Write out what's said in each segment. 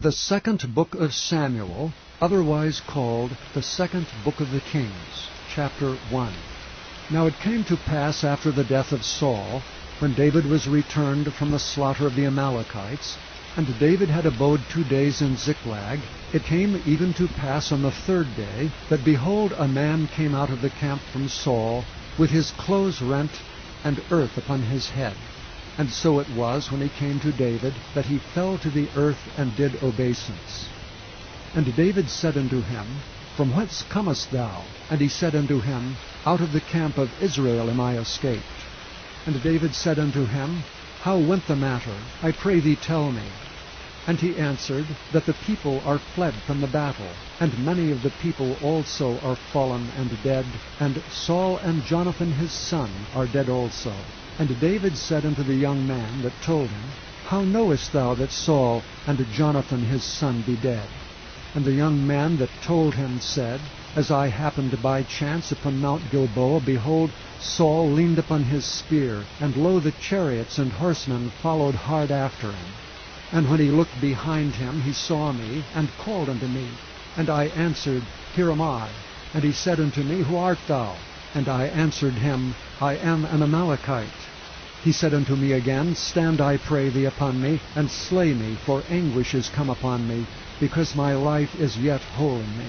The second book of Samuel, otherwise called the second book of the Kings, chapter 1. Now it came to pass after the death of Saul, when David was returned from the slaughter of the Amalekites, and David had abode 2 days in Ziklag, it came even to pass on the 3rd day, that behold, a man came out of the camp from Saul, with his clothes rent, and earth upon his head. And so it was, when he came to David, that he fell to the earth, and did obeisance. And David said unto him, From whence comest thou? And he said unto him, Out of the camp of Israel am I escaped. And David said unto him, How went the matter? I pray thee tell me. And he answered, That the people are fled from the battle, and many of the people also are fallen and dead, and Saul and Jonathan his son are dead also. And David said unto the young man that told him, How knowest thou that Saul and Jonathan his son be dead? And the young man that told him said, As I happened by chance upon Mount Gilboa, behold, Saul leaned upon his spear, and lo, the chariots and horsemen followed hard after him. And when he looked behind him, he saw me, and called unto me. And I answered, Here am I. And he said unto me, Who art thou? And I answered him, I am an Amalekite. He said unto me again, Stand, I pray thee, upon me, and slay me, for anguish is come upon me, because my life is yet whole in me.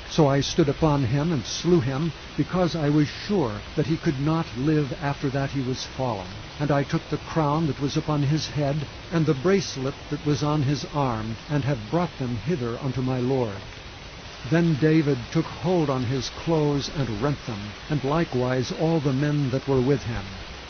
So I stood upon him, and slew him, because I was sure that he could not live after that he was fallen. And I took the crown that was upon his head, and the bracelet that was on his arm, and have brought them hither unto my Lord. Then David took hold on his clothes, and rent them, and likewise all the men that were with him.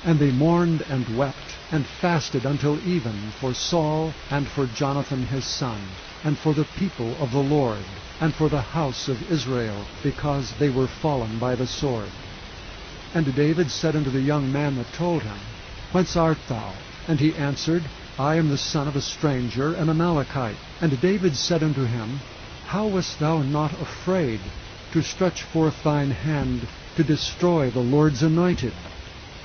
And they mourned and wept, and fasted until even for Saul, and for Jonathan his son, and for the people of the Lord, and for the house of Israel, because they were fallen by the sword. And David said unto the young man that told him, Whence art thou? And he answered, I am the son of a stranger, an Amalekite. And David said unto him, How wast thou not afraid to stretch forth thine hand to destroy the Lord's anointed?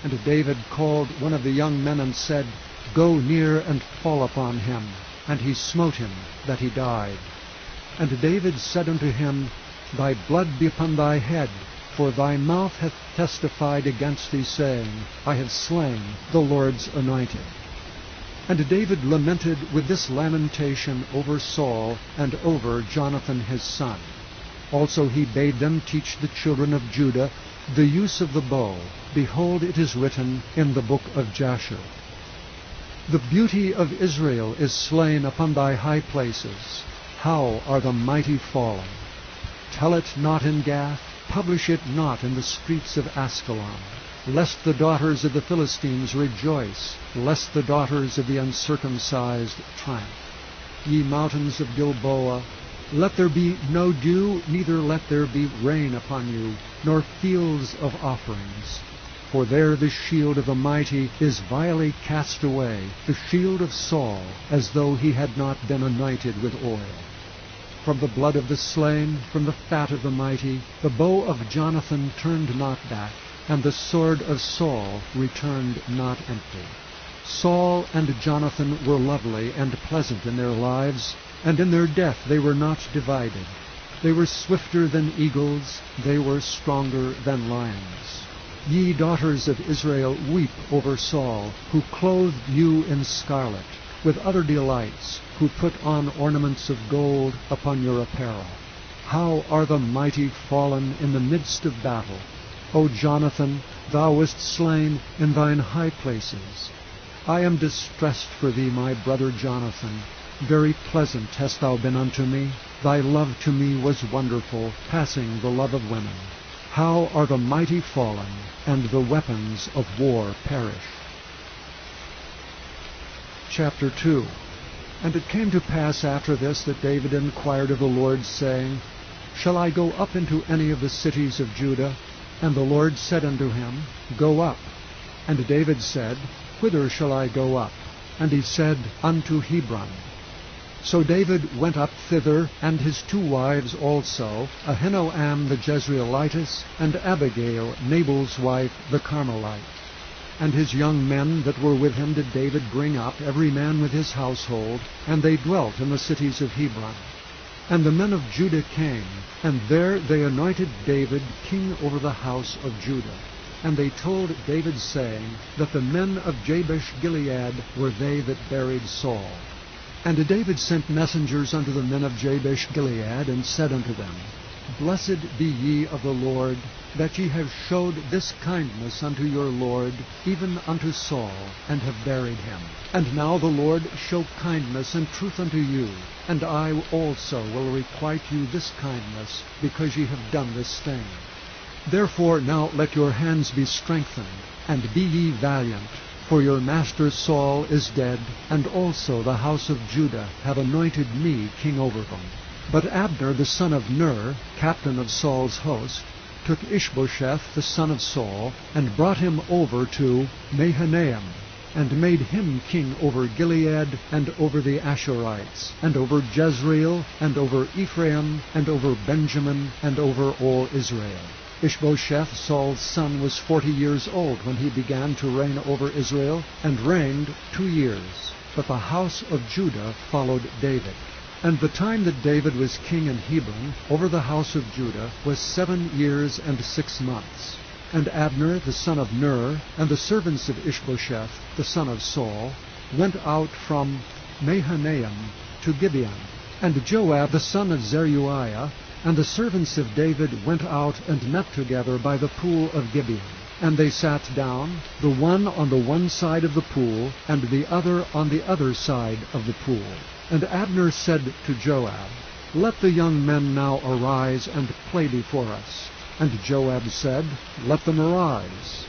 And David called one of the young men, and said, Go near and fall upon him. And he smote him, that he died. And David said unto him, Thy blood be upon thy head, for thy mouth hath testified against thee, saying, I have slain the Lord's anointed. And David lamented with this lamentation over Saul, and over Jonathan his son. Also he bade them teach the children of Judah the use of the bow. Behold, it is written in the book of Jasher. The beauty of Israel is slain upon thy high places. How are the mighty fallen! Tell it not in Gath, publish it not in the streets of Askelon, lest the daughters of the Philistines rejoice, lest the daughters of the uncircumcised triumph. Ye mountains of Gilboa, let there be no dew, neither let there be rain upon you, nor fields of offerings. For there the shield of the mighty is vilely cast away, the shield of Saul, as though he had not been anointed with oil. From the blood of the slain, from the fat of the mighty, the bow of Jonathan turned not back, and the sword of Saul returned not empty. Saul and Jonathan were lovely and pleasant in their lives, and in their death they were not divided. They were swifter than eagles, they were stronger than lions. Ye daughters of Israel, weep over Saul, who clothed you in scarlet, with other delights, who put on ornaments of gold upon your apparel. How are the mighty fallen in the midst of battle! O Jonathan, thou wast slain in thine high places. I am distressed for thee, my brother Jonathan. Very pleasant hast thou been unto me. Thy love to me was wonderful, passing the love of women. How are the mighty fallen, and the weapons of war perished. Chapter 2. And it came to pass after this that David inquired of the Lord, saying, Shall I go up into any of the cities of Judah? And the Lord said unto him, Go up. And David said, Whither shall I go up? And he said, Unto Hebron. So David went up thither, and his 2 wives also, Ahinoam the Jezreelitess, and Abigail, Nabal's wife, the Carmelite. And his young men that were with him did David bring up, every man with his household, and they dwelt in the cities of Hebron. And the men of Judah came, and there they anointed David king over the house of Judah. And they told David, saying, that the men of Jabesh-Gilead were they that buried Saul. And David sent messengers unto the men of Jabesh-Gilead, and said unto them, Blessed be ye of the Lord, that ye have showed this kindness unto your Lord, even unto Saul, and have buried him. And now the Lord show kindness and truth unto you, and I also will requite you this kindness, because ye have done this thing. Therefore now let your hands be strengthened, and be ye valiant, for your master Saul is dead, and also the house of Judah have anointed me king over them. But Abner the son of Ner, captain of Saul's host, took Ishbosheth the son of Saul, and brought him over to Mahanaim, and made him king over Gilead, and over the Ashurites, and over Jezreel, and over Ephraim, and over Benjamin, and over all Israel. Ishbosheth, Saul's son, was 40 years old when he began to reign over Israel, and reigned 2 years. But the house of Judah followed David. And the time that David was king in Hebron over the house of Judah was 7 years and 6 months. And Abner the son of Ner, and the servants of Ishbosheth the son of Saul, went out from Mahanaim to Gibeon. And Joab the son of Zeruiah, and the servants of David went out and met together by the pool of Gibeon. And they sat down, the one on the one side of the pool, and the other on the other side of the pool. And Abner said to Joab, Let the young men now arise and play before us. And Joab said, Let them arise.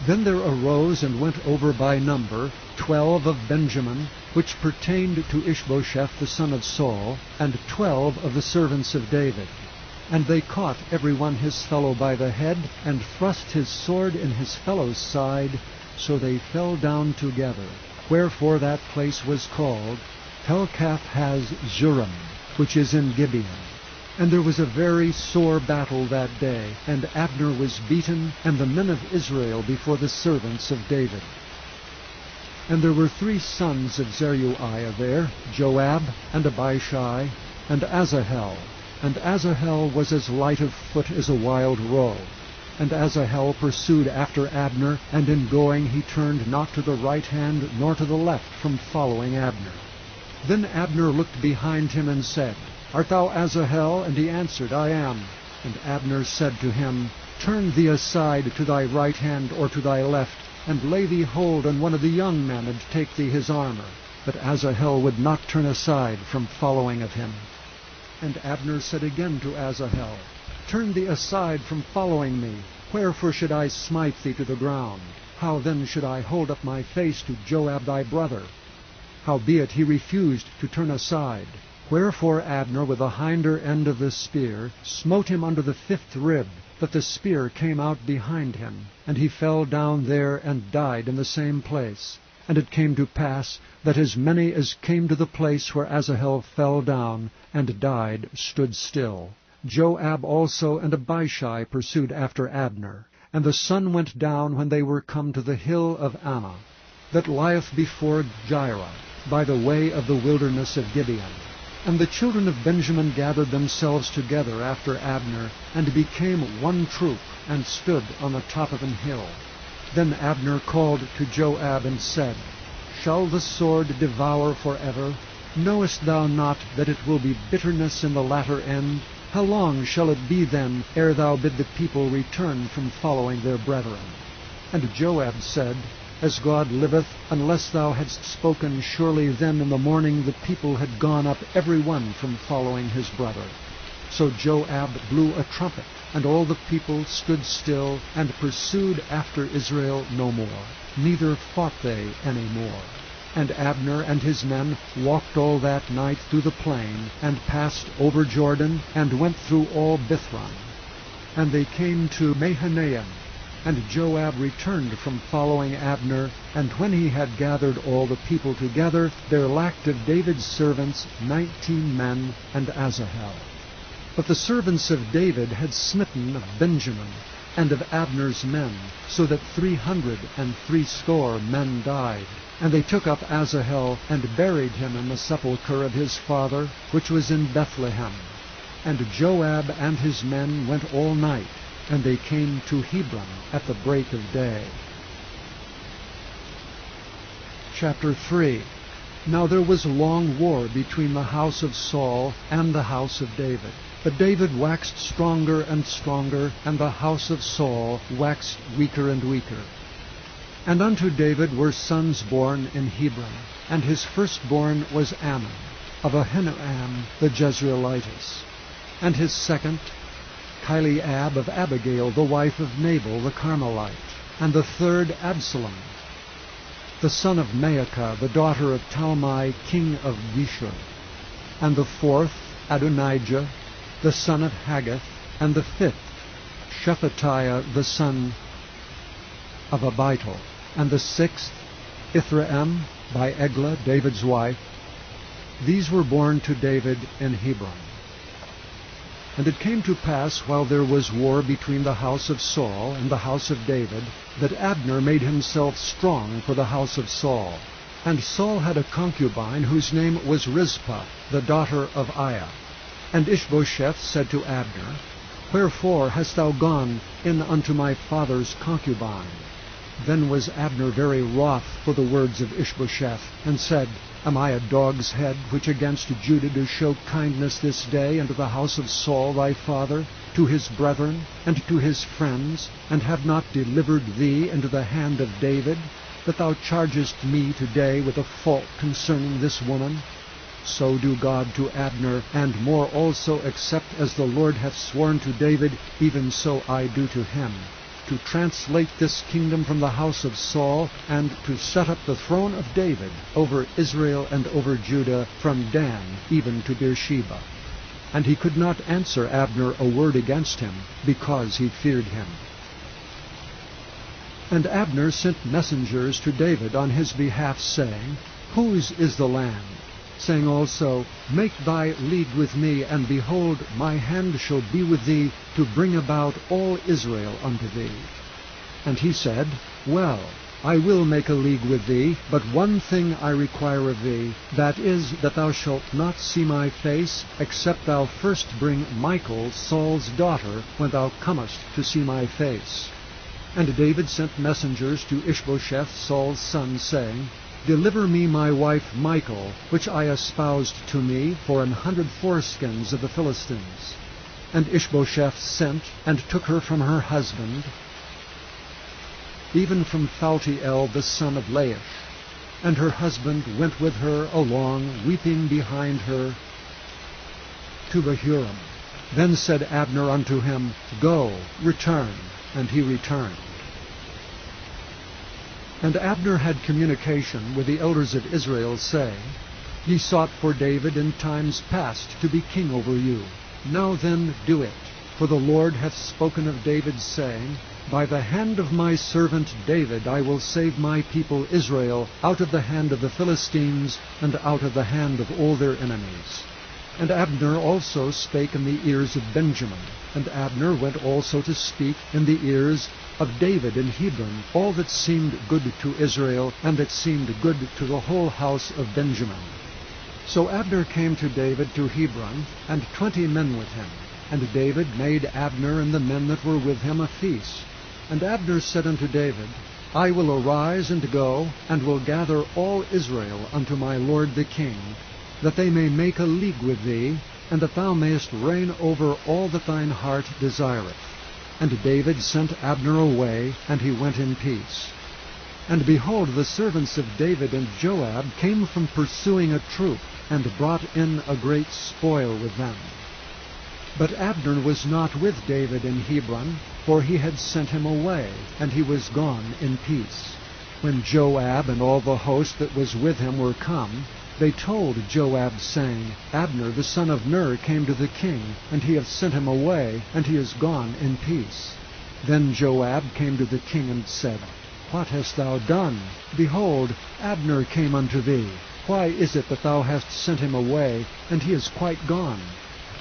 Then there arose and went over by number 12 of Benjamin, which pertained to Ishbosheth the son of Saul, and 12 of the servants of David. And they caught every one his fellow by the head, and thrust his sword in his fellow's side, so they fell down together. Wherefore that place was called Helkath-haz-Zurim, which is in Gibeon. And there was a very sore battle that day, and Abner was beaten, and the men of Israel before the servants of David. And there were 3 sons of Zeruiah there, Joab, and Abishai, and Asahel. And Asahel was as light of foot as a wild roe. And Asahel pursued after Abner, and in going he turned not to the right hand nor to the left from following Abner. Then Abner looked behind him and said, Art thou Asahel? And he answered, I am. And Abner said to him, Turn thee aside to thy right hand or to thy left, and lay thee hold on one of the young men, and take thee his armor. But Asahel would not turn aside from following of him. And Abner said again to Asahel, Turn thee aside from following me. Wherefore should I smite thee to the ground? How then should I hold up my face to Joab thy brother? Howbeit he refused to turn aside. Wherefore Abner with the hinder end of the spear smote him under the 5th rib, that the spear came out behind him, and he fell down there and died in the same place. And it came to pass that as many as came to the place where Asahel fell down and died stood still. Joab also and Abishai pursued after Abner. And the sun went down when they were come to the hill of Ammah, that lieth before Jireh, by the way of the wilderness of Gibeon. And the children of Benjamin gathered themselves together after Abner, and became one troop, and stood on the top of an hill. Then Abner called to Joab and said, Shall the sword devour forever? Knowest thou not that it will be bitterness in the latter end? How long shall it be then, ere thou bid the people return from following their brethren? And Joab said, As God liveth, unless thou hadst spoken, surely then in the morning the people had gone up every one from following his brother. So Joab blew a trumpet, and all the people stood still, and pursued after Israel no more, neither fought they any more. And Abner and his men walked all that night through the plain, and passed over Jordan, and went through all Bithron. And they came to Mahanaim. And Joab returned from following Abner, and when he had gathered all the people together, there lacked of David's servants 19 men, and Asahel. But the servants of David had smitten Benjamin, and of Abner's men, so that 360 men died. And they took up Asahel, and buried him in the sepulchre of his father, which was in Bethlehem. And Joab and his men went all night, and they came to Hebron at the break of day. Chapter 3. Now there was long war between the house of Saul and the house of David. But David waxed stronger and stronger, and the house of Saul waxed weaker and weaker. And unto David were sons born in Hebron, and his firstborn was Ammon, of Ahinoam the Jezreelitess, and his second, Chileab of Abigail, the wife of Nabal the Carmelite, and the third Absalom, the son of Maacah, the daughter of Talmai, king of Geshur, and the fourth Adonijah, the son of Haggith, and the fifth Shephatiah, the son of Abital, and the sixth Ithream by Eglah, David's wife. These were born to David in Hebron. And it came to pass, while there was war between the house of Saul and the house of David, that Abner made himself strong for the house of Saul. And Saul had a concubine whose name was Rizpah, the daughter of Aiah. And Ishbosheth said to Abner, Wherefore hast thou gone in unto my father's concubine? Then was Abner very wroth for the words of Ishbosheth, and said, Am I a dog's head, which against Judah do show kindness this day unto the house of Saul thy father, to his brethren, and to his friends, and have not delivered thee into the hand of David, that thou chargest me today with a fault concerning this woman? So do God to Abner, and more also, except as the Lord hath sworn to David, even so I do to him, to translate this kingdom from the house of Saul, and to set up the throne of David over Israel and over Judah, from Dan even to Beersheba. And he could not answer Abner a word against him, because he feared him. And Abner sent messengers to David on his behalf, saying, Whose is the land? Saying also, Make thy league with me, and behold, my hand shall be with thee, to bring about all Israel unto thee. And he said, Well, I will make a league with thee, but one thing I require of thee, that is, that thou shalt not see my face, except thou first bring Michal, Saul's daughter, when thou comest to see my face. And David sent messengers to Ishbosheth, Saul's son, saying, Deliver me my wife Michal, which I espoused to me, for 100 foreskins of the Philistines. And Ishbosheth sent, and took her from her husband, even from Phaltiel the son of Laish. And her husband went with her along, weeping behind her, to Bahurim. Then said Abner unto him, Go, return. And he returned. And Abner had communication with the elders of Israel, saying, Ye sought for David in times past to be king over you. Now then do it. For the Lord hath spoken of David, saying, By the hand of my servant David I will save my people Israel out of the hand of the Philistines, and out of the hand of all their enemies. And Abner also spake in the ears of Benjamin. And Abner went also to speak in the ears of David in Hebron all that seemed good to Israel, and that seemed good to the whole house of Benjamin. So Abner came to David to Hebron, and 20 men with him. And David made Abner and the men that were with him a feast. And Abner said unto David, I will arise and go, and will gather all Israel unto my lord the king, that they may make a league with thee, and that thou mayest reign over all that thine heart desireth. And David sent Abner away, and he went in peace. And behold, the servants of David and Joab came from pursuing a troop, and brought in a great spoil with them. But Abner was not with David in Hebron, for he had sent him away, and he was gone in peace. When Joab and all the host that was with him were come, they told Joab, saying, Abner the son of Ner came to the king, and he hath sent him away, and he is gone in peace. Then Joab came to the king and said, What hast thou done? Behold, Abner came unto thee. Why is it that thou hast sent him away, and he is quite gone?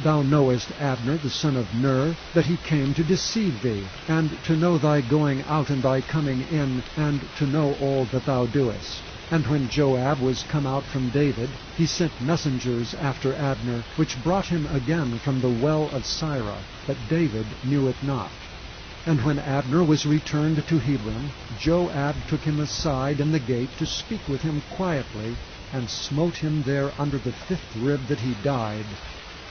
Thou knowest Abner the son of Ner, that he came to deceive thee, and to know thy going out and thy coming in, and to know all that thou doest. And when Joab was come out from David, he sent messengers after Abner, which brought him again from the well of Sirah, but David knew it not. And when Abner was returned to Hebron, Joab took him aside in the gate to speak with him quietly, and smote him there under the 5th rib that he died,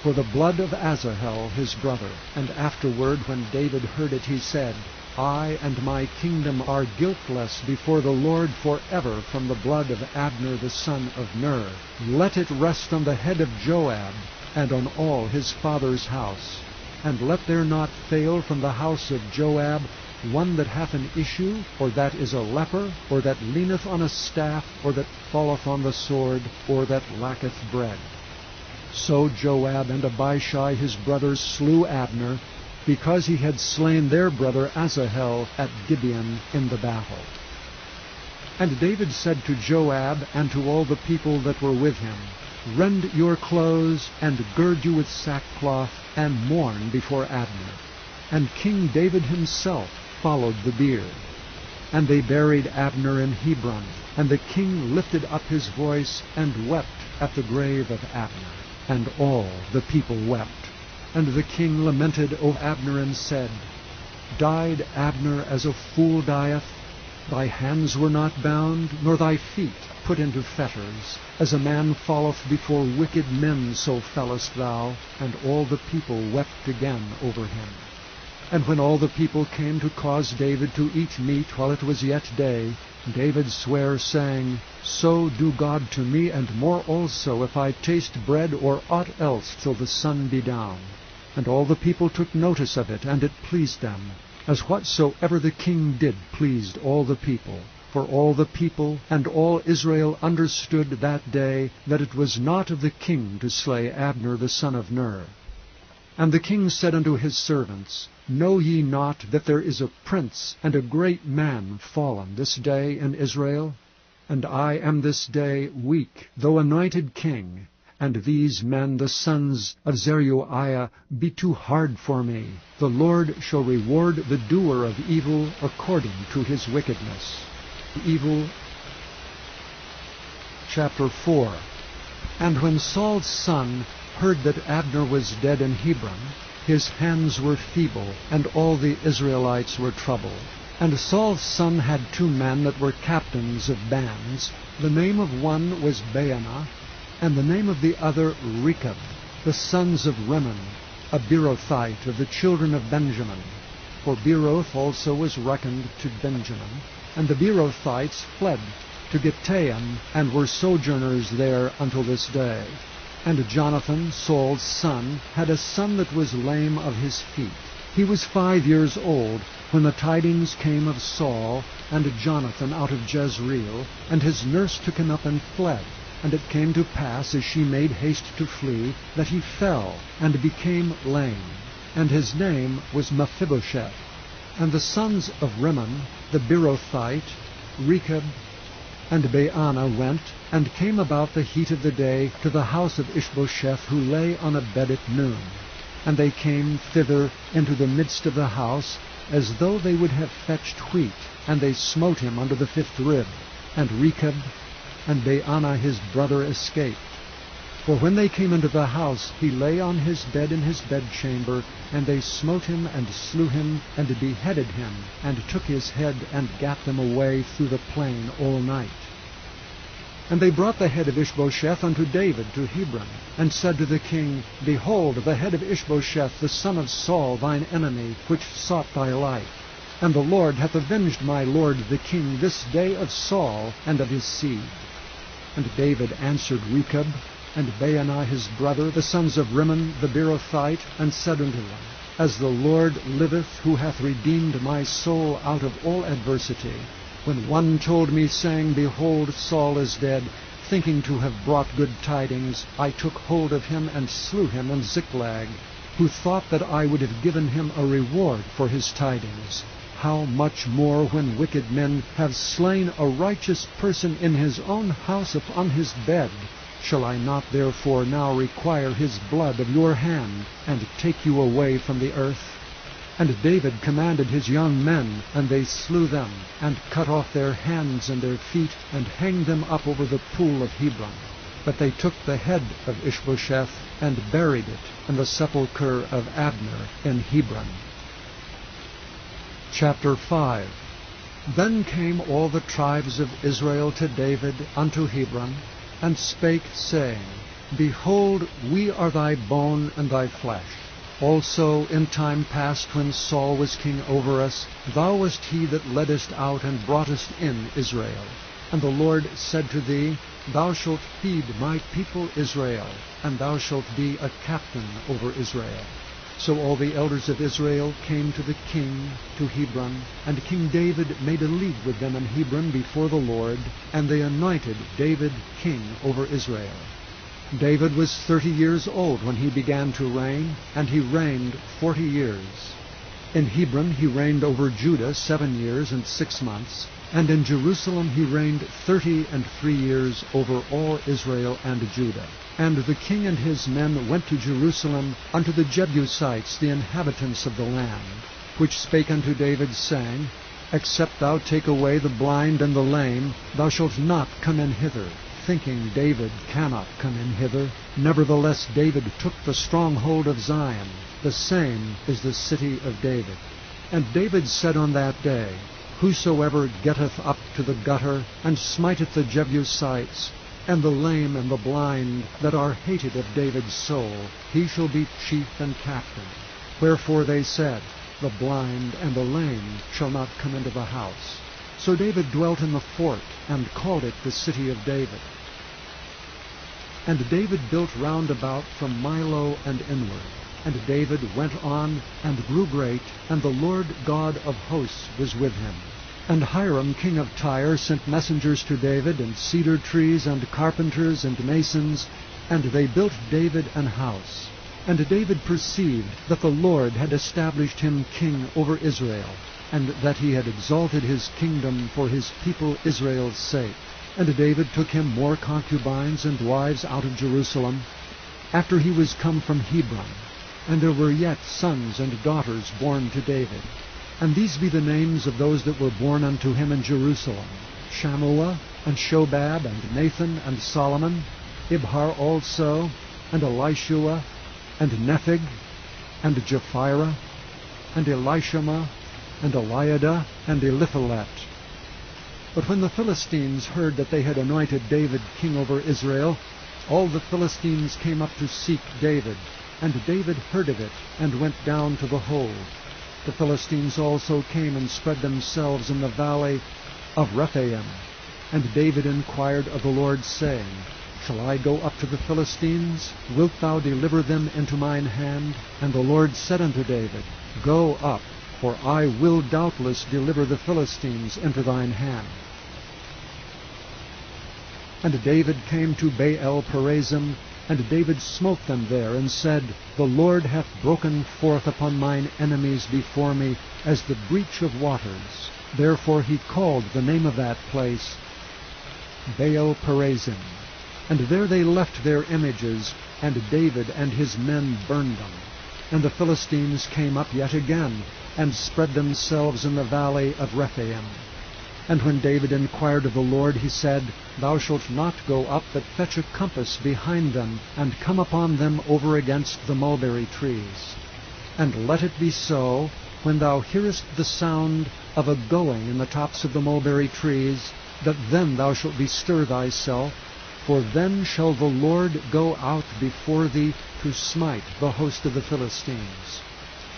for the blood of Asahel his brother. And afterward, when David heard it, he said, I and my kingdom are guiltless before the Lord forever from the blood of Abner the son of Ner. Let it rest on the head of Joab, and on all his father's house. And let there not fail from the house of Joab one that hath an issue, or that is a leper, or that leaneth on a staff, or that falleth on the sword, or that lacketh bread. So Joab and Abishai his brothers slew Abner, because he had slain their brother Asahel at Gibeon in the battle. And David said to Joab and to all the people that were with him, Rend your clothes, and gird you with sackcloth, and mourn before Abner. And King David himself followed the bier. And they buried Abner in Hebron, and the king lifted up his voice, and wept at the grave of Abner. And all the people wept. And the king lamented over Abner, and said, Died Abner as a fool dieth? Thy hands were not bound, nor thy feet put into fetters. As a man falleth before wicked men, so fellest thou. And all the people wept again over him. And when all the people came to cause David to eat meat while it was yet day, David sware, saying, So do God to me, and more also, if I taste bread or aught else till the sun be down. And all the people took notice of it, and it pleased them, as whatsoever the king did pleased all the people. For all the people and all Israel understood that day that it was not of the king to slay Abner the son of Ner. And the king said unto his servants, Know ye not that there is a prince and a great man fallen this day in Israel? And I am this day weak, though anointed king, and these men, the sons of Zeruiah, be too hard for me. The Lord shall reward the doer of evil according to his wickedness. Evil. Chapter 4. And when Saul's son heard that Abner was dead in Hebron, his hands were feeble, and all the Israelites were troubled. And Saul's son had 2 men that were captains of bands. The name of one was Baanah, and the name of the other Rechab, the sons of Rimmon, a Beerothite of the children of Benjamin. For Beeroth also was reckoned to Benjamin. And the Beerothites fled to Gittaim, and were sojourners there until this day. And Jonathan, Saul's son, had a son that was lame of his feet. He was 5 years old when the tidings came of Saul and Jonathan out of Jezreel, and his nurse took him up and fled. And it came to pass, as she made haste to flee, that he fell, and became lame. And his name was Mephibosheth. And the sons of Rimmon, the Beerothite, Rechab, and Baanah went, and came about the heat of the day to the house of Ishbosheth, who lay on a bed at noon. And they came thither into the midst of the house, as though they would have fetched wheat, and they smote him under the 5th rib. And Rechab and Baanah his brother escaped. For when they came into the house, he lay on his bed in his bedchamber, and they smote him, and slew him, and beheaded him, and took his head, and gat them away through the plain all night. And they brought the head of Ishbosheth unto David to Hebron, and said to the king, Behold, the head of Ishbosheth, the son of Saul, thine enemy, which sought thy life. And the Lord hath avenged my lord the king this day of Saul and of his seed. And David answered Rechab and Baanah his brother, the sons of Rimmon the Beerothite, and said unto them, As the Lord liveth, who hath redeemed my soul out of all adversity, when one told me, saying, Behold, Saul is dead, thinking to have brought good tidings, I took hold of him and slew him in Ziklag, who thought that I would have given him a reward for his tidings. How much more when wicked men have slain a righteous person in his own house upon his bed? Shall I not therefore now require his blood of your hand, and take you away from the earth? And David commanded his young men, and they slew them, and cut off their hands and their feet, and hanged them up over the pool of Hebron. But they took the head of Ishbosheth, and buried it in the sepulchre of Abner in Hebron. Chapter 5. Then came all the tribes of Israel to David unto Hebron, and spake, saying, Behold, we are thy bone and thy flesh. Also in time past, when Saul was king over us, thou wast he that leddest out and broughtest in Israel. And the Lord said to thee, Thou shalt feed my people Israel, and thou shalt be a captain over Israel. So all the elders of Israel came to the king to Hebron, and King David made a league with them in Hebron before the Lord, and they anointed David king over Israel. David was 30 years old when he began to reign, and he reigned 40 years. In Hebron he reigned over Judah 7 years and 6 months, and in Jerusalem he reigned 33 years over all Israel and Judah. And the king and his men went to Jerusalem unto the Jebusites, the inhabitants of the land, which spake unto David, saying, Except thou take away the blind and the lame, thou shalt not come in hither, thinking David cannot come in hither. Nevertheless David took the stronghold of Zion, the same is the city of David. And David said on that day, Whosoever getteth up to the gutter, and smiteth the Jebusites, and the lame and the blind that are hated of David's soul, he shall be chief and captain. Wherefore they said, The blind and the lame shall not come into the house. So David dwelt in the fort, and called it the city of David. And David built round about from Milo and inward. And David went on, and grew great, and the Lord God of hosts was with him. And Hiram king of Tyre sent messengers to David, and cedar trees, and carpenters, and masons, and they built David an house. And David perceived that the Lord had established him king over Israel, and that he had exalted his kingdom for his people Israel's sake. And David took him more concubines and wives out of Jerusalem, after he was come from Hebron. And there were yet sons and daughters born to David. And these be the names of those that were born unto him in Jerusalem: Shammua, and Shobab, and Nathan, and Solomon, Ibhar also, and Elishua, and Nepheg, and Japhira, and Elishama, and Eliada, and Eliphalet. But when the Philistines heard that they had anointed David king over Israel, all the Philistines came up to seek David. And David heard of it, and went down to the hold. The Philistines also came and spread themselves in the valley of Rephaim. And David inquired of the Lord, saying, Shall I go up to the Philistines? Wilt thou deliver them into mine hand? And the Lord said unto David, Go up, for I will doubtless deliver the Philistines into thine hand. And David came to Baal-perazim, and David smote them there, and said, The Lord hath broken forth upon mine enemies before me, as the breach of waters. Therefore he called the name of that place Baal-perazim. And there they left their images, and David and his men burned them. And the Philistines came up yet again, and spread themselves in the valley of Rephaim. And when David inquired of the Lord, he said, Thou shalt not go up, but fetch a compass behind them, and come upon them over against the mulberry trees. And let it be so, when thou hearest the sound of a going in the tops of the mulberry trees, that then thou shalt bestir thyself, for then shall the Lord go out before thee to smite the host of the Philistines.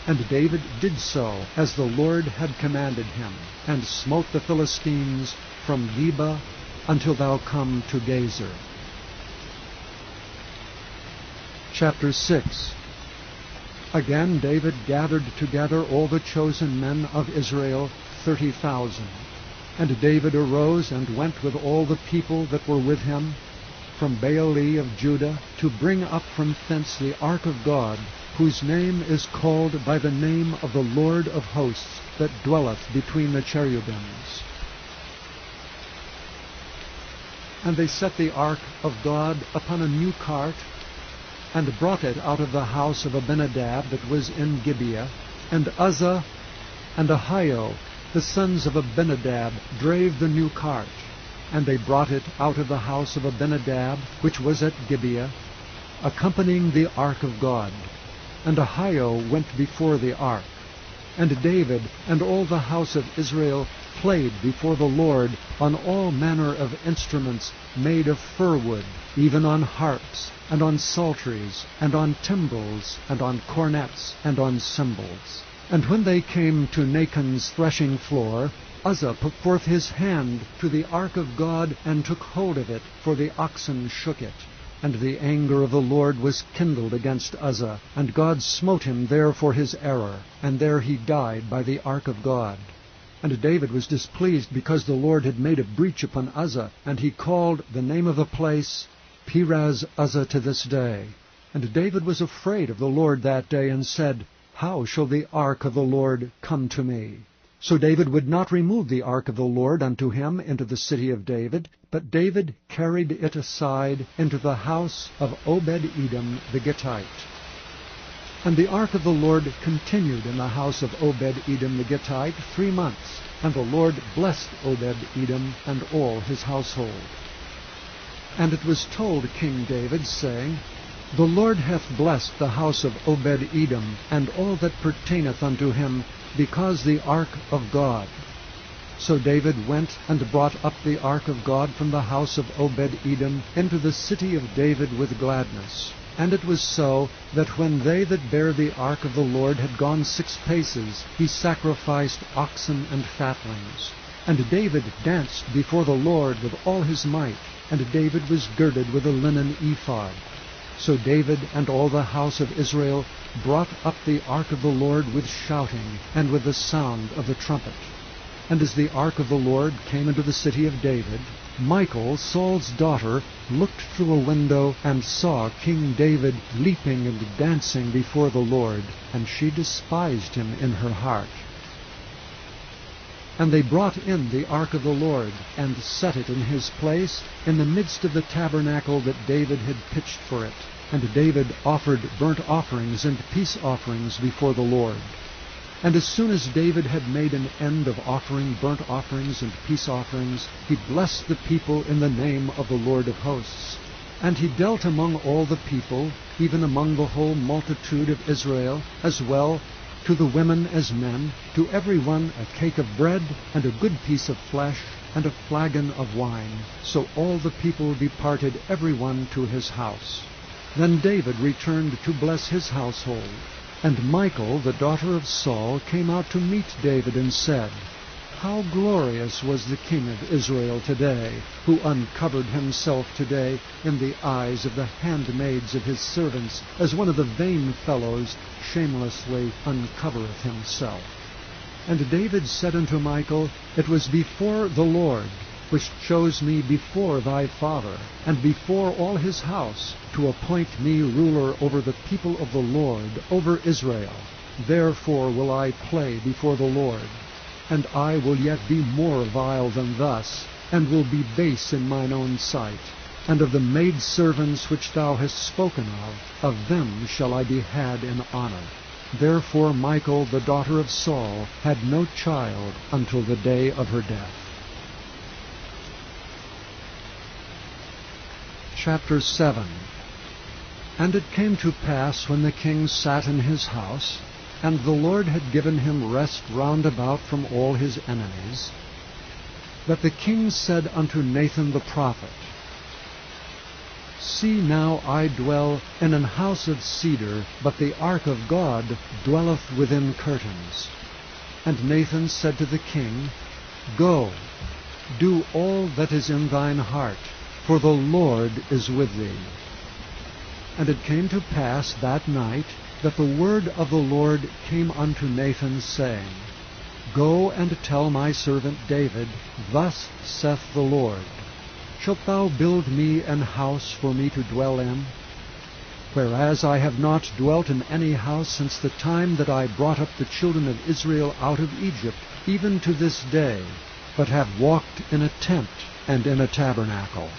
And David did so, as the Lord had commanded him, and smote the Philistines from Geba until thou come to Gezer. Chapter 6. Again David gathered together all the chosen men of Israel, 30,000. And David arose and went with all the people that were with him from Baale of Judah, to bring up from thence the ark of God, whose name is called by the name of the Lord of hosts, that dwelleth between the cherubims. And they set the ark of God upon a new cart, and brought it out of the house of Abinadab that was in Gibeah. And Uzzah and Ahio, the sons of Abinadab, drave the new cart. And they brought it out of the house of Abinadab, which was at Gibeah, accompanying the ark of God. And Ahio went before the ark. And David and all the house of Israel played before the Lord on all manner of instruments made of fir wood, even on harps, and on psalteries, and on timbrels, and on cornets, and on cymbals. And when they came to Nachon's threshing floor, Uzzah put forth his hand to the ark of God, and took hold of it, for the oxen shook it. And the anger of the Lord was kindled against Uzzah, and God smote him there for his error, and there he died by the ark of God. And David was displeased because the Lord had made a breach upon Uzzah, and he called the name of the place Perez Uzzah to this day. And David was afraid of the Lord that day, and said, How shall the ark of the Lord come to me? So David would not remove the ark of the Lord unto him into the city of David, but David carried it aside into the house of Obed-Edom the Gittite. And the ark of the Lord continued in the house of Obed-Edom the Gittite 3 months, and the Lord blessed Obed-Edom and all his household. And it was told King David, saying, The Lord hath blessed the house of Obed-Edom, and all that pertaineth unto him, because the ark of God. So David went and brought up the ark of God from the house of Obed-Edom into the city of David with gladness. And it was so, that when they that bare the ark of the Lord had gone 6 paces, he sacrificed oxen and fatlings. And David danced before the Lord with all his might, and David was girded with a linen ephod. So David and all the house of Israel brought up the ark of the Lord with shouting, and with the sound of the trumpet. And as the ark of the Lord came into the city of David, Michal, Saul's daughter, looked through a window, and saw King David leaping and dancing before the Lord, and she despised him in her heart. And they brought in the ark of the Lord, and set it in his place, in the midst of the tabernacle that David had pitched for it. And David offered burnt offerings and peace offerings before the Lord. And as soon as David had made an end of offering burnt offerings and peace offerings, he blessed the people in the name of the Lord of hosts. And he dealt among all the people, even among the whole multitude of Israel, as well to the women as men, to every one a cake of bread, and a good piece of flesh, and a flagon of wine. So all the people departed every one to his house. Then David returned to bless his household. And Michal, the daughter of Saul, came out to meet David, and said, How glorious was the king of Israel today, who uncovered himself today in the eyes of the handmaids of his servants, as one of the vain fellows shamelessly uncovereth himself. And David said unto Michal, It was before the Lord, which chose me before thy father, and before all his house, to appoint me ruler over the people of the Lord, over Israel. Therefore will I play before the Lord. And I will yet be more vile than thus, and will be base in mine own sight. And of the maidservants which thou hast spoken of them shall I be had in honor. Therefore Michal, the daughter of Saul, had no child until the day of her death. Chapter 7. And it came to pass, when the king sat in his house, and the Lord had given him rest round about from all his enemies, that the king said unto Nathan the prophet, See now, I dwell in an house of cedar, but the ark of God dwelleth within curtains. And Nathan said to the king, Go, do all that is in thine heart, for the Lord is with thee. And it came to pass that night, that the word of the Lord came unto Nathan, saying, Go and tell my servant David, Thus saith the Lord, Shalt thou build me an house for me to dwell in? Whereas I have not dwelt in any house since the time that I brought up the children of Israel out of Egypt, even to this day, but have walked in a tent and in a tabernacle.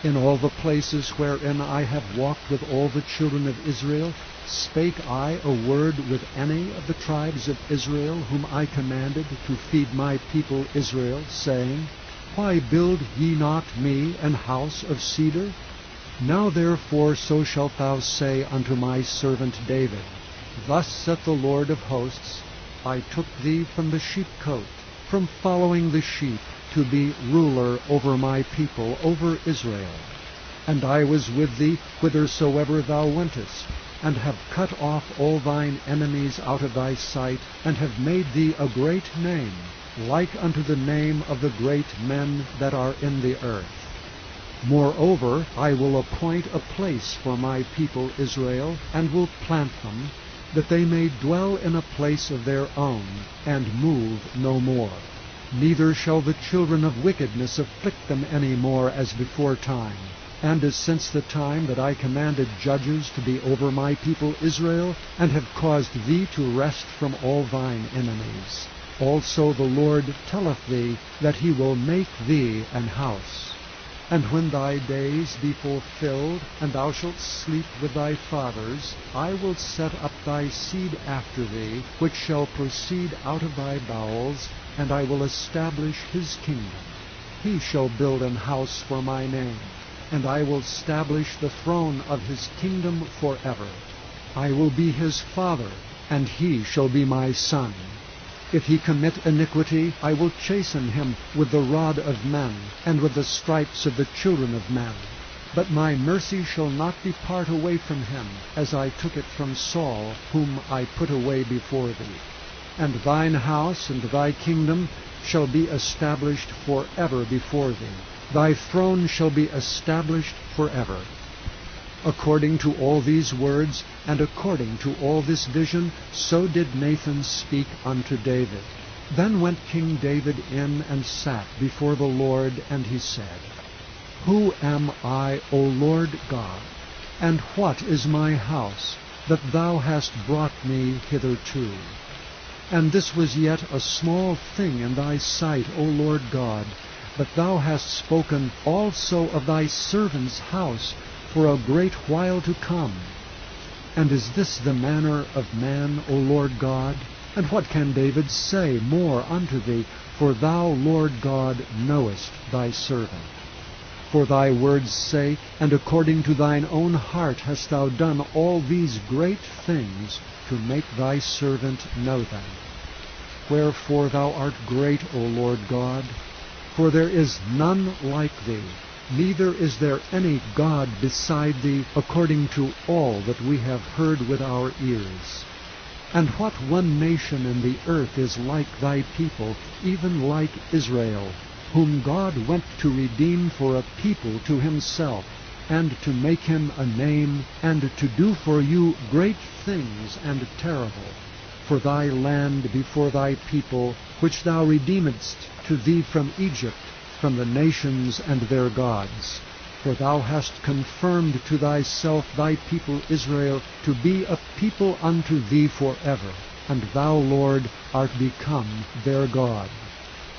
In all the places wherein I have walked with all the children of Israel, spake I a word with any of the tribes of Israel, whom I commanded to feed my people Israel, saying, Why build ye not me an house of cedar? Now therefore so shalt thou say unto my servant David, Thus saith the Lord of hosts, I took thee from the sheepcote, from following the sheep, to be ruler over my people, over Israel. And I was with thee whithersoever thou wentest, and have cut off all thine enemies out of thy sight, and have made thee a great name, like unto the name of the great men that are in the earth. Moreover, I will appoint a place for my people Israel, and will plant them, that they may dwell in a place of their own, and move no more. Neither shall the children of wickedness afflict them any more as before time, and as since the time that I commanded judges to be over my people Israel, and have caused thee to rest from all thine enemies. Also the Lord telleth thee that he will make thee an house. And when thy days be fulfilled, and thou shalt sleep with thy fathers, I will set up thy seed after thee, which shall proceed out of thy bowels, and I will establish his kingdom. He shall build an house for my name, and I will establish the throne of his kingdom forever. I will be his father, and he shall be my son. If he commit iniquity, I will chasten him with the rod of men, and with the stripes of the children of men. But my mercy shall not depart away from him, as I took it from Saul, whom I put away before thee. And thine house and thy kingdom shall be established forever before thee. Thy throne shall be established forever. According to all these words, and according to all this vision, so did Nathan speak unto David. Then went King David in and sat before the Lord, and he said, Who am I, O Lord God, and what is my house, that thou hast brought me hitherto? And this was yet a small thing in thy sight, O Lord God, but thou hast spoken also of thy servant's house for a great while to come. And is this the manner of man, O Lord God? And what can David say more unto thee? For thou, Lord God, knowest thy servant. For thy word's sake, and according to thine own heart hast thou done all these great things, to make thy servant know them. Wherefore thou art great, O Lord God, for there is none like thee, neither is there any God beside thee, according to all that we have heard with our ears. And what one nation in the earth is like thy people, even like Israel, whom God went to redeem for a people to himself, and to make him a name, and to do for you great things and terrible, for thy land before thy people, which thou redeemedst to thee from Egypt, from the nations and their gods. For thou hast confirmed to thyself thy people Israel to be a people unto thee forever, and thou, Lord, art become their God.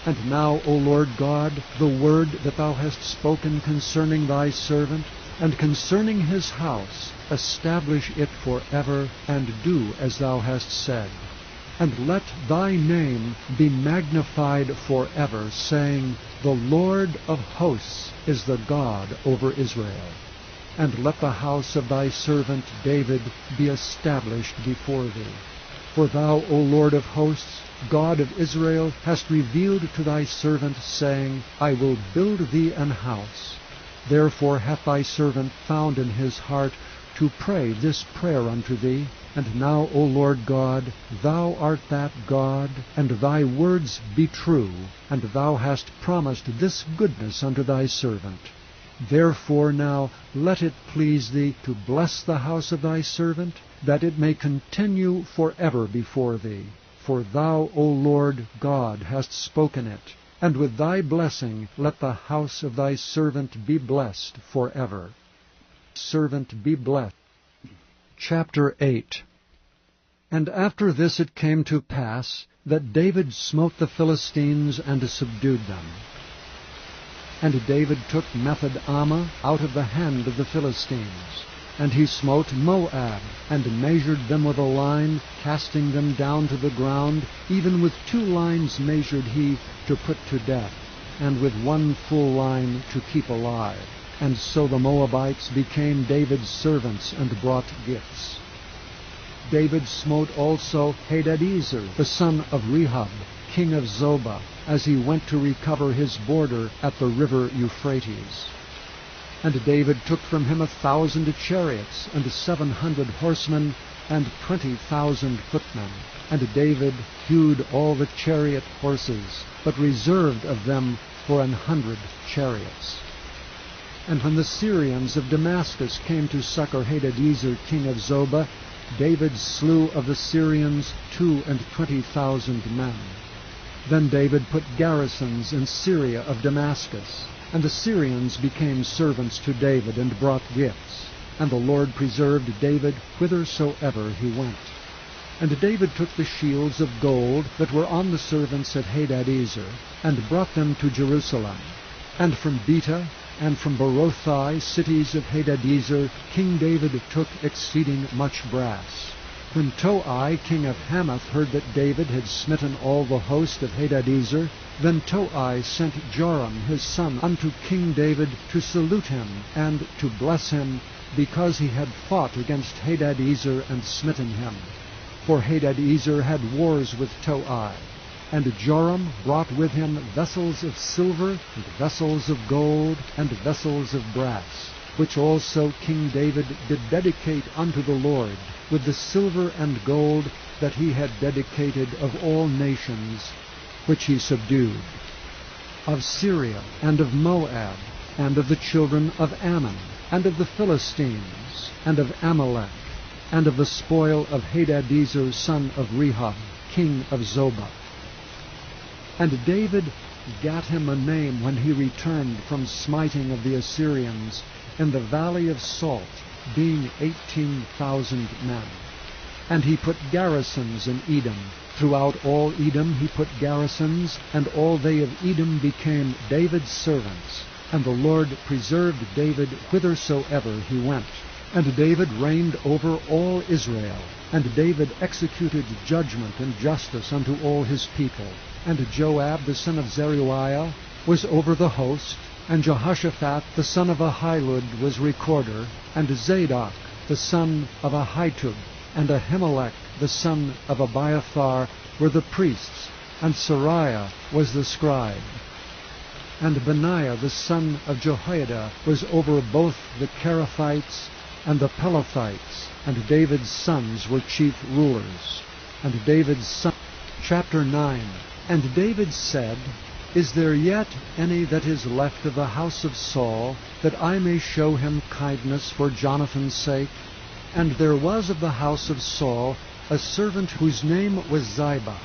And now, O Lord God, the word that thou hast spoken concerning thy servant, and concerning his house, establish it forever, and do as thou hast said. And let thy name be magnified forever, saying, The Lord of hosts is the God over Israel. And let the house of thy servant David be established before thee. For thou, O Lord of hosts, God of Israel, hast revealed to thy servant, saying, I will build thee an house. Therefore hath thy servant found in his heart to pray this prayer unto thee. And now, O Lord God, thou art that God, and thy words be true, and thou hast promised this goodness unto thy servant. Therefore now let it please thee to bless the house of thy servant, that it may continue forever before thee. For thou, O Lord God, hast spoken it, and with thy blessing let the house of thy servant be blessed forever. Servant be blessed. Chapter 8. And after this it came to pass that David smote the Philistines and subdued them. And David took Method-Ammah out of the hand of the Philistines. And he smote Moab, and measured them with a line, casting them down to the ground. Even with 2 lines measured he to put to death, and with 1 full line to keep alive. And so the Moabites became David's servants, and brought gifts. David smote also Hadadezer, the son of Rehob, king of Zobah, as he went to recover his border at the river Euphrates. And David took from him 1,000 chariots, and 700 horsemen, and 20,000 footmen. And David hewed all the chariot horses, but reserved of them for 100 chariots. And when the Syrians of Damascus came to succor Hadadezer, king of Zobah, David slew of the Syrians 22,000 men. Then David put garrisons in Syria of Damascus. And the Syrians became servants to David, and brought gifts. And the Lord preserved David whithersoever he went. And David took the shields of gold that were on the servants at Hadadezer, and brought them to Jerusalem. And from Betah, and from Berothai, cities of Hadadezer, King David took exceeding much brass. When Toi, king of Hamath, heard that David had smitten all the host of Hadadezer, then Toi sent Joram his son unto King David to salute him, and to bless him, because he had fought against Hadadezer and smitten him. For Hadadezer had wars with Toi. And Joram brought with him vessels of silver, and vessels of gold, and vessels of brass, which also King David did dedicate unto the Lord, with the silver and gold that he had dedicated of all nations, which he subdued, of Syria, and of Moab, and of the children of Ammon, and of the Philistines, and of Amalek, and of the spoil of Hadadezer son of Rehob, king of Zobah. And David gat him a name when he returned from smiting of the Assyrians in the valley of Salt, being 18,000 men. And he put garrisons in Edom. Throughout all Edom he put garrisons, and all they of Edom became David's servants. And the Lord preserved David whithersoever he went. And David reigned over all Israel. And David executed judgment and justice unto all his people. And Joab the son of Zeruiah was over the host, and Jehoshaphat the son of Ahilud was recorder, and Zadok the son of Ahitub, and Ahimelech the son of Abiathar were the priests, and Sariah was the scribe. And Benaiah the son of Jehoiada was over both the Kerethites and the Pelethites, and David's sons were chief rulers. And David's son, chapter 9. And David said, Is there yet any that is left of the house of Saul, that I may show him kindness for Jonathan's sake? And there was of the house of Saul a servant whose name was Ziba.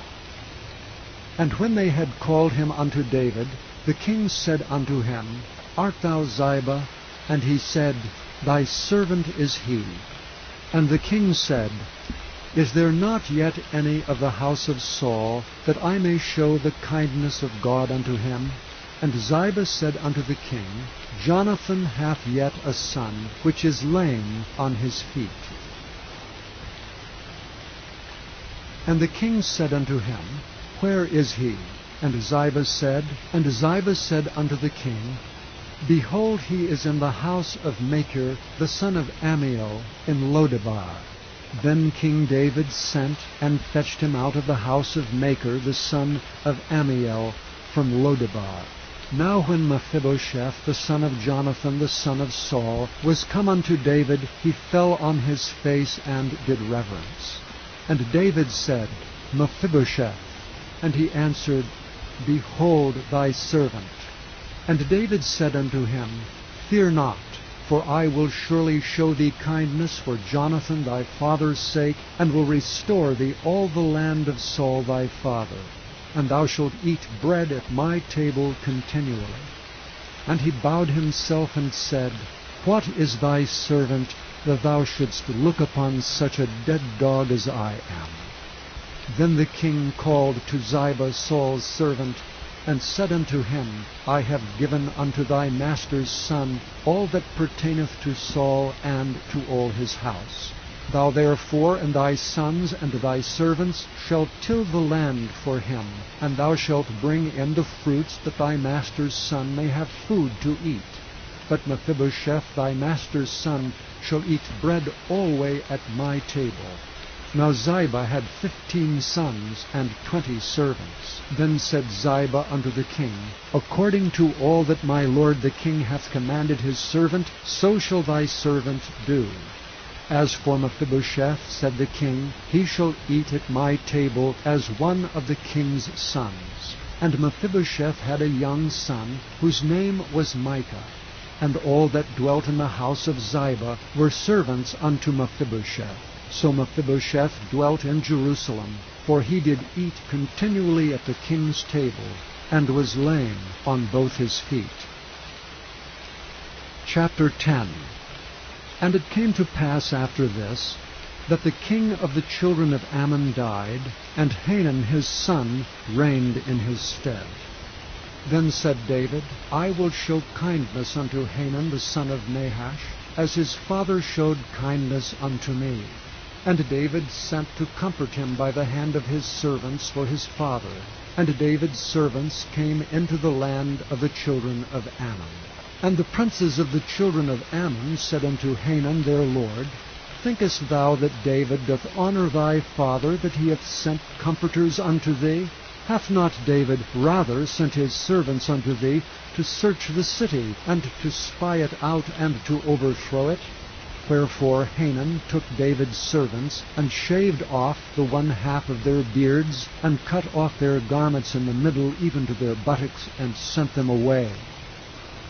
And when they had called him unto David, the king said unto him, Art thou Ziba? And he said, Thy servant is he. And the king said, Is there not yet any of the house of Saul, that I may show the kindness of God unto him? And Ziba said unto the king, Jonathan hath yet a son, which is lame on his feet. And the king said unto him, Where is he? And Ziba said unto the king, Behold, he is in the house of Machir, the son of Ammiel, in Lodebar. Then King David sent and fetched him out of the house of Machir, the son of Ammiel, from Lodebar. Now when Mephibosheth, the son of Jonathan, the son of Saul, was come unto David, he fell on his face and did reverence. And David said, Mephibosheth. And he answered, Behold thy servant. And David said unto him, Fear not, for I will surely show thee kindness for Jonathan thy father's sake, and will restore thee all the land of Saul thy father. And thou shalt eat bread at my table continually. And he bowed himself and said, What is thy servant, that thou shouldst look upon such a dead dog as I am? Then the king called to Ziba Saul's servant, and said unto him, I have given unto thy master's son all that pertaineth to Saul and to all his house. Thou therefore and thy sons and thy servants shall till the land for him, and thou shalt bring in the fruits, that thy master's son may have food to eat. But Mephibosheth thy master's son shall eat bread alway at my table. Now Ziba had 15 sons and 20 servants. Then said Ziba unto the king, According to all that my lord the king hath commanded his servant, so shall thy servant do. As for Mephibosheth, said the king, he shall eat at my table as one of the king's sons. And Mephibosheth had a young son, whose name was Micah. And all that dwelt in the house of Ziba were servants unto Mephibosheth. So Mephibosheth dwelt in Jerusalem, for he did eat continually at the king's table, and was lame on both his feet. Chapter 10. And it came to pass after this, that the king of the children of Ammon died, and Hanun his son reigned in his stead. Then said David, I will show kindness unto Hanun the son of Nahash, as his father showed kindness unto me. And David sent to comfort him by the hand of his servants for his father. And David's servants came into the land of the children of Ammon. And the princes of the children of Ammon said unto Hanun their lord, Thinkest thou that David doth honor thy father, that he hath sent comforters unto thee? Hath not David rather sent his servants unto thee to search the city, and to spy it out, and to overthrow it? Wherefore Hanun took David's servants, and shaved off the 1/2 of their beards, and cut off their garments in the middle, even to their buttocks, and sent them away.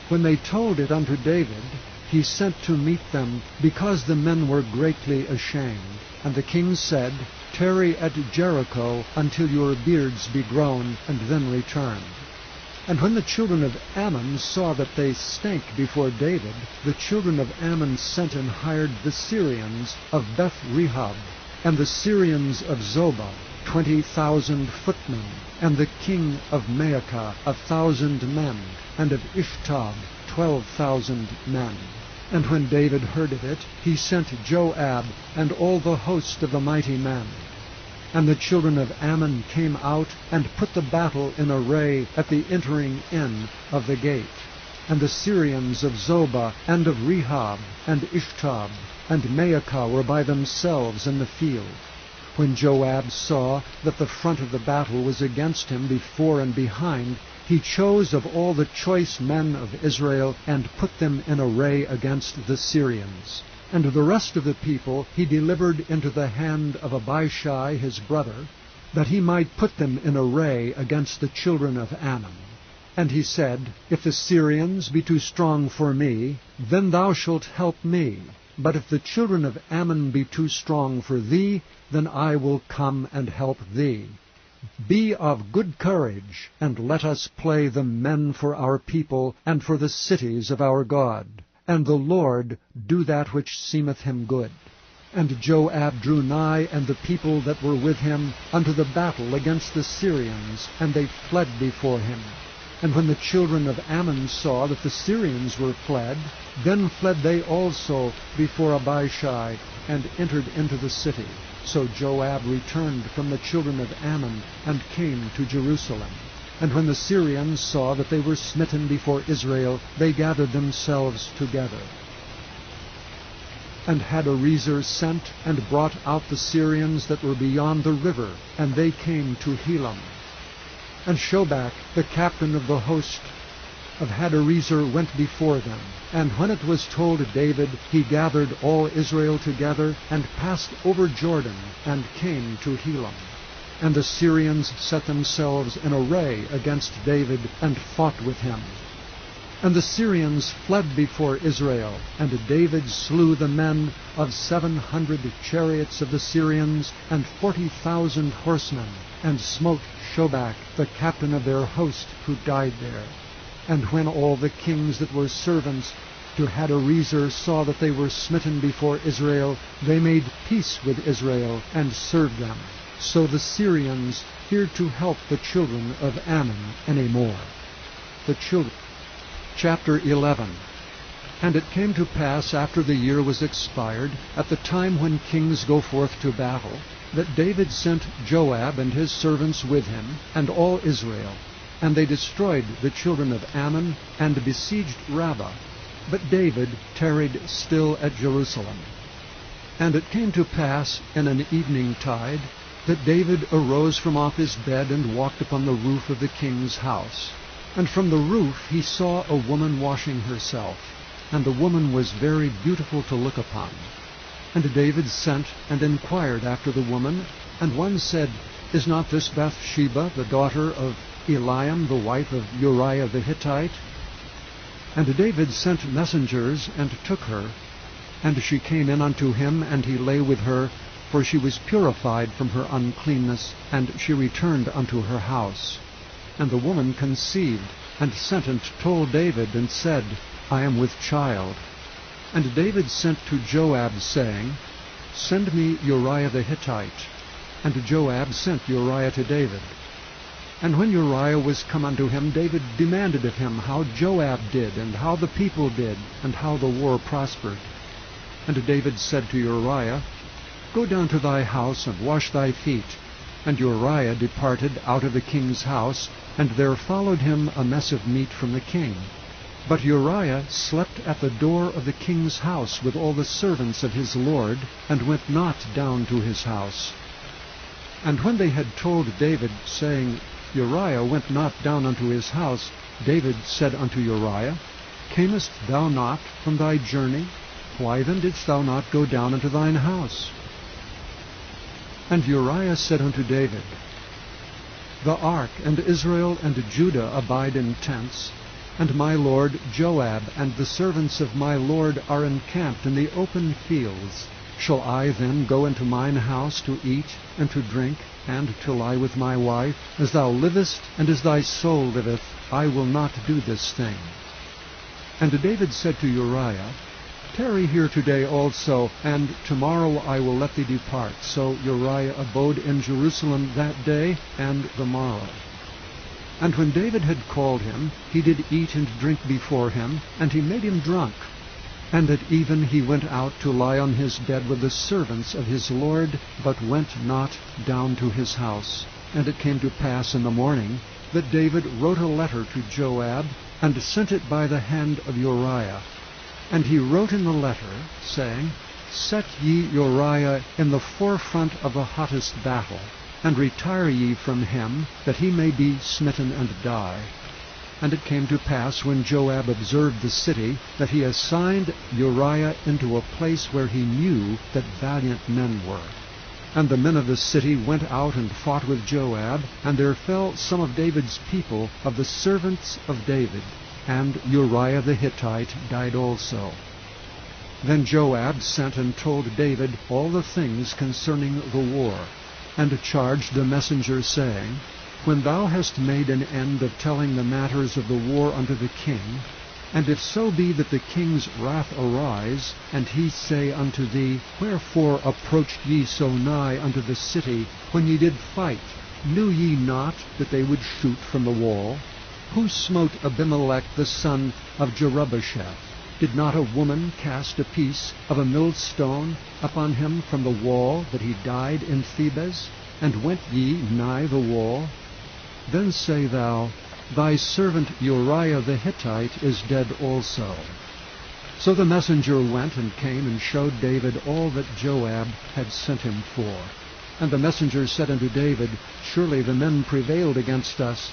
When they told it unto David, he sent to meet them, because the men were greatly ashamed. And the king said, Tarry at Jericho until your beards be grown, and then return. And when the children of Ammon saw that they stank before David, the children of Ammon sent and hired the Syrians of Beth-rehob, and the Syrians of Zobah, 20,000 footmen, and the king of Maacah 1,000 men, and of Ishtab 12,000 men. And when David heard of it, he sent Joab and all the host of the mighty men. And the children of Ammon came out, and put the battle in array at the entering in of the gate. And the Syrians of Zobah, and of Rehob, and Ishtab, and Maacah were by themselves in the field. When Joab saw that the front of the battle was against him before and behind, he chose of all the choice men of Israel, and put them in array against the Syrians. And the rest of the people he delivered into the hand of Abishai his brother, that he might put them in array against the children of Ammon. And he said, If the Syrians be too strong for me, then thou shalt help me. But if the children of Ammon be too strong for thee, then I will come and help thee. Be of good courage, and let us play the men for our people, and for the cities of our God. And the Lord do that which seemeth him good. And Joab drew nigh, and the people that were with him, unto the battle against the Syrians, and they fled before him. And when the children of Ammon saw that the Syrians were fled, then fled they also before Abishai, and entered into the city. So Joab returned from the children of Ammon, and came to Jerusalem. And when the Syrians saw that they were smitten before Israel, they gathered themselves together. And Hadarezer sent and brought out the Syrians that were beyond the river, and they came to Helam. And Shobach, the captain of the host of Hadarezer, went before them. And when it was told David, he gathered all Israel together, and passed over Jordan, and came to Helam. And the Syrians set themselves in array against David, and fought with him. And the Syrians fled before Israel, and David slew the men of 700 chariots of the Syrians, and 40,000 horsemen, and smote Shobach, the captain of their host, who died there. And when all the kings that were servants to Hadarezer saw that they were smitten before Israel, they made peace with Israel, and served them. So the Syrians here to help the children of Ammon any more. The children. Chapter 11. And it came to pass after the year was expired, at the time when kings go forth to battle, that David sent Joab and his servants with him, and all Israel. And they destroyed the children of Ammon, and besieged Rabbah. But David tarried still at Jerusalem. And it came to pass in an evening tide, that David arose from off his bed, and walked upon the roof of the king's house. And from the roof he saw a woman washing herself, and the woman was very beautiful to look upon. And David sent and inquired after the woman, and one said, Is not this Bathsheba, the daughter of Eliam, the wife of Uriah the Hittite? And David sent messengers, and took her. And she came in unto him, and he lay with her, for she was purified from her uncleanness, and she returned unto her house. And the woman conceived, and sent and told David, and said, I am with child. And David sent to Joab, saying, Send me Uriah the Hittite. And Joab sent Uriah to David. And when Uriah was come unto him, David demanded of him how Joab did, and how the people did, and how the war prospered. And David said to Uriah, Go down to thy house, and wash thy feet. And Uriah departed out of the king's house, and there followed him a mess of meat from the king. But Uriah slept at the door of the king's house with all the servants of his lord, and went not down to his house. And when they had told David, saying, Uriah went not down unto his house, David said unto Uriah, Camest thou not from thy journey? Why then didst thou not go down unto thine house? And Uriah said unto David, The ark and Israel and Judah abide in tents, and my lord Joab and the servants of my lord are encamped in the open fields. Shall I then go into mine house to eat and to drink, and to lie with my wife? As thou livest, and as thy soul liveth, I will not do this thing. And David said to Uriah, Tarry here today also, and tomorrow I will let thee depart. So Uriah abode in Jerusalem that day and the morrow. And when David had called him, he did eat and drink before him, and he made him drunk. And at even he went out to lie on his bed with the servants of his lord, but went not down to his house. And it came to pass in the morning, that David wrote a letter to Joab, and sent it by the hand of Uriah. And he wrote in the letter, saying, Set ye Uriah in the forefront of the hottest battle, and retire ye from him, that he may be smitten and die. And it came to pass, when Joab observed the city, that he assigned Uriah into a place where he knew that valiant men were. And the men of the city went out and fought with Joab, and there fell some of David's people, of the servants of David, and Uriah the Hittite died also. Then Joab sent and told David all the things concerning the war, and charged the messenger, saying, When thou hast made an end of telling the matters of the war unto the king, and if so be that the king's wrath arise, and he say unto thee, Wherefore approached ye so nigh unto the city, when ye did fight? Knew ye not that they would shoot from the wall? Who smote Abimelech the son of Jerubbesheth? Did not a woman cast a piece of a millstone upon him from the wall, that he died in Thebez? And went ye nigh the wall? Then say thou, Thy servant Uriah the Hittite is dead also. So the messenger went and came and showed David all that Joab had sent him for. And the messenger said unto David, Surely the men prevailed against us,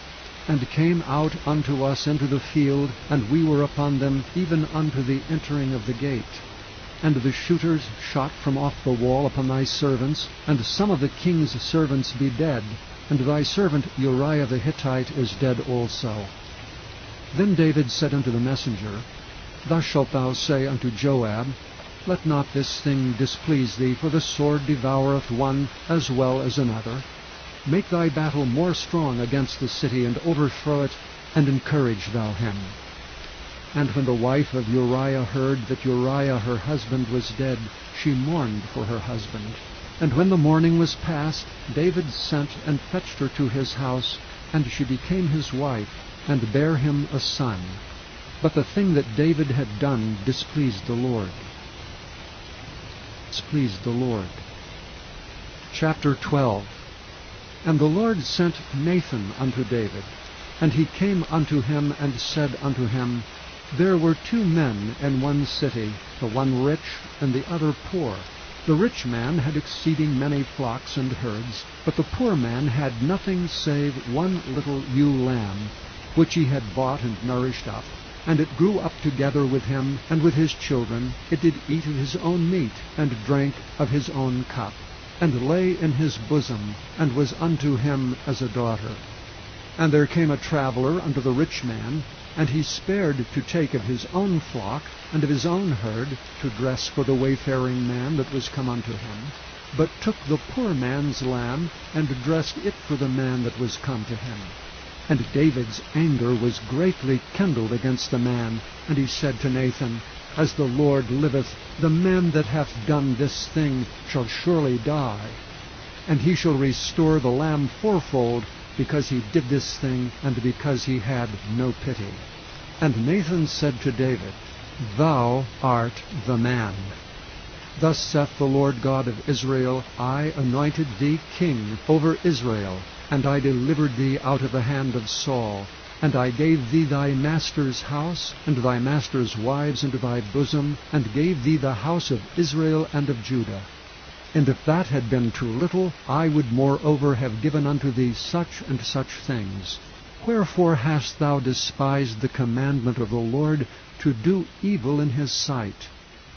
and came out unto us into the field, and we were upon them even unto the entering of the gate. And the shooters shot from off the wall upon thy servants, and some of the king's servants be dead, and thy servant Uriah the Hittite is dead also. Then David said unto the messenger, Thus shalt thou say unto Joab, Let not this thing displease thee, for the sword devoureth one as well as another. Make thy battle more strong against the city, and overthrow it, and encourage thou him. And when the wife of Uriah heard that Uriah her husband was dead, she mourned for her husband. And when the morning was past, David sent and fetched her to his house, and she became his wife, and bare him a son. But the thing that David had done displeased the Lord. Chapter 12. And the Lord sent Nathan unto David. And he came unto him, and said unto him, There were 2 men in one city, the one rich, and the other poor. The rich man had exceeding many flocks and herds, but the poor man had nothing save one little ewe lamb, which he had bought and nourished up. And it grew up together with him, and with his children. It did eat of his own meat, and drank of his own cup, and lay in his bosom, and was unto him as a daughter. And there came a traveller unto the rich man, and he spared to take of his own flock, and of his own herd, to dress for the wayfaring man that was come unto him, but took the poor man's lamb, and dressed it for the man that was come to him. And David's anger was greatly kindled against the man, and he said to Nathan, As the Lord liveth, the man that hath done this thing shall surely die. And he shall restore the lamb fourfold, because he did this thing, and because he had no pity. And Nathan said to David, Thou art the man. Thus saith the Lord God of Israel, I anointed thee king over Israel, and I delivered thee out of the hand of Saul, and I gave thee thy master's house, and thy master's wives into thy bosom, and gave thee the house of Israel and of Judah. And if that had been too little, I would moreover have given unto thee such and such things. Wherefore hast thou despised the commandment of the Lord, to do evil in his sight?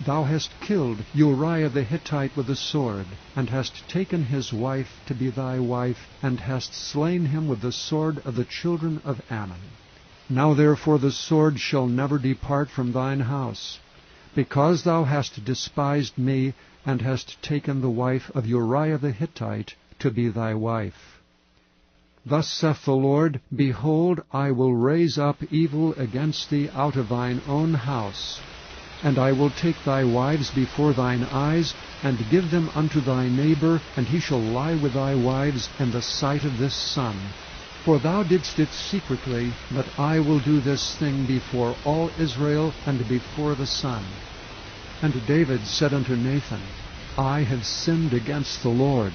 Thou hast killed Uriah the Hittite with a sword, and hast taken his wife to be thy wife, and hast slain him with the sword of the children of Ammon. Now therefore the sword shall never depart from thine house, because thou hast despised me, and hast taken the wife of Uriah the Hittite to be thy wife. Thus saith the Lord, Behold, I will raise up evil against thee out of thine own house, and I will take thy wives before thine eyes, and give them unto thy neighbor, and he shall lie with thy wives in the sight of this sun. For thou didst it secretly, but I will do this thing before all Israel, and before the sun. And David said unto Nathan, I have sinned against the Lord.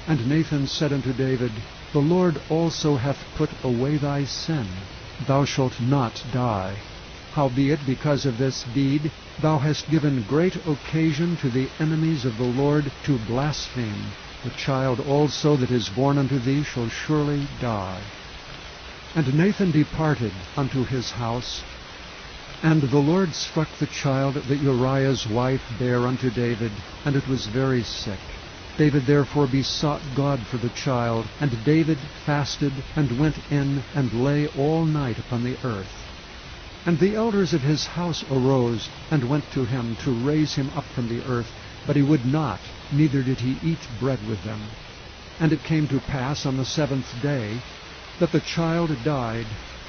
And Nathan said unto David, The Lord also hath put away thy sin. Thou shalt not die. Howbeit, because of this deed, thou hast given great occasion to the enemies of the Lord to blaspheme. The child also that is born unto thee shall surely die. And Nathan departed unto his house, and the Lord struck the child that Uriah's wife bare unto David, and it was very sick. David therefore besought God for the child, and David fasted, and went in, and lay all night upon the earth. And the elders of his house arose, and went to him to raise him up from the earth, but he would not, neither did he eat bread with them. And it came to pass on the 7th day, that the child died.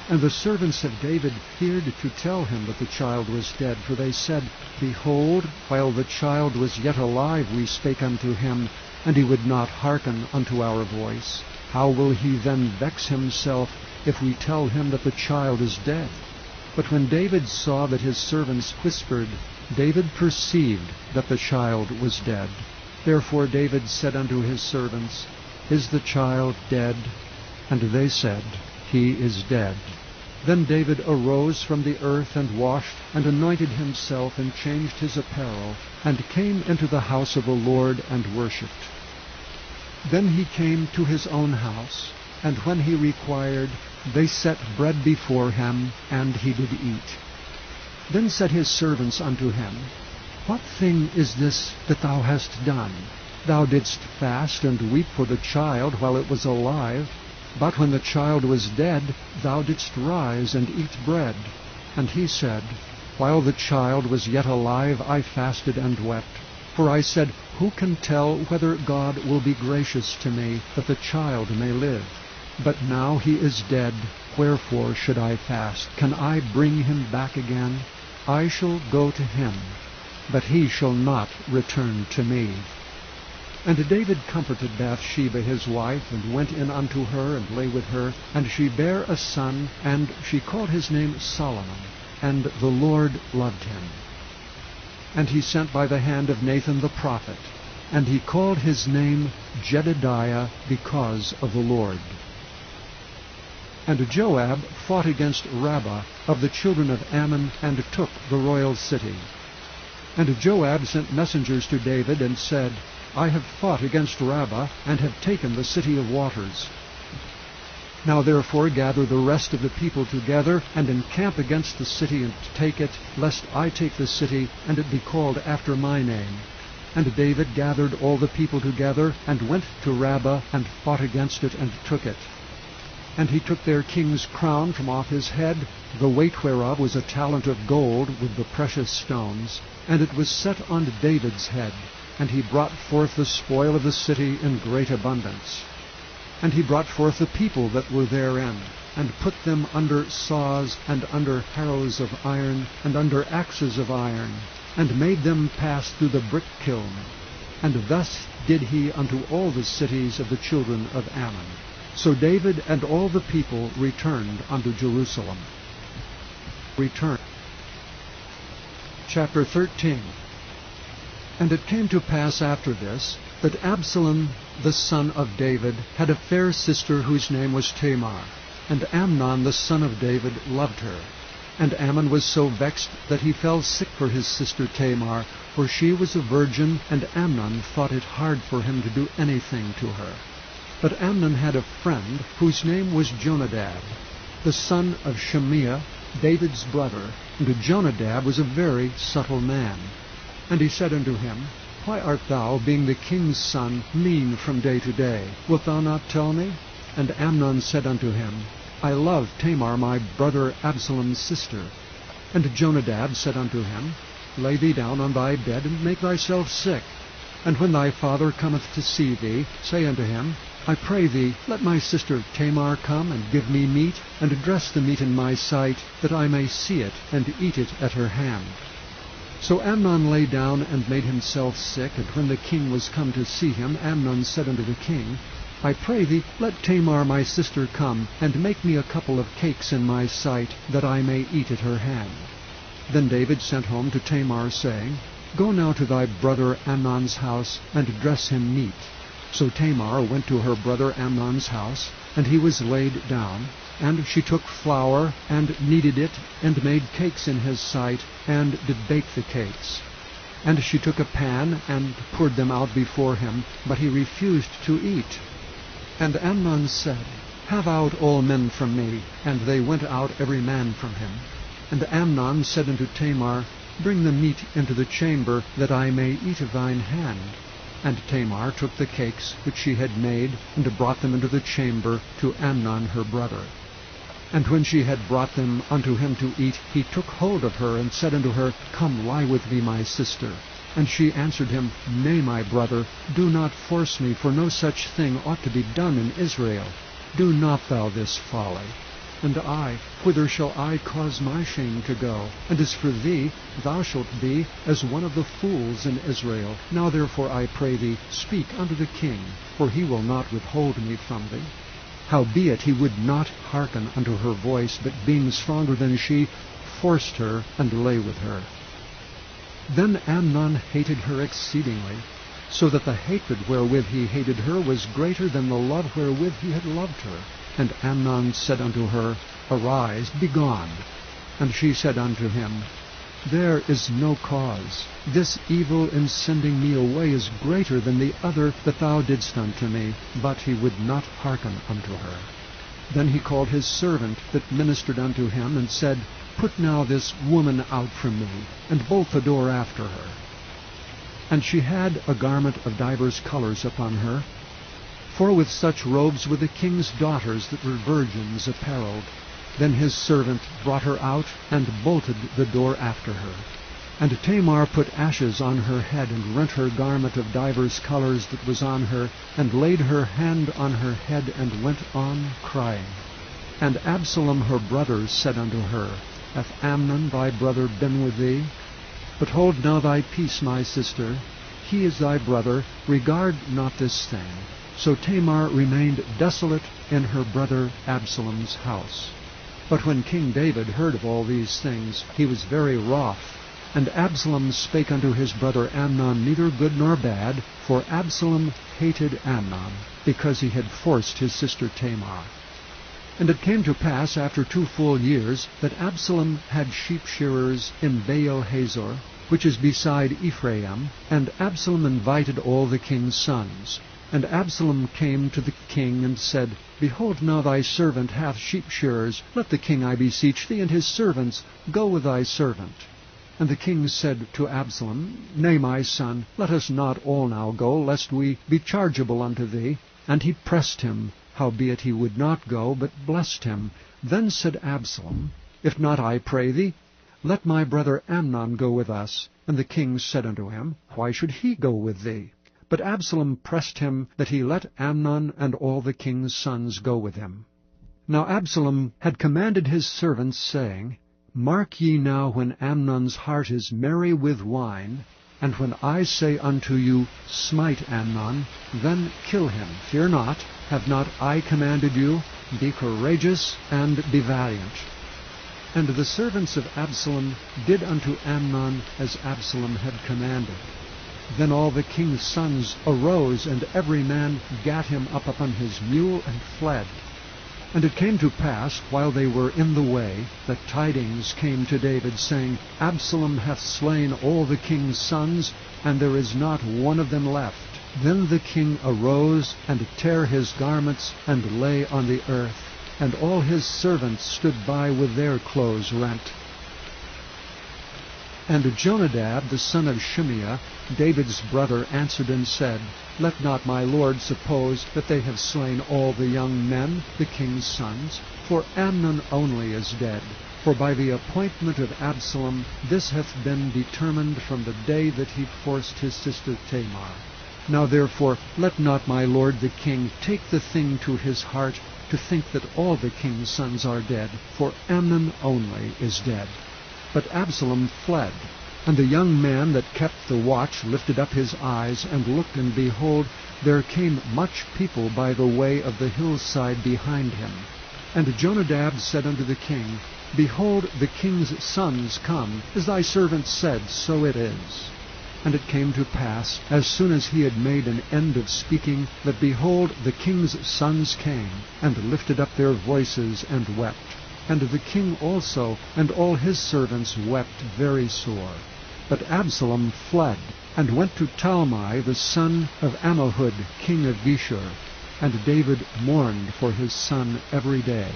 And the servants of David feared to tell him that the child was dead, for they said, Behold, while the child was yet alive we spake unto him, and he would not hearken unto our voice. How will he then vex himself, if we tell him that the child is dead? But when David saw that his servants whispered, David perceived that the child was dead. Therefore David said unto his servants, Is the child dead? And they said, He is dead. Then David arose from the earth, and washed, and anointed himself, and changed his apparel, and came into the house of the Lord, and worshipped. Then he came to his own house, and when he required, they set bread before him, and he did eat. Then said his servants unto him, What thing is this that thou hast done? Thou didst fast and weep for the child while it was alive, but when the child was dead, thou didst rise and eat bread. And he said, While the child was yet alive, I fasted and wept. For I said, Who can tell whether God will be gracious to me, that the child may live? But now he is dead, wherefore should I fast? Can I bring him back again? I shall go to him, but he shall not return to me. And David comforted Bathsheba his wife, and went in unto her, and lay with her. And she bare a son, and she called his name Solomon. And the Lord loved him. And he sent by the hand of Nathan the prophet, and he called his name Jedediah, because of the Lord. And Joab fought against Rabbah of the children of Ammon, and took the royal city. And Joab sent messengers to David, and said, I have fought against Rabbah, and have taken the city of waters. Now therefore gather the rest of the people together, and encamp against the city, and take it, lest I take the city, and it be called after my name. And David gathered all the people together, and went to Rabbah, and fought against it, and took it. And he took their king's crown from off his head, the weight whereof was a talent of gold with the precious stones, and it was set on David's head. And he brought forth the spoil of the city in great abundance. And he brought forth the people that were therein, and put them under saws, and under harrows of iron, and under axes of iron, and made them pass through the brick kiln. And thus did he unto all the cities of the children of Ammon. So David and all the people returned unto Jerusalem. Return. Chapter 13. And it came to pass after this, that Absalom the son of David had a fair sister whose name was Tamar. And Amnon the son of David loved her. And Ammon was so vexed that he fell sick for his sister Tamar, for she was a virgin, and Amnon thought it hard for him to do anything to her. But Amnon had a friend whose name was Jonadab, the son of Shemiah, David's brother. And Jonadab was a very subtle man. And he said unto him, Why art thou, being the king's son, mean from day to day? Wilt thou not tell me? And Amnon said unto him, I love Tamar my brother Absalom's sister. And Jonadab said unto him, Lay thee down on thy bed, and make thyself sick. And when thy father cometh to see thee, say unto him, I pray thee, let my sister Tamar come, and give me meat, and dress the meat in my sight, that I may see it, and eat it at her hand. So Amnon lay down and made himself sick, and when the king was come to see him, Amnon said unto the king, I pray thee, let Tamar my sister come, and make me a couple of cakes in my sight, that I may eat at her hand. Then David sent home to Tamar, saying, Go now to thy brother Amnon's house, and dress him meat. So Tamar went to her brother Amnon's house, and he was laid down. And she took flour, and kneaded it, and made cakes in his sight, and did bake the cakes. And she took a pan, and poured them out before him, but he refused to eat. And Amnon said, Have out all men from me. And they went out every man from him. And Amnon said unto Tamar, Bring the meat into the chamber, that I may eat of thine hand. And Tamar took the cakes which she had made, and brought them into the chamber to Amnon her brother. And when she had brought them unto him to eat, he took hold of her, and said unto her, Come lie with me, my sister. And she answered him, Nay, my brother, do not force me, for no such thing ought to be done in Israel. Do not thou this folly. And I, whither shall I cause my shame to go? And as for thee, thou shalt be as one of the fools in Israel. Now therefore I pray thee, speak unto the king, for he will not withhold me from thee. Howbeit he would not hearken unto her voice, but being stronger than she, forced her, and lay with her. Then Amnon hated her exceedingly, so that the hatred wherewith he hated her was greater than the love wherewith he had loved her. And Amnon said unto her, Arise, be gone. And she said unto him, There is no cause. This evil in sending me away is greater than the other that thou didst unto me. But he would not hearken unto her. Then he called his servant that ministered unto him, and said, Put now this woman out from me, and bolt the door after her. And she had a garment of divers colors upon her, for with such robes were the king's daughters that were virgins apparelled. Then his servant brought her out, and bolted the door after her. And Tamar put ashes on her head, and rent her garment of divers colors that was on her, and laid her hand on her head, and went on crying. And Absalom her brother said unto her, Hath Amnon thy brother been with thee? But hold now thy peace, my sister. he is thy brother, regard not this thing. So Tamar remained desolate in her brother Absalom's house. But when King David heard of all these things, he was very wroth. And Absalom spake unto his brother Amnon neither good nor bad, for Absalom hated Amnon, because he had forced his sister Tamar. And it came to pass after 2 full years, that Absalom had sheep shearers in Baal-hazor, which is beside Ephraim, and Absalom invited all the king's sons. And Absalom came to the king, and said, Behold, now thy servant hath sheep shearers. Let the king, I beseech thee, and his servants go with thy servant. And the king said to Absalom, Nay, my son, let us not all now go, lest we be chargeable unto thee. And he pressed him, howbeit he would not go, but blessed him. Then said Absalom, If not, I pray thee, let my brother Amnon go with us. And the king said unto him, Why should he go with thee? But Absalom pressed him that he let Amnon and all the king's sons go with him. Now Absalom had commanded his servants, saying, Mark ye now when Amnon's heart is merry with wine, and when I say unto you, Smite Amnon, then kill him. Fear not, have not I commanded you? Be courageous and be valiant. And the servants of Absalom did unto Amnon as Absalom had commanded. Then all the king's sons arose, and every man gat him up upon his mule, and fled. And it came to pass, while they were in the way, that tidings came to David, saying, Absalom hath slain all the king's sons, and there is not one of them left. Then the king arose, and tare his garments, and lay on the earth. And all his servants stood by with their clothes rent. And Jonadab, the son of Shimeah, David's brother, answered and said, Let not my lord suppose that they have slain all the young men, the king's sons, for Amnon only is dead. For by the appointment of Absalom this hath been determined from the day that he forced his sister Tamar. Now therefore let not my lord the king take the thing to his heart, to think that all the king's sons are dead, for Amnon only is dead. But Absalom fled. And the young man that kept the watch lifted up his eyes, and looked, and behold, there came much people by the way of the hillside behind him. And Jonadab said unto the king, Behold, the king's sons come, as thy servant said, so it is. And it came to pass, as soon as he had made an end of speaking, that behold, the king's sons came, and lifted up their voices, and wept. And the king also, and all his servants, wept very sore. But Absalom fled, and went to Talmai, the son of Ammihud, king of Geshur. And David mourned for his son every day.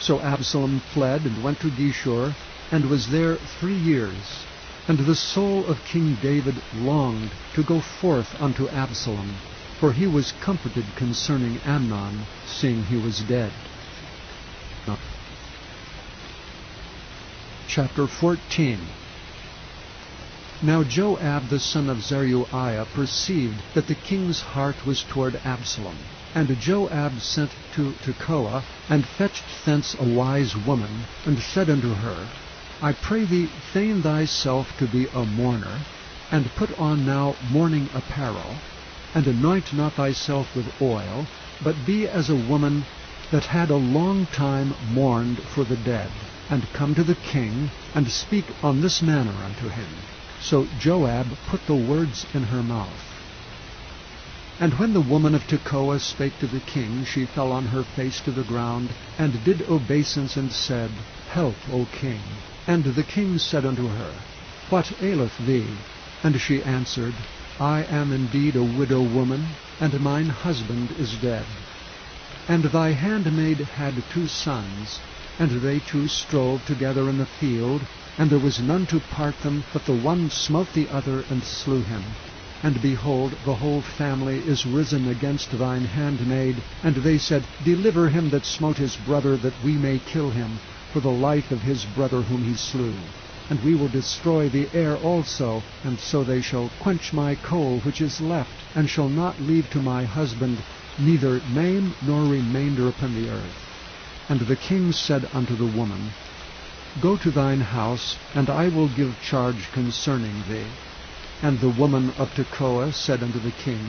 So Absalom fled, and went to Geshur, and was there 3 years. And the soul of King David longed to go forth unto Absalom, for he was comforted concerning Amnon, seeing he was dead. Chapter 14. Now Joab the son of Zeruiah perceived that the king's heart was toward Absalom. And Joab sent to Tekoa, and fetched thence a wise woman, and said unto her, I pray thee, feign thyself to be a mourner, and put on now mourning apparel, and anoint not thyself with oil, but be as a woman that had a long time mourned for the dead, and come to the king, and speak on this manner unto him. So Joab put the words in her mouth. And when the woman of Tekoa spake to the king, she fell on her face to the ground, and did obeisance, and said, Help, O king. And the king said unto her, What aileth thee? And she answered, I am indeed a widow woman, and mine husband is dead. And thy handmaid had 2 sons, and they 2 strove together in the field, and there was none to part them, but the one smote the other, and slew him. And behold, the whole family is risen against thine handmaid. And they said, Deliver him that smote his brother, that we may kill him, for the life of his brother whom he slew. And we will destroy the heir also, and so they shall quench my coal which is left, and shall not leave to my husband neither name nor remainder upon the earth. And the king said unto the woman, Go to thine house, and I will give charge concerning thee. And the woman of Tekoa said unto the king,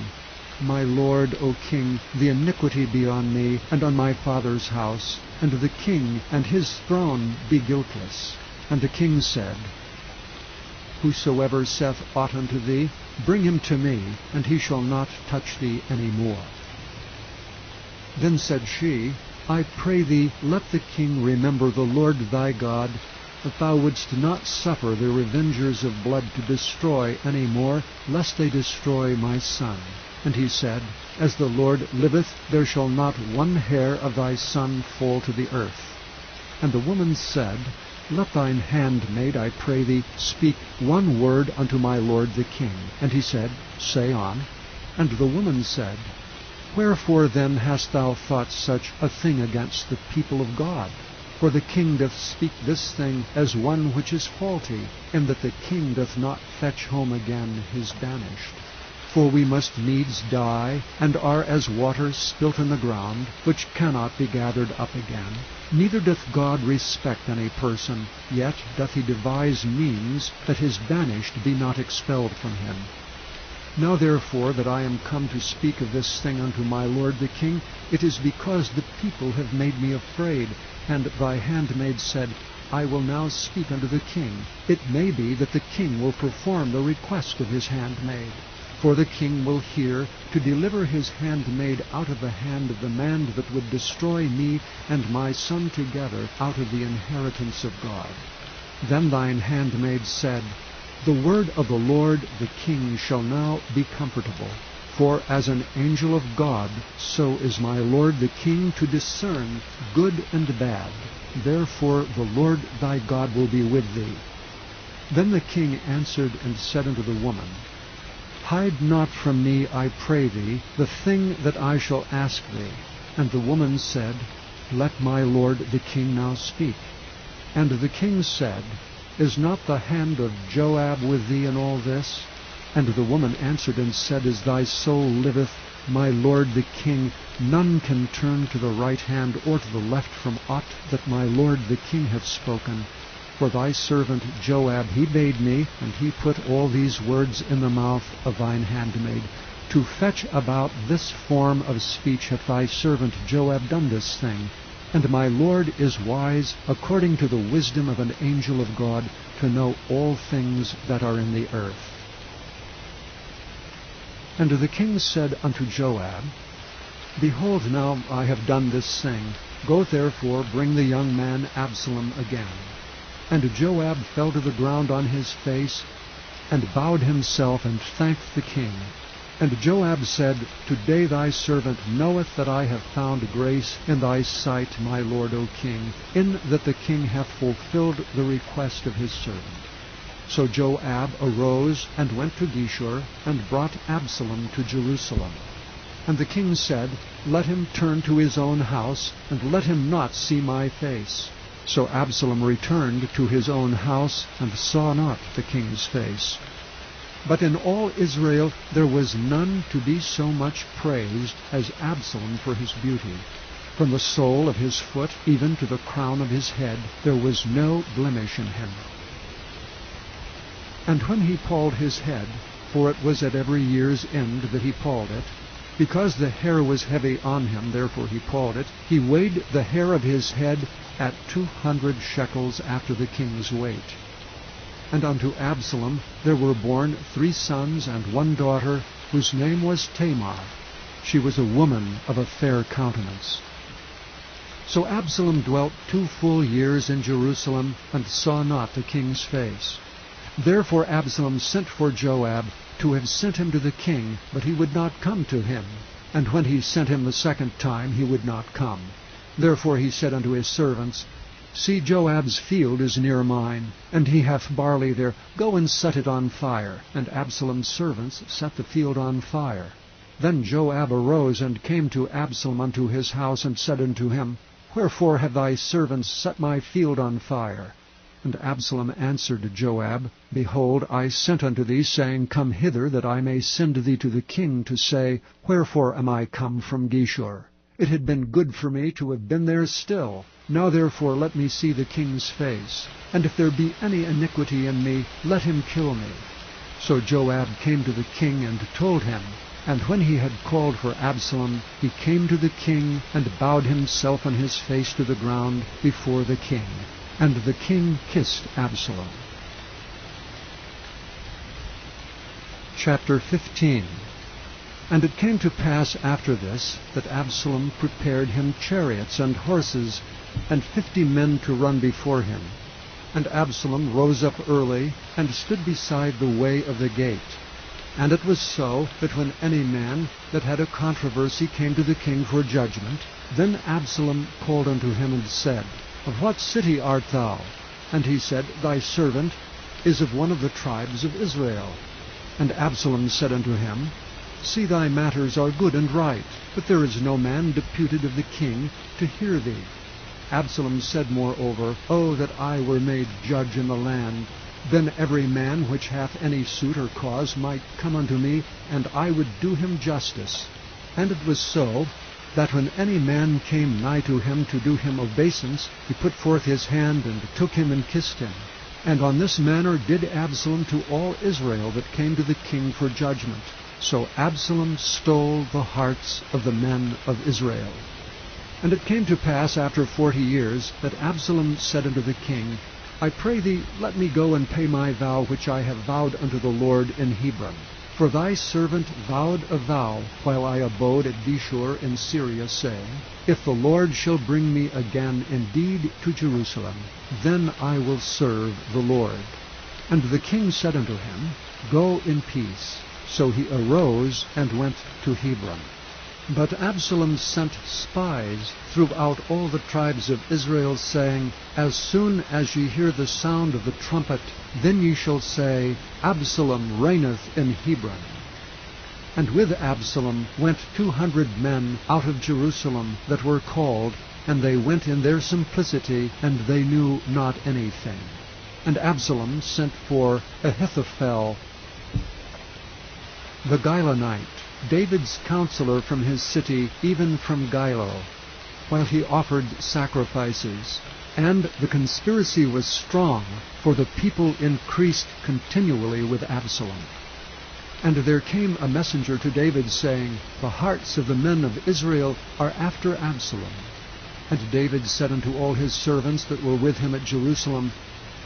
My lord, O king, the iniquity be on me, and on my father's house, and the king and his throne be guiltless. And the king said, Whosoever saith aught unto thee, bring him to me, and he shall not touch thee any more. Then said she, I pray thee, let the king remember the Lord thy God, that thou wouldst not suffer the revengers of blood to destroy any more, lest they destroy my son. And he said, As the Lord liveth, there shall not one hair of thy son fall to the earth. And the woman said, Let thine handmaid, I pray thee, speak one word unto my lord the king. And he said, Say on. And the woman said, Wherefore then hast thou thought such a thing against the people of God? For the king doth speak this thing as one which is faulty, in that the king doth not fetch home again his banished. For we must needs die, and are as water spilt in the ground, which cannot be gathered up again. Neither doth God respect any person, yet doth he devise means that his banished be not expelled from him. Now therefore that I am come to speak of this thing unto my lord the king, it is because the people have made me afraid. And thy handmaid said, I will now speak unto the king. It may be that the king will perform the request of his handmaid. For the king will hear to deliver his handmaid out of the hand of the man that would destroy me and my son together out of the inheritance of God. Then thine handmaid said, The word of the Lord the king shall now be comfortable. For as an angel of God, so is my lord the king to discern good and bad. Therefore the Lord thy God will be with thee. Then the king answered and said unto the woman, Hide not from me, I pray thee, the thing that I shall ask thee. And the woman said, Let my lord the king now speak. And the king said, Is not the hand of Joab with thee in all this? And the woman answered and said, As thy soul liveth, my lord the king, none can turn to the right hand or to the left from aught that my lord the king hath spoken. For thy servant Joab he bade me, and he put all these words in the mouth of thine handmaid. To fetch about this form of speech hath thy servant Joab done this thing. And my lord is wise, according to the wisdom of an angel of God, to know all things that are in the earth. And the king said unto Joab, Behold, now I have done this thing. Go therefore, bring the young man Absalom again. And Joab fell to the ground on his face, and bowed himself, and thanked the king. And Joab said, Today thy servant knoweth that I have found grace in thy sight, my lord, O king, in that the king hath fulfilled the request of his servant. So Joab arose and went to Geshur, and brought Absalom to Jerusalem. And the king said, Let him turn to his own house, and let him not see my face. So Absalom returned to his own house, and saw not the king's face. But in all Israel there was none to be so much praised as Absalom for his beauty. From the sole of his foot even to the crown of his head there was no blemish in him. And when he palled his head, for it was at every year's end that he palled it, because the hair was heavy on him, therefore he palled it, he weighed the hair of his head at 200 shekels after the king's weight. And unto Absalom there were born 3 sons and 1 daughter, whose name was Tamar. She was a woman of a fair countenance. So Absalom dwelt 2 full years in Jerusalem, and saw not the king's face. Therefore Absalom sent for Joab, to have sent him to the king, but he would not come to him. And when he sent him the 2nd time, he would not come. Therefore he said unto his servants, See, Joab's field is near mine, and he hath barley there. Go and set it on fire. And Absalom's servants set the field on fire. Then Joab arose and came to Absalom unto his house, and said unto him, Wherefore have thy servants set my field on fire? And Absalom answered Joab, Behold, I sent unto thee, saying, Come hither, that I may send thee to the king, to say, Wherefore am I come from Geshur? It had been good for me to have been there still. Now therefore let me see the king's face. And if there be any iniquity in me, let him kill me. So Joab came to the king and told him. And when he had called for Absalom, he came to the king and bowed himself on his face to the ground before the king. And the king kissed Absalom. Chapter 15. And it came to pass after this, that Absalom prepared him chariots and horses, and 50 men to run before him. And Absalom rose up early, and stood beside the way of the gate. And it was so, that when any man that had a controversy came to the king for judgment, then Absalom called unto him, and said, Of what city art thou? And he said, Thy servant is of one of the tribes of Israel. And Absalom said unto him, See, thy matters are good and right, but there is no man deputed of the king to hear thee. Absalom said moreover, O that I were made judge in the land! Then every man which hath any suit or cause might come unto me, and I would do him justice. And it was so, that when any man came nigh to him to do him obeisance, he put forth his hand, and took him and kissed him. And on this manner did Absalom to all Israel that came to the king for judgment. So Absalom stole the hearts of the men of Israel. And it came to pass after 40 years, that Absalom said unto the king, I pray thee, let me go and pay my vow which I have vowed unto the Lord in Hebron. For thy servant vowed a vow while I abode at Geshur in Syria, saying, If the Lord shall bring me again indeed to Jerusalem, then I will serve the Lord. And the king said unto him, Go in peace. So he arose and went to Hebron. But Absalom sent spies throughout all the tribes of Israel, saying, As soon as ye hear the sound of the trumpet, then ye shall say, Absalom reigneth in Hebron. And with Absalom went 200 men out of Jerusalem that were called, and they went in their simplicity, and they knew not anything. And Absalom sent for Ahithophel the Gilonite, David's counselor from his city, even from Gilo, while he offered sacrifices. And the conspiracy was strong, for the people increased continually with Absalom. And there came a messenger to David, saying, The hearts of the men of Israel are after Absalom. And David said unto all his servants that were with him at Jerusalem,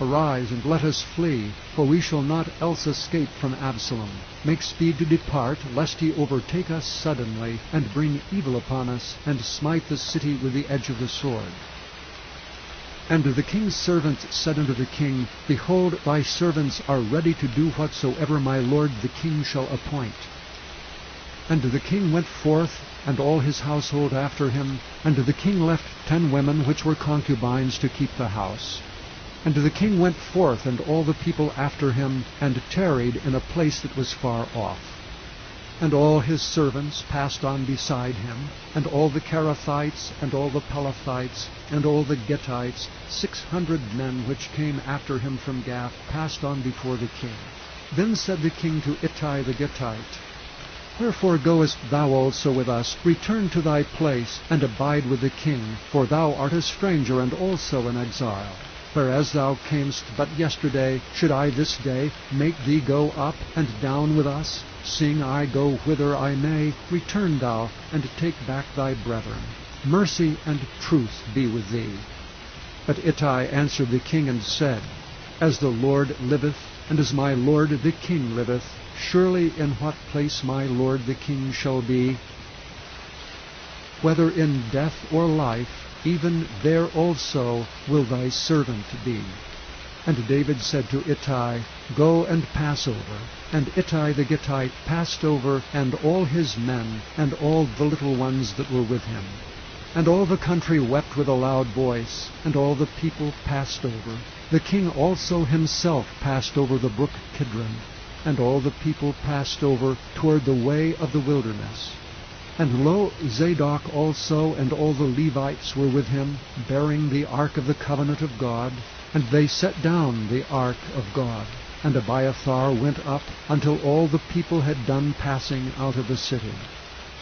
Arise, and let us flee, for we shall not else escape from Absalom. Make speed to depart, lest he overtake us suddenly, and bring evil upon us, and smite the city with the edge of the sword. And the king's servants said unto the king, Behold, thy servants are ready to do whatsoever my lord the king shall appoint. And the king went forth, and all his household after him, and the king left 10 women which were concubines to keep the house. And the king went forth, and all the people after him, and tarried in a place that was far off. And all his servants passed on beside him, and all the Cherethites, and all the Pelethites, and all the Gittites, 600 men which came after him from Gath, passed on before the king. Then said the king to Ittai the Gittite, Wherefore goest thou also with us? Return to thy place, and abide with the king, for thou art a stranger, and also an exile. Whereas thou camest but yesterday, should I this day make thee go up and down with us? Seeing I go whither I may, return thou, and take back thy brethren. Mercy and truth be with thee. But Ittai answered the king and said, As the Lord liveth, and as my lord the king liveth, surely in what place my lord the king shall be, whether in death or life, even there also will thy servant be. And David said to Ittai, Go and pass over. And Ittai the Gittite passed over, and all his men, and all the little ones that were with him. And all the country wept with a loud voice, and all the people passed over. The king also himself passed over the brook Kidron, and all the people passed over toward the way of the wilderness. And lo, Zadok also and all the Levites were with him, bearing the ark of the covenant of God. And they set down the ark of God. And Abiathar went up until all the people had done passing out of the city.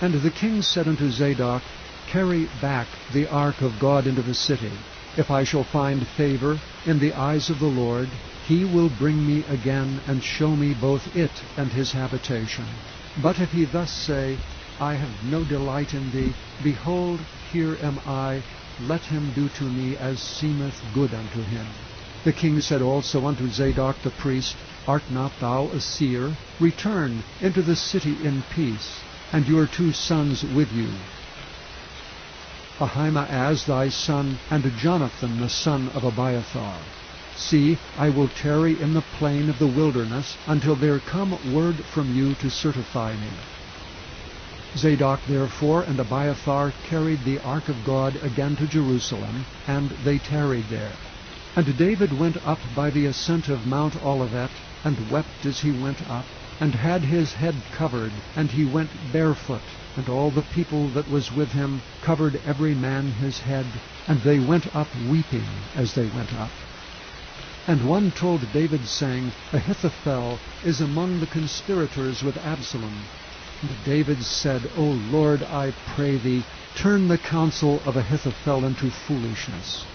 And the king said unto Zadok, Carry back the ark of God into the city. If I shall find favor in the eyes of the Lord, he will bring me again, and show me both it and his habitation. But if he thus say, I have no delight in thee, behold, here am I, let him do to me as seemeth good unto him. The king said also unto Zadok the priest, Art not thou a seer? Return into the city in peace, and your 2 sons with you, Ahimaaz thy son, and Jonathan the son of Abiathar. See, I will tarry in the plain of the wilderness, until there come word from you to certify me. Zadok therefore and Abiathar carried the ark of God again to Jerusalem, and they tarried there. And David went up by the ascent of Mount Olivet, and wept as he went up, and had his head covered, and he went barefoot, and all the people that was with him covered every man his head, and they went up weeping as they went up. And one told David, saying, Ahithophel is among the conspirators with Absalom. And David said, O Lord, I pray thee, turn the counsel of Ahithophel into foolishness.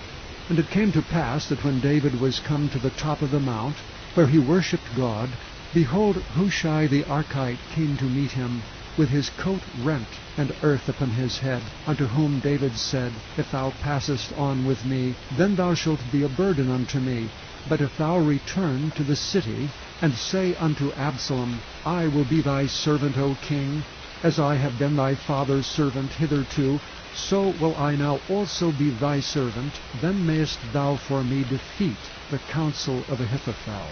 And it came to pass that when David was come to the top of the mount, where he worshipped God, behold, Hushai the Archite came to meet him, with his coat rent, and earth upon his head, unto whom David said, If thou passest on with me, then thou shalt be a burden unto me. But if thou return to the city, and say unto Absalom, I will be thy servant, O king, as I have been thy father's servant hitherto, so will I now also be thy servant, then mayest thou for me defeat the counsel of Ahithophel.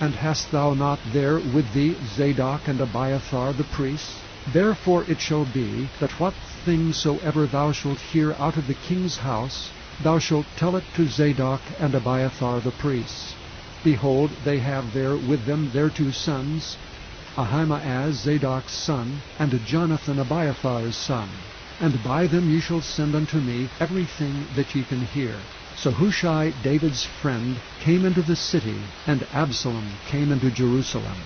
And hast thou not there with thee Zadok and Abiathar the priests? Therefore it shall be, that what thing soever thou shalt hear out of the king's house, thou shalt tell it to Zadok and Abiathar the priests. Behold, they have there with them their 2 sons, Ahimaaz Zadok's son, and Jonathan Abiathar's son. And by them ye shall send unto me everything that ye can hear. So Hushai, David's friend, came into the city, and Absalom came into Jerusalem.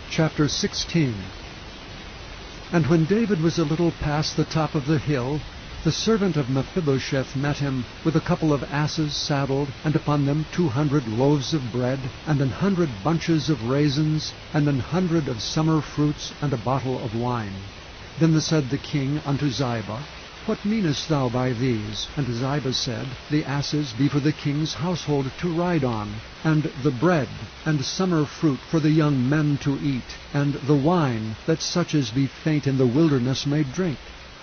Chapter 16. And when David was a little past the top of the hill, the servant of Mephibosheth met him with a couple of asses saddled, and upon them 200 loaves of bread, and 100 bunches of raisins, and 100 of summer fruits, and a bottle of wine. Then said the king unto Ziba, What meanest thou by these? And Ziba said, The asses be for the king's household to ride on, and the bread and summer fruit for the young men to eat, and the wine, that such as be faint in the wilderness may drink.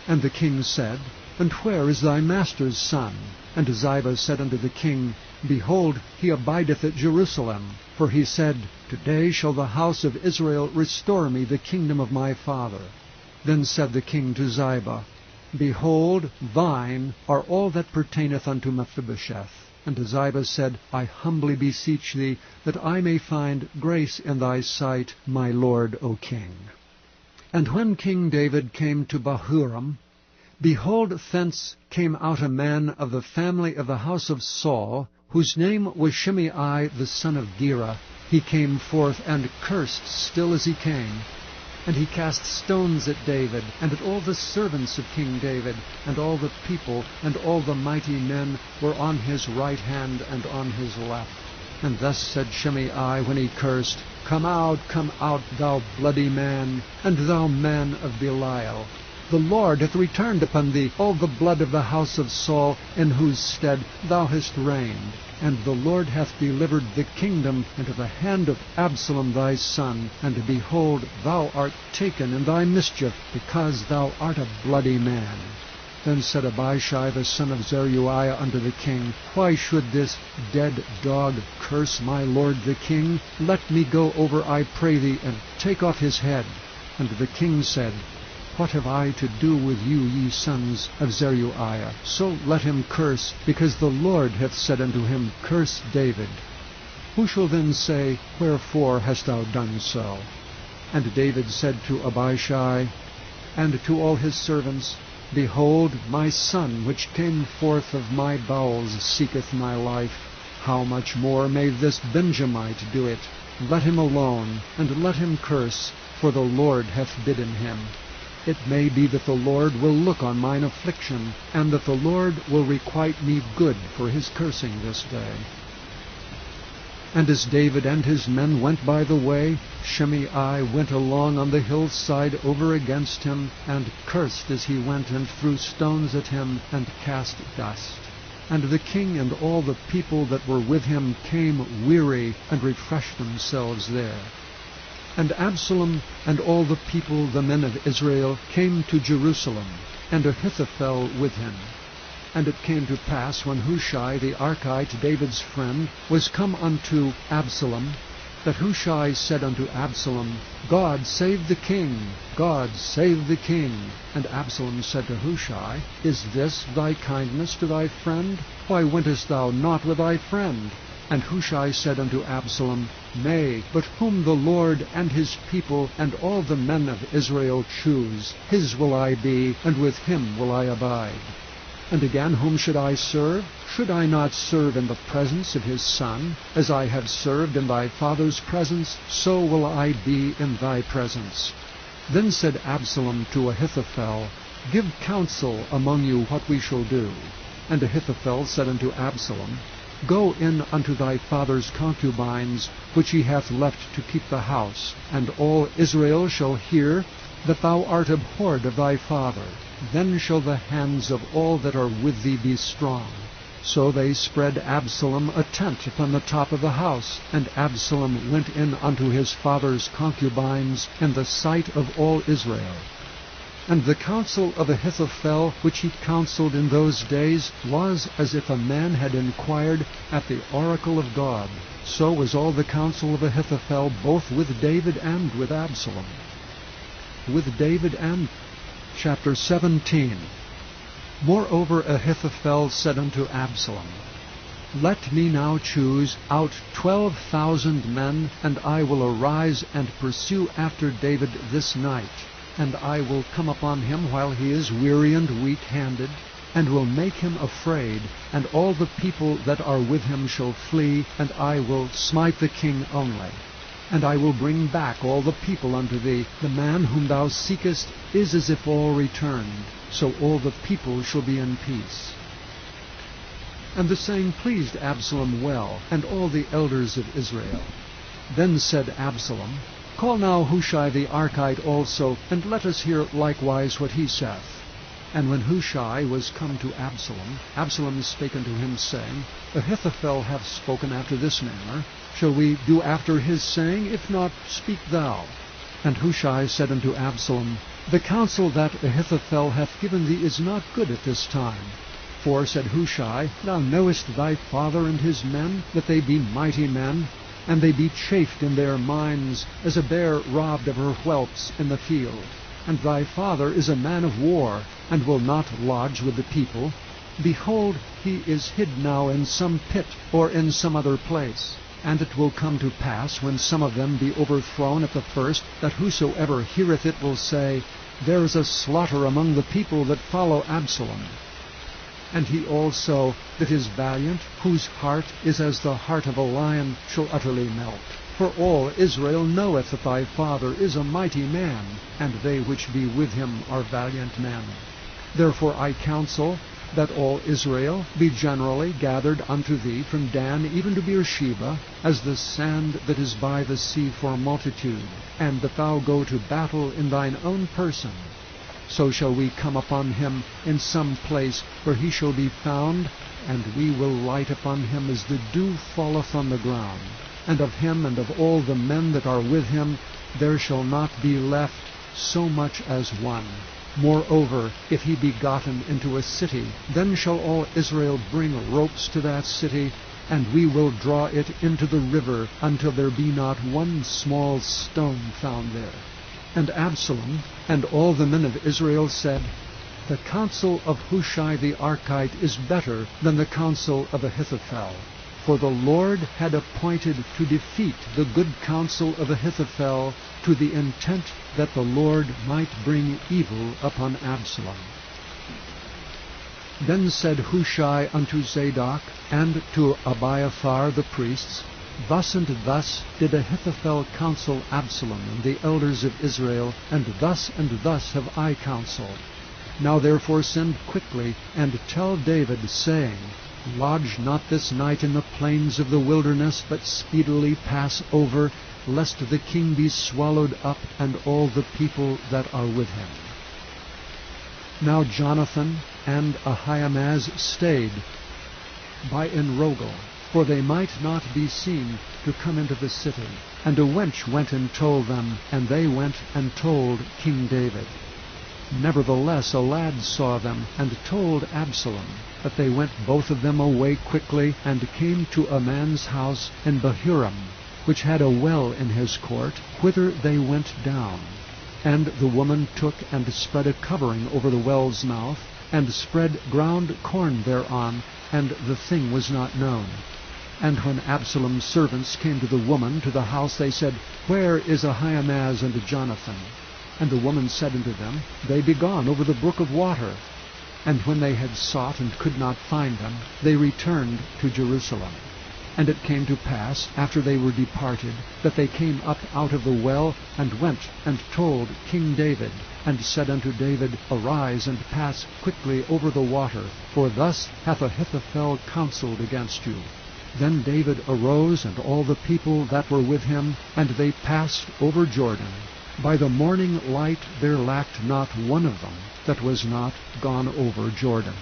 And the king said, And where is thy master's son? And Ziba said unto the king, Behold, he abideth at Jerusalem. For he said, Today shall the house of Israel restore me the kingdom of my father. Then said the king to Ziba, Behold, thine are all that pertaineth unto Mephibosheth. And Ziba said, I humbly beseech thee, that I may find grace in thy sight, my lord, O king. And when King David came to Bahurim, behold, thence came out a man of the family of the house of Saul, whose name was Shimei the son of Gera. He came forth, and cursed still as he came. And he cast stones at David, and at all the servants of King David, and all the people, and all the mighty men were on his right hand and on his left. And thus said Shimei when he cursed, Come out, thou bloody man, and thou man of Belial. The Lord hath returned upon thee all the blood of the house of Saul, in whose stead thou hast reigned. And the Lord hath delivered the kingdom into the hand of Absalom thy son. And behold, thou art taken in thy mischief, because thou art a bloody man. Then said Abishai the son of Zeruiah unto the king, Why should this dead dog curse my lord the king? Let me go over, I pray thee, and take off his head. And the king said, What have I to do with you, ye sons of Zeruiah? So let him curse, because the Lord hath said unto him, Curse David. Who shall then say, Wherefore hast thou done so? And David said to Abishai and to all his servants, Behold, my son, which came forth of my bowels, seeketh my life. How much more may this Benjamite do it? Let him alone, and let him curse, for the Lord hath bidden him. It may be that the Lord will look on mine affliction, and that the Lord will requite me good for his cursing this day. And as David and his men went by the way, Shimei went along on the hillside over against him, and cursed as he went, and threw stones at him, and cast dust. And the king and all the people that were with him came weary, and refreshed themselves there. And Absalom and all the people, the men of Israel, came to Jerusalem, and Ahithophel with him. And it came to pass, when Hushai the Archite, David's friend, was come unto Absalom, that Hushai said unto Absalom, God save the king! God save the king! And Absalom said to Hushai, Is this thy kindness to thy friend? Why wentest thou not with thy friend? And Hushai said unto Absalom, Nay, but whom the Lord and his people and all the men of Israel choose, his will I be, and with him will I abide. And again, whom should I serve? Should I not serve in the presence of his son? As I have served in thy father's presence, so will I be in thy presence. Then said Absalom to Ahithophel, Give counsel among you what we shall do. And Ahithophel said unto Absalom, Go in unto thy father's concubines, which he hath left to keep the house, and all Israel shall hear that thou art abhorred of thy father. Then shall the hands of all that are with thee be strong. So they spread Absalom a tent upon the top of the house, and Absalom went in unto his father's concubines in the sight of all Israel. And the counsel of Ahithophel, which he counseled in those days, was as if a man had inquired at the oracle of God. So was all the counsel of Ahithophel, both with David and with Absalom. With David and Chapter 17. Moreover Ahithophel said unto Absalom, Let me now choose out 12,000 men, and I will arise and pursue after David this night. And I will come upon him while he is weary and weak-handed, and will make him afraid, and all the people that are with him shall flee, and I will smite the king only. And I will bring back all the people unto thee. The man whom thou seekest is as if all returned, so all the people shall be in peace. And the saying pleased Absalom well, and all the elders of Israel. Then said Absalom, Call now Hushai the Archite also, and let us hear likewise what he saith. And when Hushai was come to Absalom, Absalom spake unto him, saying, Ahithophel hath spoken after this manner. Shall we do after his saying? If not, speak thou. And Hushai said unto Absalom, The counsel that Ahithophel hath given thee is not good at this time. For, said Hushai, Thou knowest thy father and his men, that they be mighty men, and they be chafed in their minds, as a bear robbed of her whelps in the field. And thy father is a man of war, and will not lodge with the people. Behold, he is hid now in some pit, or in some other place. And it will come to pass, when some of them be overthrown at the first, that whosoever heareth it will say, There is a slaughter among the people that follow Absalom. And he also that is valiant, whose heart is as the heart of a lion, shall utterly melt. For all Israel knoweth that thy father is a mighty man, and they which be with him are valiant men. Therefore I counsel that all Israel be generally gathered unto thee from Dan even to Beersheba, as the sand that is by the sea for multitude, and that thou go to battle in thine own person. So shall we come upon him in some place where he shall be found, and we will light upon him as the dew falleth on the ground. And of him and of all the men that are with him there shall not be left so much as one. Moreover, if he be gotten into a city, then shall all Israel bring ropes to that city, and we will draw it into the river until there be not one small stone found there. And Absalom and all the men of Israel said, The counsel of Hushai the Archite is better than the counsel of Ahithophel. For the Lord had appointed to defeat the good counsel of Ahithophel, to the intent that the Lord might bring evil upon Absalom. Then said Hushai unto Zadok and to Abiathar the priests, Thus and thus did Ahithophel counsel Absalom and the elders of Israel, and thus have I counseled. Now therefore send quickly, and tell David, saying, Lodge not this night in the plains of the wilderness, but speedily pass over, lest the king be swallowed up, and all the people that are with him. Now Jonathan and Ahimaaz stayed by Enrogel, for they might not be seen to come into the city. And a wench went and told them, and they went and told King David. Nevertheless a lad saw them, and told Absalom. But they went both of them away quickly, and came to a man's house in Bahurim, which had a well in his court, whither they went down. And the woman took and spread a covering over the well's mouth, and spread ground corn thereon, and the thing was not known. And when Absalom's servants came to the woman to the house, they said, Where is Ahimaaz and Jonathan? And the woman said unto them, They be gone over the brook of water. And when they had sought and could not find them, they returned to Jerusalem. And it came to pass, after they were departed, that they came up out of the well, and went and told King David, and said unto David, Arise, and pass quickly over the water, for thus hath Ahithophel counseled against you. Then David arose, and all the people that were with him, and they passed over Jordan. By the morning light there lacked not one of them that was not gone over Jordan.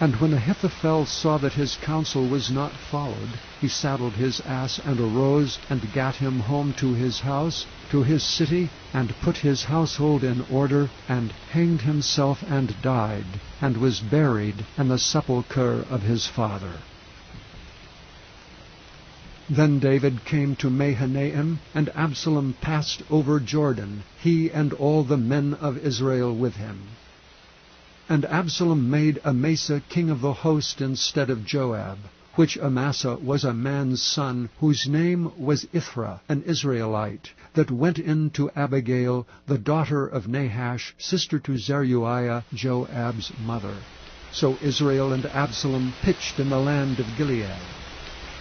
And when Ahithophel saw that his counsel was not followed, he saddled his ass, and arose, and gat him home to his house, to his city, and put his household in order, and hanged himself, and died, and was buried in the sepulchre of his father. Then David came to Mahanaim, and Absalom passed over Jordan, he and all the men of Israel with him. And Absalom made Amasa king of the host instead of Joab, which Amasa was a man's son, whose name was Ithra, an Israelite, that went in to Abigail, the daughter of Nahash, sister to Zeruiah, Joab's mother. So Israel and Absalom pitched in the land of Gilead.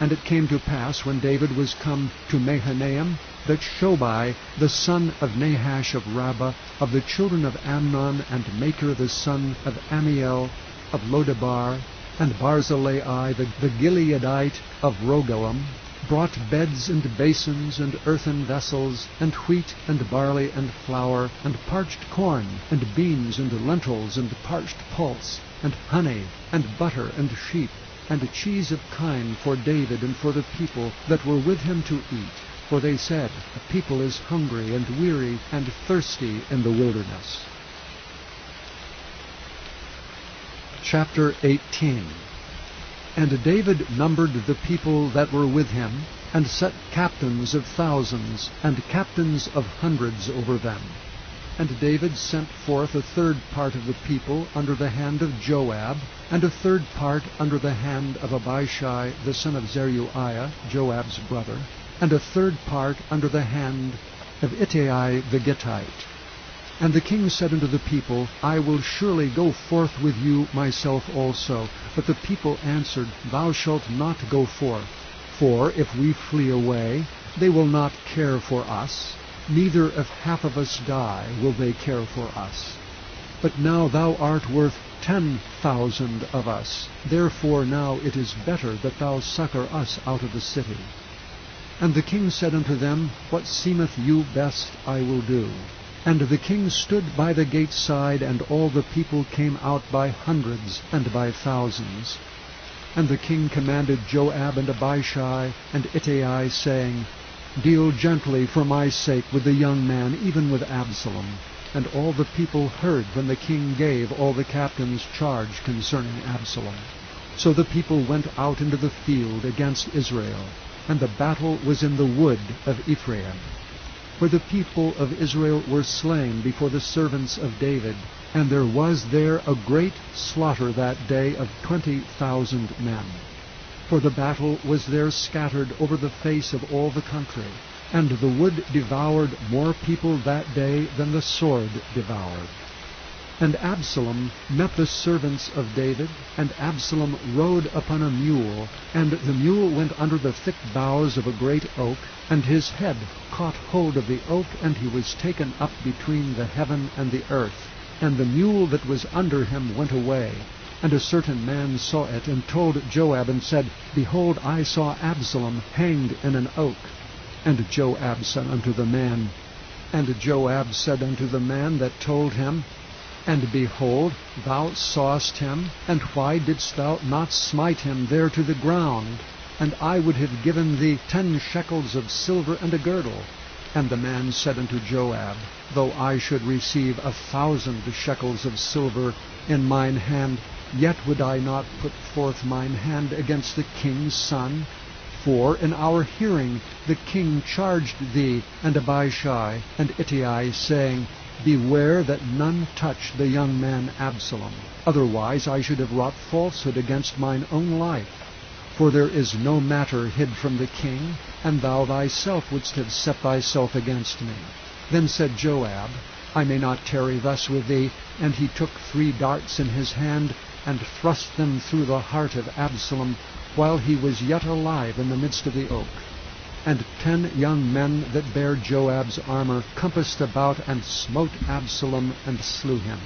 And it came to pass, when David was come to Mahanaim, that Shobai, the son of Nahash of Rabbah, of the children of Amnon, and Machir the son of Amiel, of Lodebar, and Barzillai the Gileadite of Rogelim, brought beds and basins and earthen vessels, and wheat and barley and flour, and parched corn, and beans and lentils, and parched pulse, and honey, and butter, and sheep, and cheese of kine for David and for the people that were with him to eat. For they said, The people is hungry and weary and thirsty in the wilderness. Chapter 18. And David numbered the people that were with him, and set captains of thousands, and captains of hundreds over them. And David sent forth a third part of the people under the hand of Joab, and a third part under the hand of Abishai the son of Zeruiah, Joab's brother, and a third part under the hand of Ittai the Gittite. And the king said unto the people, I will surely go forth with you myself also. But the people answered, Thou shalt not go forth. For if we flee away, they will not care for us, neither if half of us die will they care for us. But now thou art worth 10,000 of us. Therefore now it is better that thou succor us out of the city. And the king said unto them, What seemeth you best I will do. And the king stood by the gate side, and all the people came out by hundreds and by thousands. And the king commanded Joab and Abishai and Ittai, saying, Deal gently for my sake with the young man, even with Absalom. And all the people heard when the king gave all the captains charge concerning Absalom. So the people went out into the field against Israel, and the battle was in the wood of Ephraim, where the people of Israel were slain before the servants of David, and there was there a great slaughter that day of 20,000 men. For the battle was there scattered over the face of all the country, and the wood devoured more people that day than the sword devoured. And Absalom met the servants of David, and Absalom rode upon a mule, and the mule went under the thick boughs of a great oak, and his head caught hold of the oak, and he was taken up between the heaven and the earth. And the mule that was under him went away. And a certain man saw it, and told Joab, and said, Behold, I saw Absalom hanged in an oak. And Joab said unto the man that told him, And behold, thou sawest him, and why didst thou not smite him there to the ground? And I would have given thee 10 shekels of silver and a girdle. And the man said unto Joab, Though I should receive 1,000 shekels of silver in mine hand, yet would I not put forth mine hand against the king's son. For in our hearing the king charged thee and Abishai and Ittai, saying, Beware that none touch the young man Absalom. Otherwise I should have wrought falsehood against mine own life. For there is no matter hid from the king, and thou thyself wouldst have set thyself against me. Then said Joab, I may not tarry thus with thee. And he took 3 darts in his hand, and thrust them through the heart of Absalom, while he was yet alive in the midst of the oak. And 10 young men that bare Joab's armor compassed about, and smote Absalom, and slew him.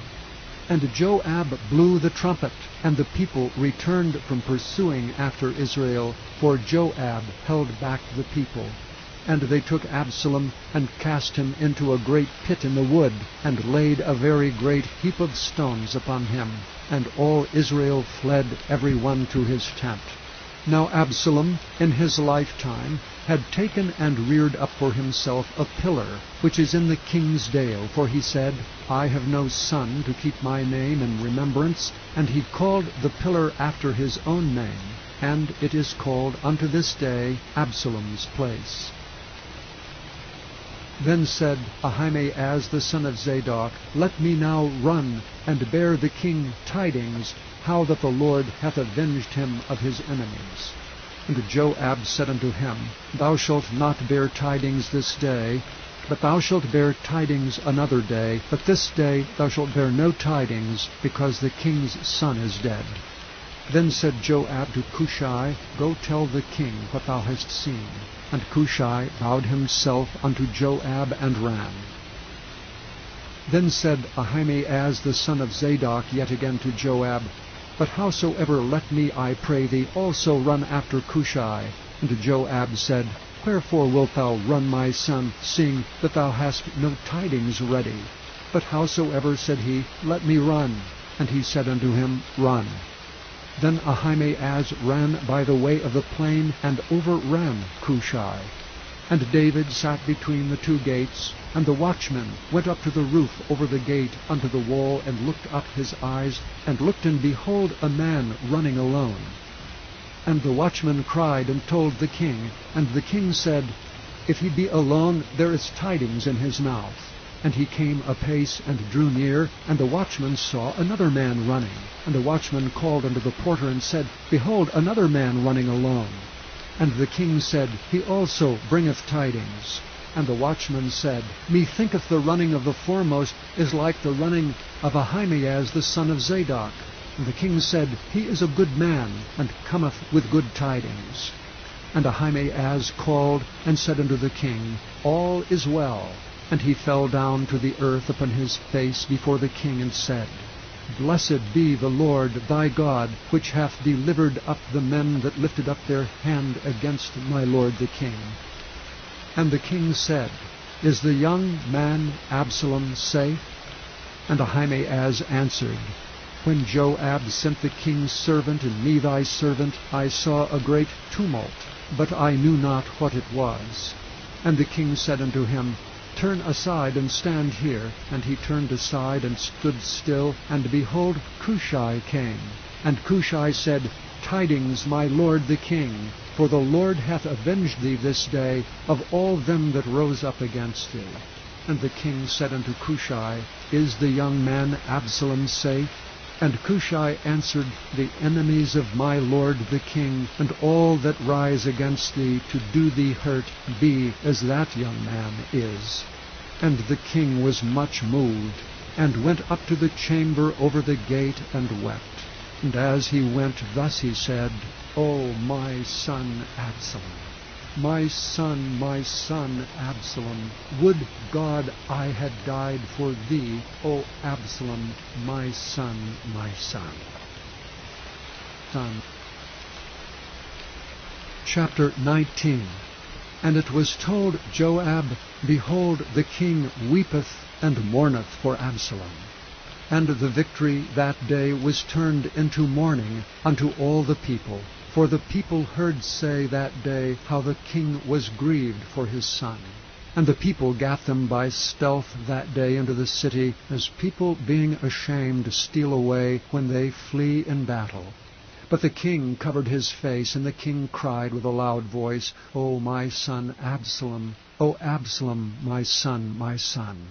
And Joab blew the trumpet, and the people returned from pursuing after Israel, for Joab held back the people. And they took Absalom, and cast him into a great pit in the wood, and laid a very great heap of stones upon him. And all Israel fled every one to his tent. Now Absalom, in his lifetime, had taken and reared up for himself a pillar, which is in the king's dale, for he said, I have no son to keep my name in remembrance. And he called the pillar after his own name, and it is called unto this day Absalom's place. Then said Ahimaaz the son of Zadok, Let me now run, and bear the king tidings, how that the Lord hath avenged him of his enemies. And Joab said unto him, Thou shalt not bear tidings this day, but thou shalt bear tidings another day. But this day thou shalt bear no tidings, because the king's son is dead. Then said Joab to Cushai, Go tell the king what thou hast seen. And Cushai bowed himself unto Joab, and ran. Then said Ahimaaz the son of Zadok yet again to Joab, But howsoever let me, I pray thee, also run after Cushai. And Joab said, Wherefore wilt thou run, my son, seeing that thou hast no tidings ready? But howsoever, said he, let me run. And he said unto him, Run. Then Ahimaaz ran by the way of the plain, and overran Cushai. And David sat between the 2 gates, and the watchman went up to the roof over the gate unto the wall, and looked up his eyes, and looked, and behold, a man running alone. And the watchman cried and told the king, and the king said, If he be alone, there is tidings in his mouth. And he came apace, and drew near, and the watchman saw another man running. And the watchman called unto the porter, and said, Behold, another man running alone. And the king said, He also bringeth tidings. And the watchman said, Methinketh the running of the foremost is like the running of Ahimaaz the son of Zadok. And the king said, He is a good man, and cometh with good tidings. And Ahimaaz called, and said unto the king, All is well. And he fell down to the earth upon his face before the king, and said, Blessed be the Lord thy God, which hath delivered up the men that lifted up their hand against my lord the king. And the king said, Is the young man Absalom safe? And Ahimaaz answered, When Joab sent the king's servant and me thy servant, I saw a great tumult, but I knew not what it was. And the king said unto him, Turn aside and stand here. And he turned aside and stood still, and behold, Cushai came. And Cushai said, Tidings, my lord the king, for the Lord hath avenged thee this day of all them that rose up against thee. And the king said unto Cushai, Is the young man Absalom safe? And Cushai answered, The enemies of my lord the king, and all that rise against thee to do thee hurt, be as that young man is. And the king was much moved. and went up to the chamber over the gate, and wept. And as he went, thus he said, O my son Absalom, my son Absalom, would God I had died for thee, O Absalom, my son, my son. Chapter 19. And it was told Joab, Behold, the king weepeth and mourneth for Absalom. And the victory that day was turned into mourning unto all the people. For the people heard say that day how the king was grieved for his son. And the people gat them by stealth that day into the city, as people being ashamed steal away when they flee in battle. But the king covered his face, and the king cried with a loud voice, O my son Absalom, O Absalom, my son, my son.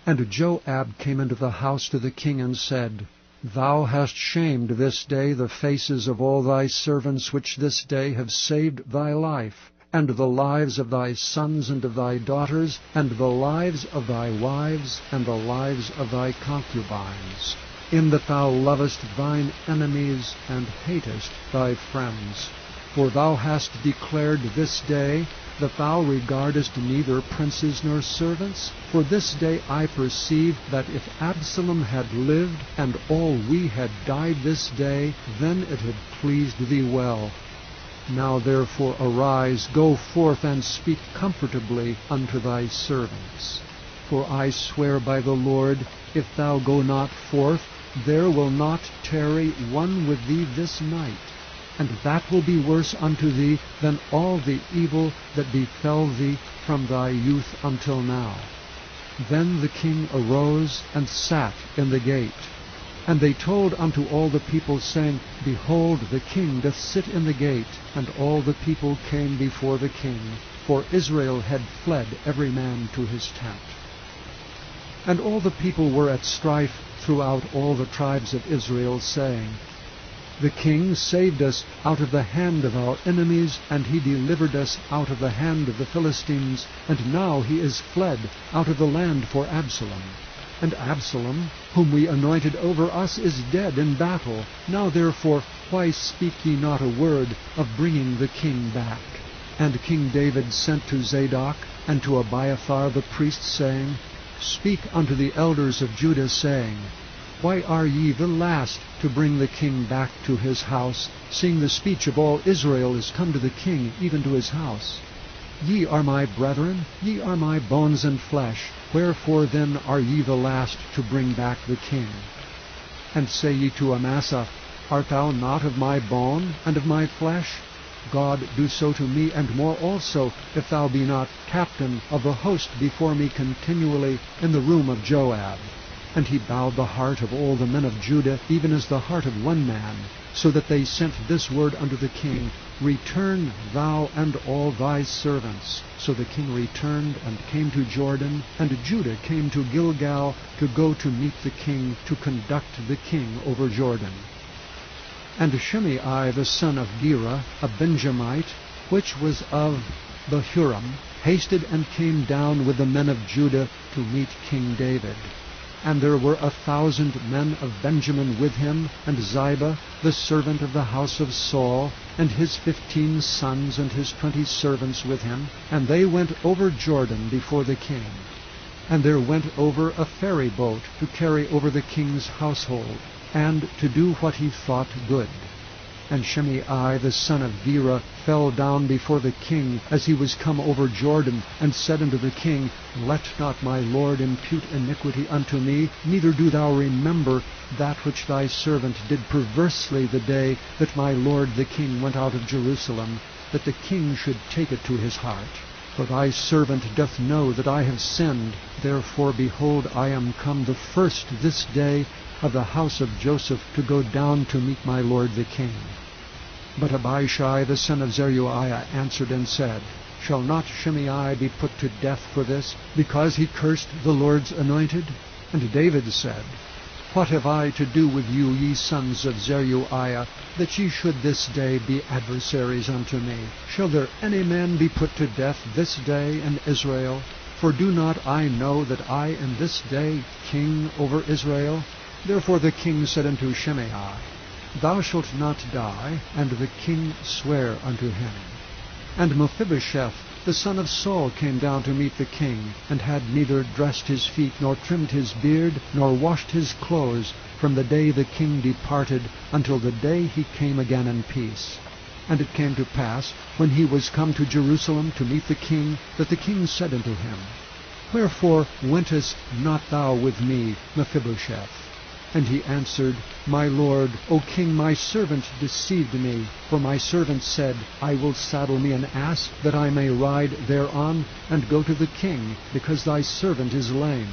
And Joab came into the house to the king, and said, Thou hast shamed this day the faces of all thy servants, which this day have saved thy life, and the lives of thy sons and of thy daughters, and the lives of thy wives, and the lives of thy concubines, in that thou lovest thine enemies, and hatest thy friends. For thou hast declared this day that thou regardest neither princes nor servants. For this day I perceive that if Absalom had lived, and all we had died this day, then it had pleased thee well. Now therefore arise, go forth, and speak comfortably unto thy servants. For I swear by the Lord, if thou go not forth, there will not tarry one with thee this night, and that will be worse unto thee than all the evil that befell thee from thy youth until now. Then the king arose and sat in the gate. And they told unto all the people, saying, Behold, the king doth sit in the gate. And all the people came before the king, for Israel had fled every man to his tent. And all the people were at strife throughout all the tribes of Israel, saying, The king saved us out of the hand of our enemies, and he delivered us out of the hand of the Philistines, and now he is fled out of the land for Absalom. And Absalom, whom we anointed over us, is dead in battle. Now therefore, why speak ye not a word of bringing the king back? And King David sent to Zadok and to Abiathar the priest, saying, Speak unto the elders of Judah, saying, Why are ye the last to bring the king back to his house, seeing the speech of all Israel is come to the king, even to his house? Ye are my brethren, ye are my bones and flesh. Wherefore then are ye the last to bring back the king? And say ye to Amasa, Art thou not of my bone and of my flesh? God do so to me, and more also, if thou be not captain of the host before me continually in the room of Joab. And he bowed the heart of all the men of Judah, even as the heart of one man, so that they sent this word unto the king, Return thou and all thy servants. So the king returned and came to Jordan, and Judah came to Gilgal to go to meet the king, to conduct the king over Jordan. And Shimei the son of Gera, a Benjamite, which was of Bahurim, hasted and came down with the men of Judah to meet King David. And there were 1,000 men of Benjamin with him, and Ziba, the servant of the house of Saul, and his 15 sons and his 20 servants with him. And they went over Jordan before the king. And there went over a ferry boat to carry over the king's household, and to do what he thought good. And Shimei the son of Gera fell down before the king as he was come over Jordan, and said unto the king, Let not my lord impute iniquity unto me, neither do thou remember that which thy servant did perversely the day that my lord the king went out of Jerusalem, that the king should take it to his heart. For thy servant doth know that I have sinned. Therefore, behold, I am come the first this day of the house of Joseph to go down to meet my lord the king. But Abishai the son of Zeruiah answered and said, Shall not Shimei be put to death for this, because he cursed the Lord's anointed? And David said, What have I to do with you, ye sons of Zeruiah, that ye should this day be adversaries unto me? Shall there any man be put to death this day in Israel? For do not I know that I am this day king over Israel? Therefore the king said unto Shimei, Thou shalt not die. And the king sware unto him. And Mephibosheth, the son of Saul, came down to meet the king, and had neither dressed his feet, nor trimmed his beard, nor washed his clothes, from the day the king departed until the day he came again in peace. And it came to pass, when he was come to Jerusalem to meet the king, that the king said unto him, Wherefore wentest not thou with me, Mephibosheth? And he answered, My lord, O king, my servant deceived me. For my servant said, I will saddle me an ass, that I may ride thereon, and go to the king, because thy servant is lame.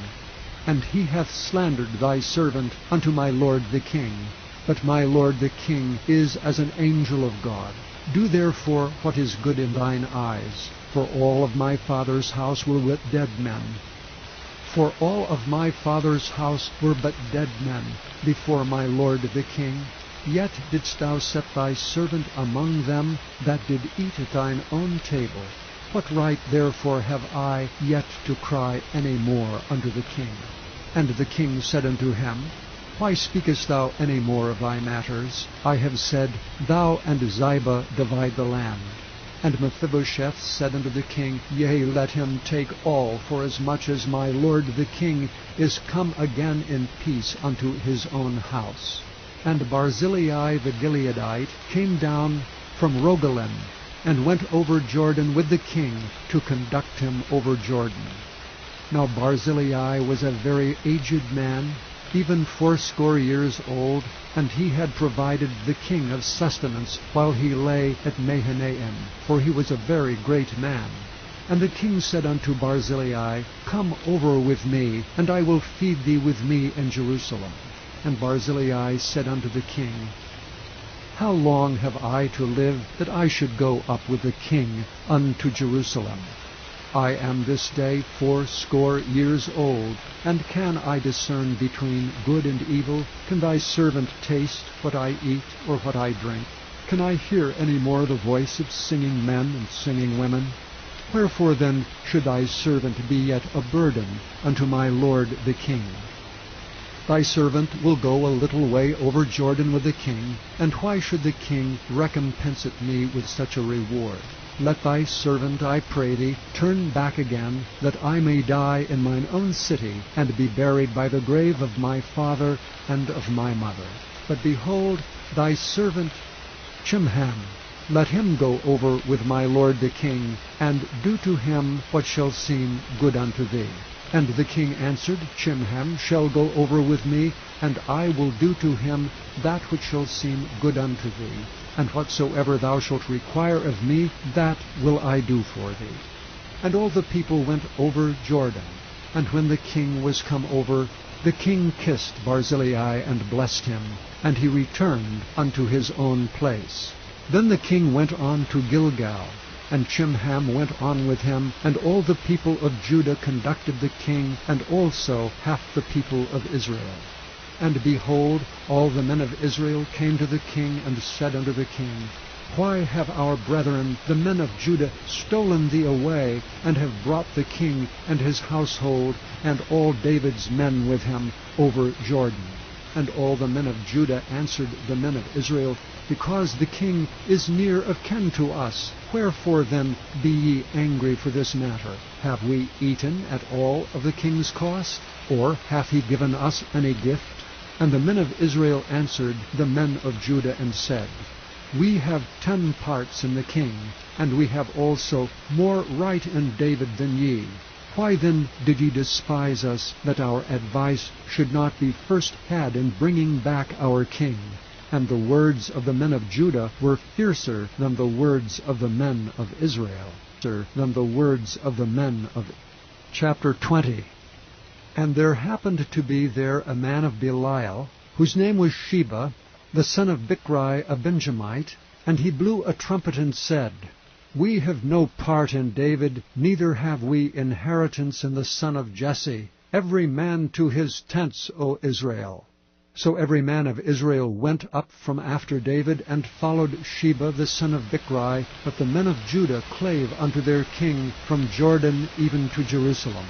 And he hath slandered thy servant unto my lord the king. But my lord the king is as an angel of God. Do therefore what is good in thine eyes. For all of my father's house were but dead men. For all of my father's house were but dead men before my lord the king. Yet didst thou set thy servant among them that did eat at thine own table. What right therefore have I yet to cry any more unto the king? And the king said unto him, Why speakest thou any more of thy matters? I have said, Thou and Ziba divide the land. And Mephibosheth said unto the king, Yea, let him take all, forasmuch as my lord the king is come again in peace unto his own house. And Barzillai the Gileadite came down from Rogelim, and went over Jordan with the king to conduct him over Jordan. Now Barzillai was a very aged man, even 80 years old, and he had provided the king of sustenance while he lay at Mahanaim, for he was a very great man. And the king said unto Barzillai, Come over with me, and I will feed thee with me in Jerusalem. And Barzillai said unto the king, How long have I to live, that I should go up with the king unto Jerusalem? I am this day 80 years old, and can I discern between good and evil? Can thy servant taste what I eat, or what I drink? Can I hear any more the voice of singing men and singing women? Wherefore then should thy servant be yet a burden unto my lord the king? Thy servant will go a little way over Jordan with the king, and why should the king recompense it me with such a reward? Let thy servant, I pray thee, turn back again, that I may die in mine own city, and be buried by the grave of my father and of my mother. But behold, thy servant Chimham, let him go over with my lord the king, and do to him what shall seem good unto thee. And the king answered, Chimham shall go over with me, and I will do to him that which shall seem good unto thee. And whatsoever thou shalt require of me, that will I do for thee. And all the people went over Jordan. And when the king was come over, the king kissed Barzillai and blessed him, and he returned unto his own place. Then the king went on to Gilgal, and Chimham went on with him, and all the people of Judah conducted the king, and also half the people of Israel. And behold, all the men of Israel came to the king, and said unto the king, Why have our brethren, the men of Judah, stolen thee away, and have brought the king and his household, and all David's men with him, over Jordan? And all the men of Judah answered the men of Israel, Because the king is near of kin to us. Wherefore then be ye angry for this matter? Have we eaten at all of the king's cost? Or hath he given us any gift? And the men of Israel answered the men of Judah, and said, We have 10 parts in the king, and we have also more right in David than ye. Why then did ye despise us, that our advice should not be first had in bringing back our king? And the words of the men of Judah were fiercer than the words of the men of Israel. Than the words of the men of... Chapter 20. And there happened to be there a man of Belial, whose name was Sheba, the son of Bichri, a Benjamite, and he blew a trumpet and said, We have no part in David, neither have we inheritance in the son of Jesse. Every man to his tents, O Israel. So every man of Israel went up from after David, and followed Sheba the son of Bichri. But the men of Judah clave unto their king from Jordan even to Jerusalem.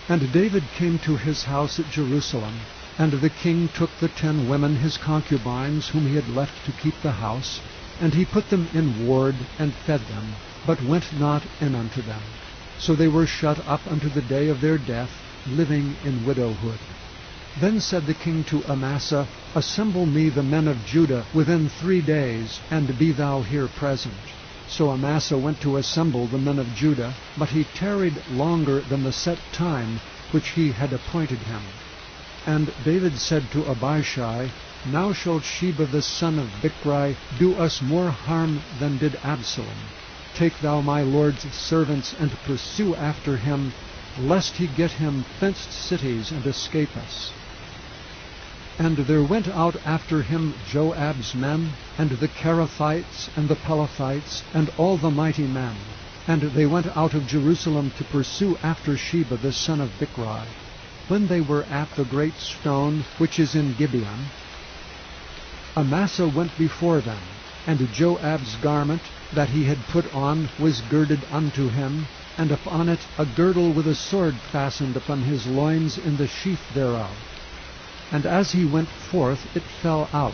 And David came to his house at Jerusalem, and the king took the 10 women his concubines, whom he had left to keep the house, and he put them in ward, and fed them, but went not in unto them. So they were shut up unto the day of their death, living in widowhood. Then said the king to Amasa, Assemble me the men of Judah within 3 days, and be thou here present. So Amasa went to assemble the men of Judah, but he tarried longer than the set time which he had appointed him. And David said to Abishai, Now shall Sheba the son of Bichri do us more harm than did Absalom. Take thou my lord's servants, and pursue after him, lest he get him fenced cities, and escape us. And there went out after him Joab's men, and the Cherethites, and the Pelethites, and all the mighty men. And they went out of Jerusalem to pursue after Sheba the son of Bichri. When they were at the great stone which is in Gibeon, Amasa went before them, and Joab's garment that he had put on was girded unto him, and upon it a girdle with a sword fastened upon his loins in the sheath thereof. And as he went forth, it fell out.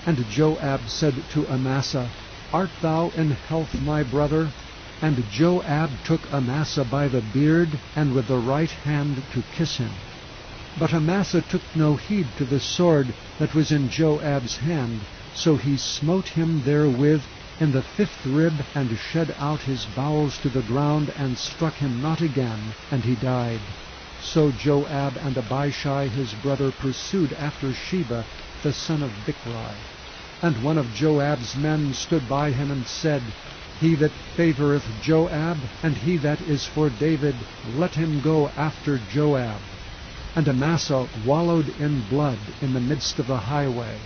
And Joab said to Amasa, Art thou in health, my brother? And Joab took Amasa by the beard, and with the right hand to kiss him. But Amasa took no heed to the sword that was in Joab's hand, so he smote him therewith in the 5th rib, and shed out his bowels to the ground, and struck him not again, and he died. So Joab and Abishai his brother pursued after Sheba the son of Bichri. And one of Joab's men stood by him, and said, He that favoureth Joab, and he that is for David, let him go after Joab. And Amasa wallowed in blood in the midst of the highway.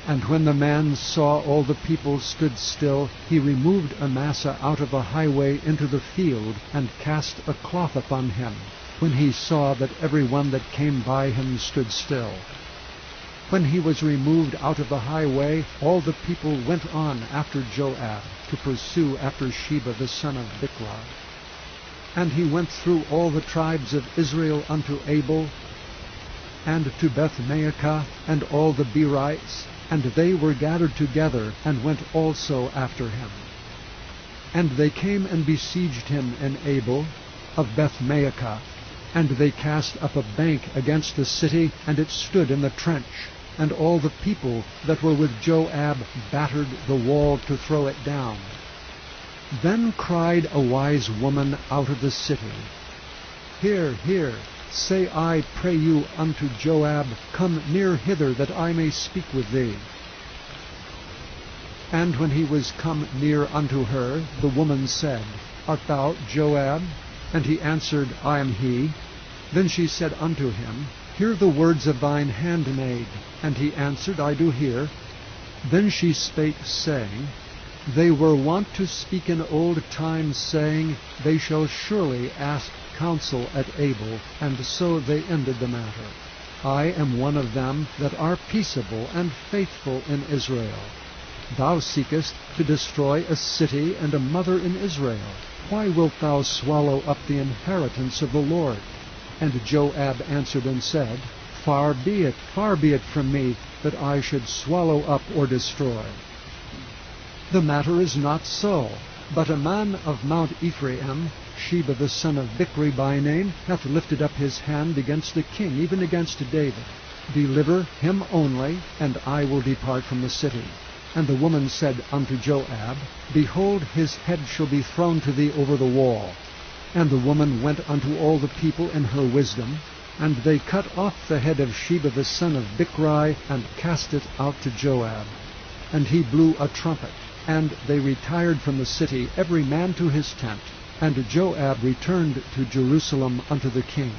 And when the man saw all the people stood still, he removed Amasa out of the highway into the field, and cast a cloth upon him, when he saw that every one that came by him stood still. When he was removed out of the highway, all the people went on after Joab, to pursue after Sheba the son of Bichri. And he went through all the tribes of Israel unto Abel, and to Beth-maachah, and all the Berites, and they were gathered together, and went also after him. And they came and besieged him in Abel of Beth-maachah, and they cast up a bank against the city, and it stood in the trench. And all the people that were with Joab battered the wall to throw it down. Then cried a wise woman out of the city, Hear, hear, say I pray you unto Joab, Come near hither, that I may speak with thee. And when he was come near unto her, the woman said, Art thou Joab? And he answered, I am he. Then she said unto him, Hear the words of thine handmaid. And he answered, I do hear. Then she spake, saying, They were wont to speak in old times, saying, They shall surely ask counsel at Abel, and so they ended the matter. I am one of them that are peaceable and faithful in Israel. Thou seekest to destroy a city and a mother in Israel. Why wilt thou swallow up the inheritance of the Lord? And Joab answered and said, Far be it from me, that I should swallow up or destroy. The matter is not so, but a man of Mount Ephraim, Sheba the son of Bichri by name, hath lifted up his hand against the king, even against David. Deliver him only, and I will depart from the city. And the woman said unto Joab, Behold, his head shall be thrown to thee over the wall. And the woman went unto all the people in her wisdom, and they cut off the head of Sheba the son of Bichri, and cast it out to Joab. And he blew a trumpet, and they retired from the city, every man to his tent. And Joab returned to Jerusalem unto the king.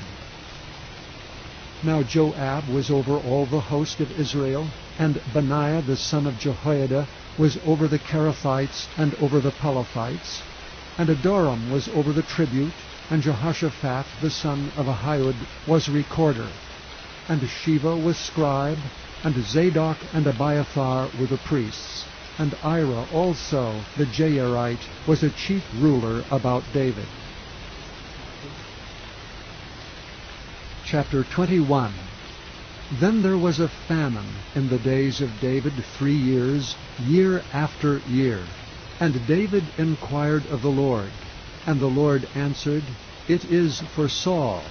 Now Joab was over all the host of Israel, and Benaiah the son of Jehoiada was over the Cherethites and over the Pelethites, and Adoram was over the tribute, and Jehoshaphat the son of Ahilud was recorder. and Shiva was scribe, and Zadok and Abiathar were the priests, and Ira also, the Jairite, was a chief ruler about David. Chapter 21. Then there was a famine in the days of David 3 years, year after year. And David inquired of the Lord, and the Lord answered, It is for Saul,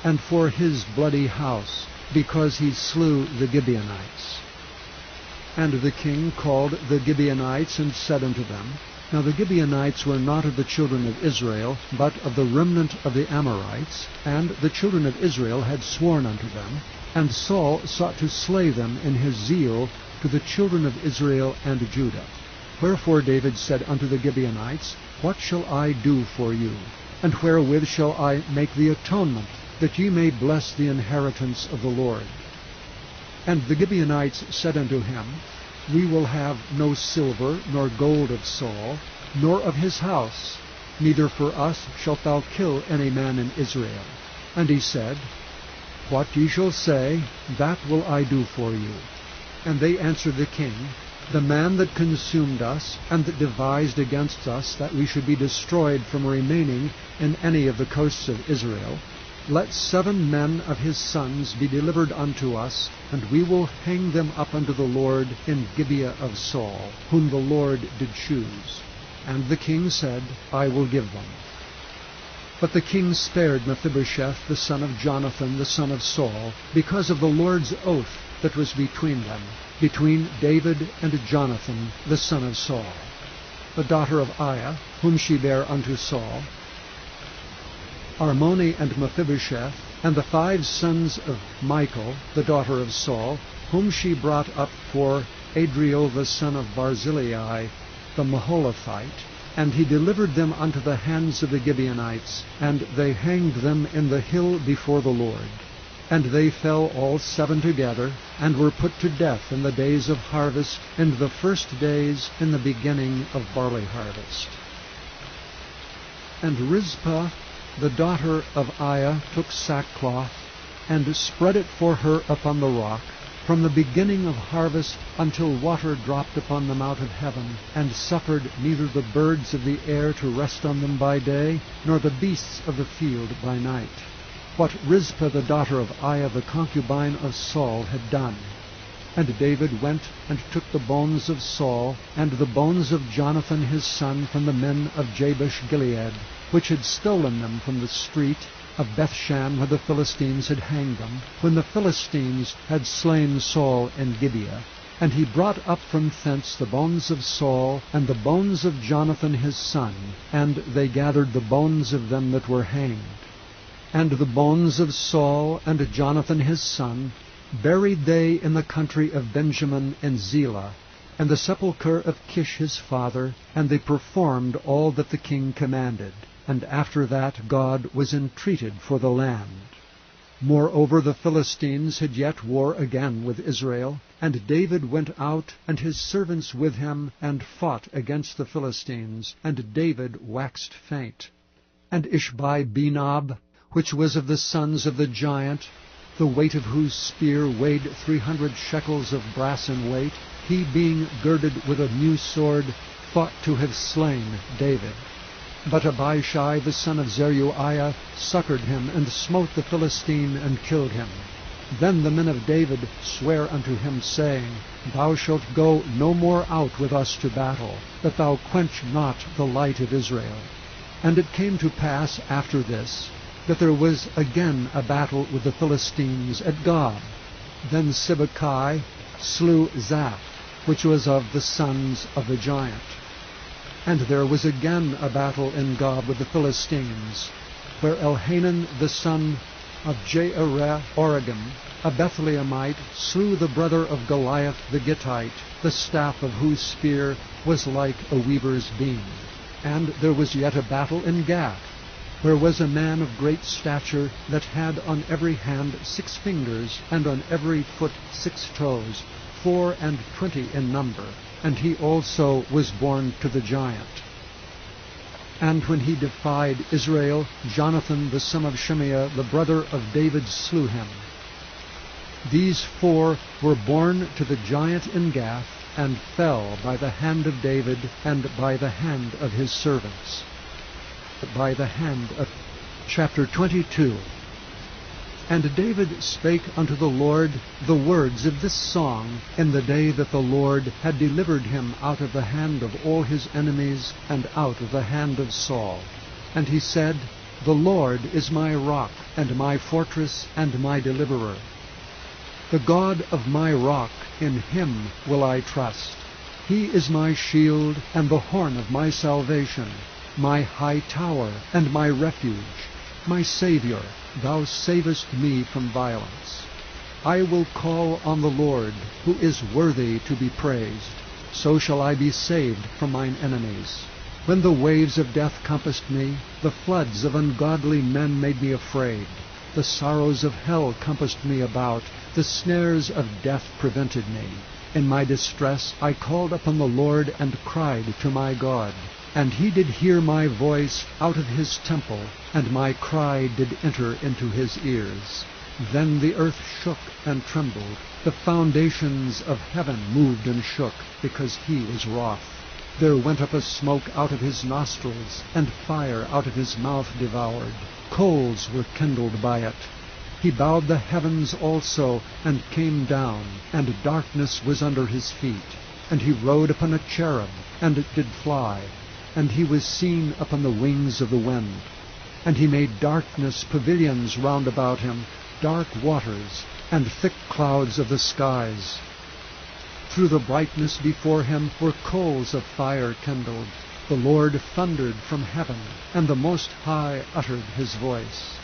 and for his bloody house, because he slew the Gibeonites. And the king called the Gibeonites, and said unto them, Now the Gibeonites were not of the children of Israel, but of the remnant of the Amorites, and the children of Israel had sworn unto them, and Saul sought to slay them in his zeal to the children of Israel and Judah. Wherefore David said unto the Gibeonites, What shall I do for you? And wherewith shall I make the atonement, that ye may bless the inheritance of the Lord? And the Gibeonites said unto him, We will have no silver nor gold of Saul, nor of his house, neither for us shalt thou kill any man in Israel. And he said, What ye shall say, that will I do for you. And they answered the king, The man that consumed us, and that devised against us that we should be destroyed from remaining in any of the coasts of Israel, let 7 men of his sons be delivered unto us, and we will hang them up unto the Lord in Gibeah of Saul, whom the Lord did choose. And the king said, I will give them. But the king spared Mephibosheth, the son of Jonathan, the son of Saul, because of the Lord's oath that was between them, between David and Jonathan, the son of Saul, the daughter of Aiah, whom she bare unto Saul, Armoni and Mephibosheth, and the 5 sons of Michal, the daughter of Saul, whom she brought up for Adriel the son of Barzillai, the Maholathite, and he delivered them unto the hands of the Gibeonites, and they hanged them in the hill before the Lord. And they fell all 7 together, and were put to death in the days of harvest, in the first days in the beginning of barley harvest. And Rizpah, the daughter of Aiah, took sackcloth, and spread it for her upon the rock, from the beginning of harvest until water dropped upon them out of heaven, and suffered neither the birds of the air to rest on them by day, nor the beasts of the field by night. What Rizpah the daughter of Aiah the concubine of Saul had done. And David went and took the bones of Saul, and the bones of Jonathan his son from the men of Jabesh Gilead, which had stolen them from the street of Bethshan, where the Philistines had hanged them, when the Philistines had slain Saul in Gibeah. And he brought up from thence the bones of Saul, and the bones of Jonathan his son, and they gathered the bones of them that were hanged. And the bones of Saul and Jonathan his son buried they in the country of Benjamin in Zelah, and the sepulchre of Kish his father, and they performed all that the king commanded. And after that God was entreated for the land. Moreover, the Philistines had yet war again with Israel, and David went out, and his servants with him, and fought against the Philistines, and David waxed faint. And Ishbi-Benob, which was of the sons of the giant, the weight of whose spear weighed 300 shekels of brass in weight, he being girded with a new sword, thought to have slain David. But Abishai the son of Zeruiah succored him, and smote the Philistine, and killed him. Then the men of David sware unto him, saying, Thou shalt go no more out with us to battle, that thou quench not the light of Israel. And it came to pass after this, that there was again a battle with the Philistines at Gob. Then Sibbecai slew Zaph, which was of the sons of the giant. And there was again a battle in Gob with the Philistines, where Elhanan the son of Jaireh-Oregim, a Bethlehemite, slew the brother of Goliath the Gittite, the staff of whose spear was like a weaver's beam. And there was yet a battle in Gath, where was a man of great stature, that had on every hand 6 fingers, and on every foot 6 toes, 24 in number. And he also was born to the giant. And when he defied Israel, Jonathan the son of Shimeah, the brother of David, slew him. These 4 were born to the giant in Gath, and fell by the hand of David, and by the hand of his servants. By the hand of... Chapter 22. And David spake unto the Lord the words of this song in the day that the Lord had delivered him out of the hand of all his enemies, and out of the hand of Saul. And he said, The Lord is my rock, and my fortress, and my deliverer. The God of my rock, in him will I trust. He is my shield, and the horn of my salvation, my high tower, and my refuge, my Saviour. Thou savest me from violence. I will call on the Lord, who is worthy to be praised. So shall I be saved from mine enemies. When the waves of death compassed me, the floods of ungodly men made me afraid. The sorrows of hell compassed me about, the snares of death prevented me. In my distress I called upon the Lord, and cried to my God. And he did hear my voice out of his temple, and my cry did enter into his ears. Then the earth shook and trembled. The foundations of heaven moved and shook, because he was wroth. There went up a smoke out of his nostrils, and fire out of his mouth devoured. Coals were kindled by it. He bowed the heavens also, and came down, and darkness was under his feet. And he rode upon a cherub, and it did fly. And he was seen upon the wings of the wind. And he made darkness pavilions round about him, dark waters, and thick clouds of the skies. Through the brightness before him were coals of fire kindled. The Lord thundered from heaven, and the Most High uttered his voice.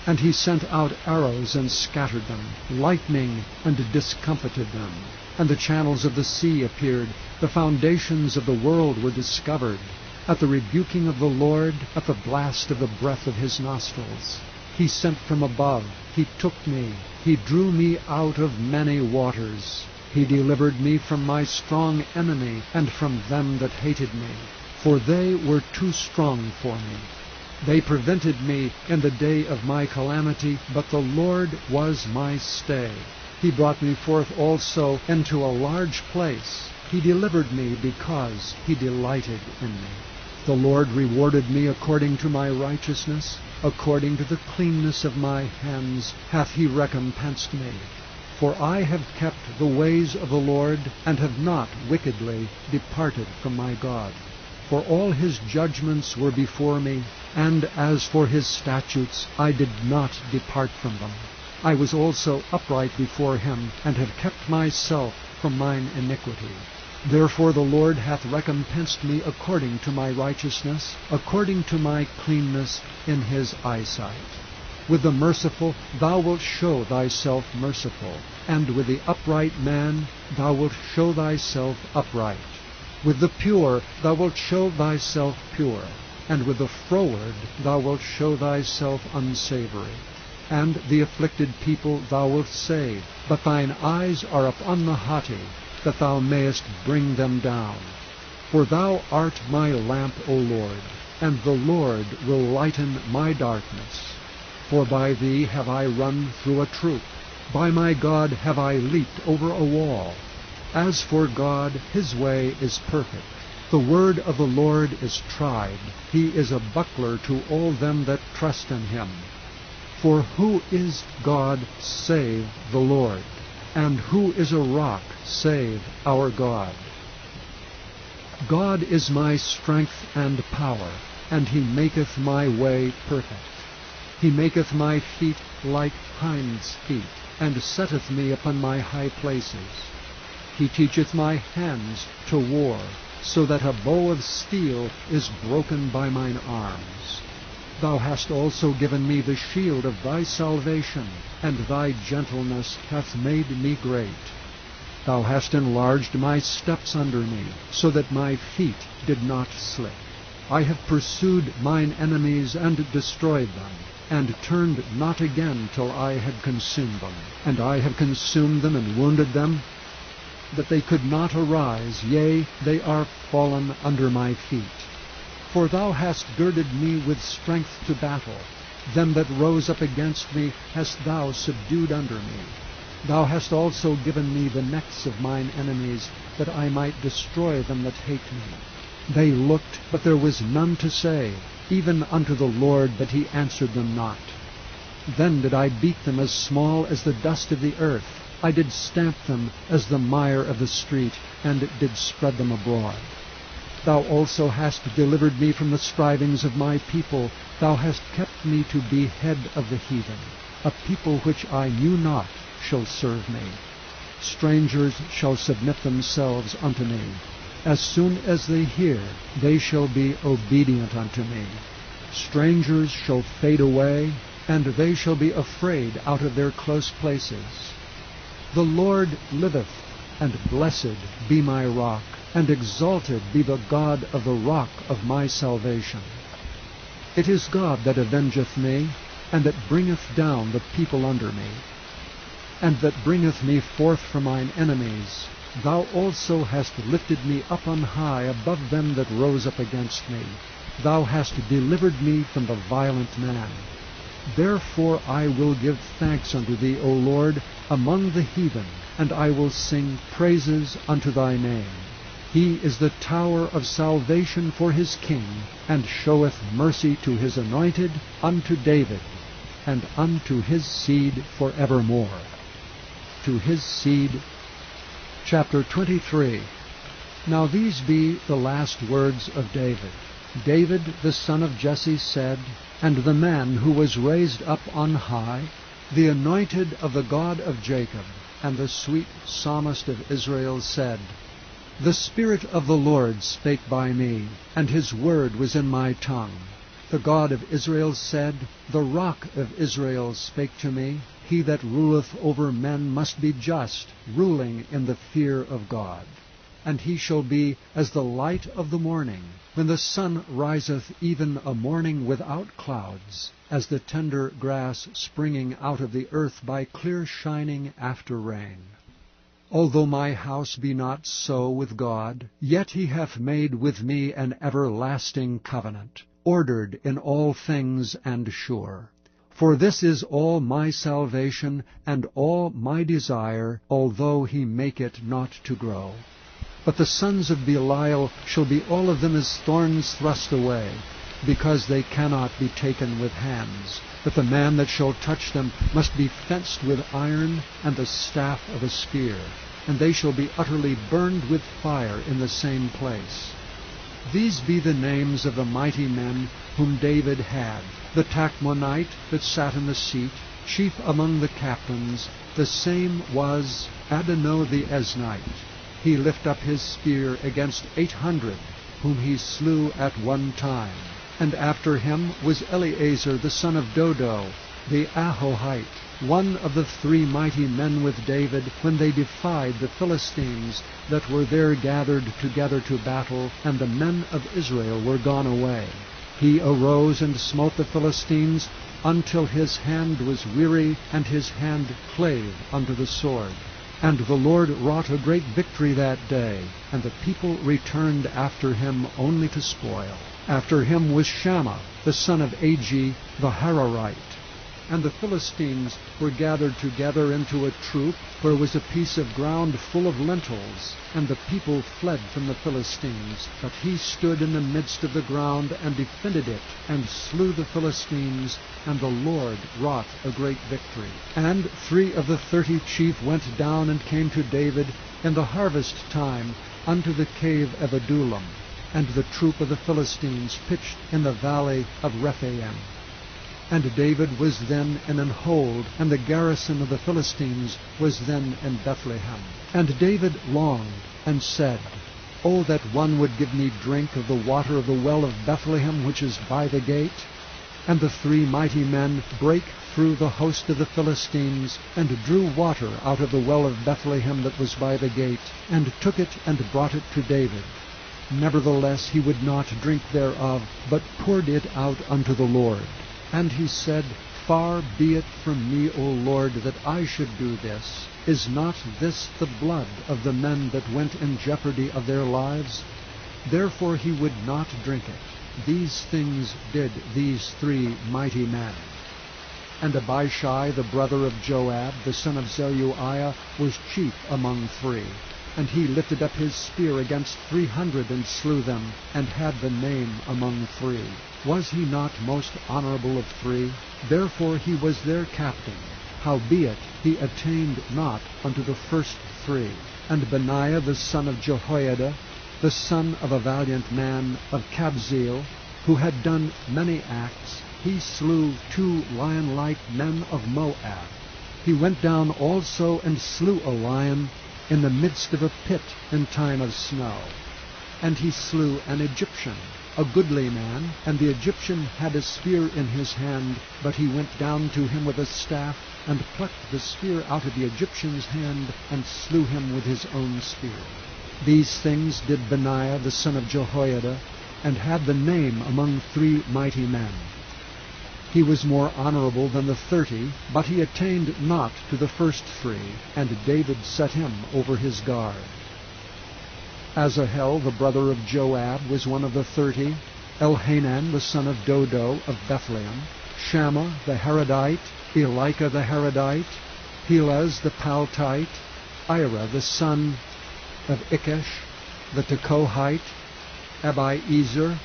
And he sent out arrows and scattered them, lightning and discomfited them. And the channels of the sea appeared, the foundations of the world were discovered. At the rebuking of the Lord, at the blast of the breath of his nostrils. He sent from above, he took me, he drew me out of many waters. He delivered me from my strong enemy, and from them that hated me. For they were too strong for me. They prevented me in the day of my calamity, but the Lord was my stay. He brought me forth also into a large place. He delivered me because he delighted in me. The Lord rewarded me according to my righteousness, according to the cleanness of my hands hath he recompensed me. For I have kept the ways of the Lord, and have not wickedly departed from my God. For all his judgments were before me, and as for his statutes I did not depart from them. I was also upright before him, and have kept myself from mine iniquity. Therefore the Lord hath recompensed me according to my righteousness, according to my cleanness in his eyesight. With the merciful thou wilt show thyself merciful, and with the upright man thou wilt show thyself upright. With the pure thou wilt show thyself pure, and with the froward thou wilt show thyself unsavory. And the afflicted people thou wilt save, but thine eyes are upon the haughty, that thou mayest bring them down. For thou art my lamp, O Lord, and the Lord will lighten my darkness. For by thee have I run through a troop, by my God have I leaped over a wall. As for God, his way is perfect. The word of the Lord is tried. He is a buckler to all them that trust in him. For who is God save the Lord? And who is a rock save our God? God is my strength and power, and he maketh my way perfect. He maketh my feet like hinds' feet, and setteth me upon my high places. He teacheth my hands to war, so that a bow of steel is broken by mine arms. Thou hast also given me the shield of thy salvation, and thy gentleness hath made me great. Thou hast enlarged my steps under me, so that my feet did not slip. I have pursued mine enemies and destroyed them, and turned not again till I had consumed them. And I have consumed them and wounded them, that they could not arise, yea, they are fallen under my feet. For thou hast girded me with strength to battle. Them that rose up against me hast thou subdued under me. Thou hast also given me the necks of mine enemies, that I might destroy them that hate me. They looked, but there was none to say, even unto the Lord, but he answered them not. Then did I beat them as small as the dust of the earth. I did stamp them as the mire of the street, and did spread them abroad. Thou also hast delivered me from the strivings of my people. Thou hast kept me to be head of the heathen. A people which I knew not shall serve me. Strangers shall submit themselves unto me. As soon as they hear, they shall be obedient unto me. Strangers shall fade away, and they shall be afraid out of their close places. The Lord liveth, and blessed be my rock, and exalted be the God of the rock of my salvation. It is God that avengeth me, and that bringeth down the people under me, and that bringeth me forth from mine enemies. Thou also hast lifted me up on high above them that rose up against me. Thou hast delivered me from the violent man. Therefore I will give thanks unto thee, O Lord, among the heathen, and I will sing praises unto thy name. He is the tower of salvation for his king, and showeth mercy to his anointed, unto David, and unto his seed forevermore. To his seed. Chapter 23. Now these be the last words of David. David the son of Jesse said, and the man who was raised up on high, the anointed of the God of Jacob, and the sweet psalmist of Israel said, The Spirit of the Lord spake by me, and his word was in my tongue. The God of Israel said, The rock of Israel spake to me. He that ruleth over men must be just, ruling in the fear of God. And he shall be as the light of the morning, when the sun riseth, even a morning without clouds, as the tender grass springing out of the earth by clear shining after rain. Although my house be not so with God, yet he hath made with me an everlasting covenant, ordered in all things and sure. For this is all my salvation, and all my desire, although he make it not to grow. But the sons of Belial shall be all of them as thorns thrust away, because they cannot be taken with hands. But the man that shall touch them must be fenced with iron and the staff of a spear, and they shall be utterly burned with fire in the same place. These be the names of the mighty men whom David had: the Tachmonite that sat in the seat, chief among the captains, the same was Adonai the Eznite. He lift up his spear against 800, whom he slew at one time. And after him was Eleazar the son of Dodo, the Ahohite, one of the 3 mighty men with David, when they defied the Philistines that were there gathered together to battle, and the men of Israel were gone away. He arose and smote the Philistines, until his hand was weary, and his hand clave unto the sword. And the Lord wrought a great victory that day, and the people returned after him only to spoil. After him was Shammah, the son of Agi, the Hararite. And the Philistines were gathered together into a troop, where was a piece of ground full of lentils. And the people fled from the Philistines. But he stood in the midst of the ground, and defended it, and slew the Philistines, and the Lord wrought a great victory. And 3 of the 30 chief went down and came to David in the harvest time unto the cave of Adullam. And the troop of the Philistines pitched in the valley of Rephaim. And David was then in an hold, and the garrison of the Philistines was then in Bethlehem. And David longed, and said, O that one would give me drink of the water of the well of Bethlehem, which is by the gate. And the 3 mighty men brake through the host of the Philistines, and drew water out of the well of Bethlehem that was by the gate, and took it and brought it to David. Nevertheless he would not drink thereof, but poured it out unto the Lord. And he said, Far be it from me, O Lord, that I should do this. Is not this the blood of the men that went in jeopardy of their lives? Therefore he would not drink it. These things did these 3 mighty men. And Abishai the brother of Joab, the son of Zeruiah, was chief among 3. And he lifted up his spear against 300 and slew them, and had the name among 3. Was he not most honorable of 3? Therefore he was their captain. Howbeit he attained not unto the first 3. And Benaiah the son of Jehoiada, the son of a valiant man of Kabzeel, who had done many acts, he slew 2 lion-like men of Moab. He went down also and slew a lion in the midst of a pit in time of snow. And he slew an Egyptian, a goodly man, and the Egyptian had a spear in his hand, but he went down to him with a staff, and plucked the spear out of the Egyptian's hand, and slew him with his own spear. These things did Benaiah the son of Jehoiada, and had the name among 3 mighty men. He was more honorable than the 30, but he attained not to the first 3, and David set him over his guard. Asahel the brother of Joab was one of the 30, Elhanan the son of Dodo of Bethlehem, Shammah the Haradite, Elika the Haradite, Helez the Paltite, Ira the son of Ikesh, the Tekohite, Abiezer,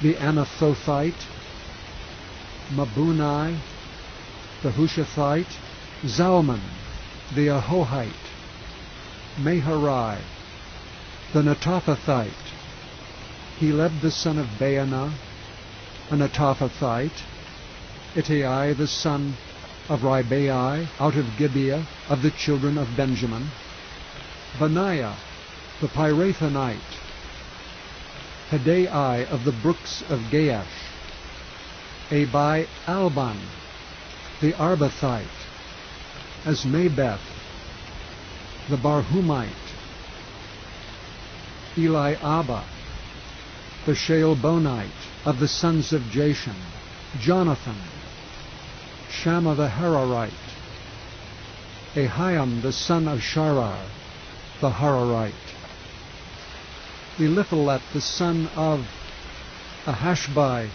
the Anathothite, Mabunai, the Hushathite, Zalman, the Ahohite, Meharai, the Netophathite, Heleb the son of Baanah, a Netophathite, Ittai the son of Ribai, out of Gibeah of the children of Benjamin, Benaiah, the Pirathonite, Hedai of the brooks of Gaash, Abi Alban, the Arbathite, Asmabeth, the Barhumite, Eliabah, the Shealbonite, of the sons of Jashan, Jonathan, Shammah the Hararite, Ahiam the son of Sharar, the Hararite, Eliphalet the son of Ahashbai,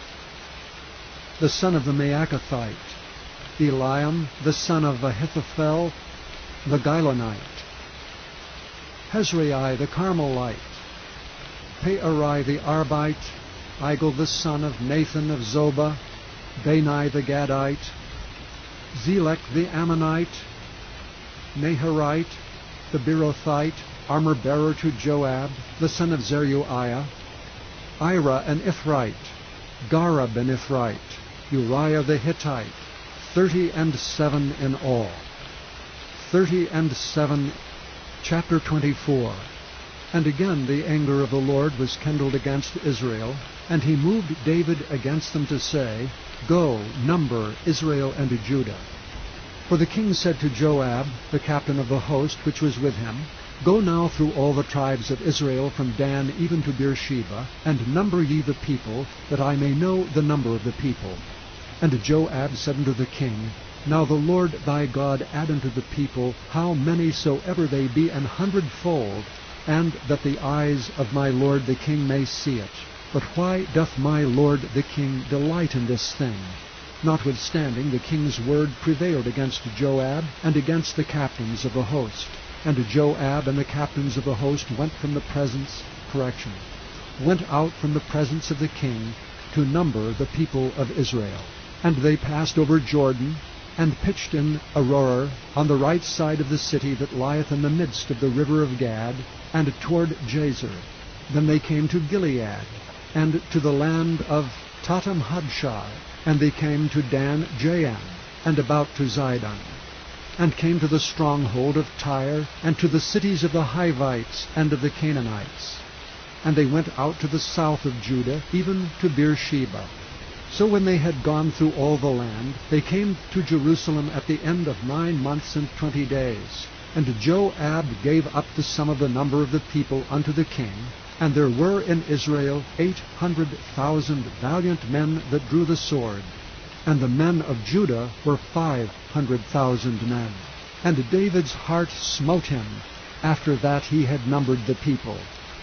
the son of the Maacathite, Eliam the son of Ahithophel, the Gilonite, Hezrai the Carmelite, Pearai the Arbite, Igel the son of Nathan of Zobah, Bani the Gadite, Zelek the Ammonite, Naharite, the Beerothite, armor-bearer to Joab, the son of Zeruiah, Ira an Ithrite, Gareb an Ithrite, Uriah the Hittite, 37 in all. 37, chapter 24. And again the anger of the Lord was kindled against Israel, and he moved David against them to say, Go, number Israel and Judah. For the king said to Joab, the captain of the host which was with him, Go now through all the tribes of Israel from Dan even to Beersheba, and number ye the people, that I may know the number of the people. And Joab said unto the king, Now the Lord thy God add unto the people how many soever they be 100-fold, and that the eyes of my lord the king may see it. But why doth my lord the king delight in this thing? Notwithstanding the king's word prevailed against Joab and against the captains of the host. And Joab and the captains of the host went from the presence, went out from the presence of the king to number the people of Israel. And they passed over Jordan, and pitched in Aroer on the right side of the city that lieth in the midst of the river of Gad, and toward Jazer. Then they came to Gilead, and to the land of Tatam-Hadshai, and they came to Dan-Jaan, and about to Zidon, and came to the stronghold of Tyre, and to the cities of the Hivites and of the Canaanites. And they went out to the south of Judah, even to Beersheba. So when they had gone through all the land, they came to Jerusalem at the end of 9 months and 20 days. And Joab gave up the sum of the number of the people unto the king, and there were in Israel 800,000 valiant men that drew the sword, and the men of Judah were 500,000 men. And David's heart smote him, after that he had numbered the people.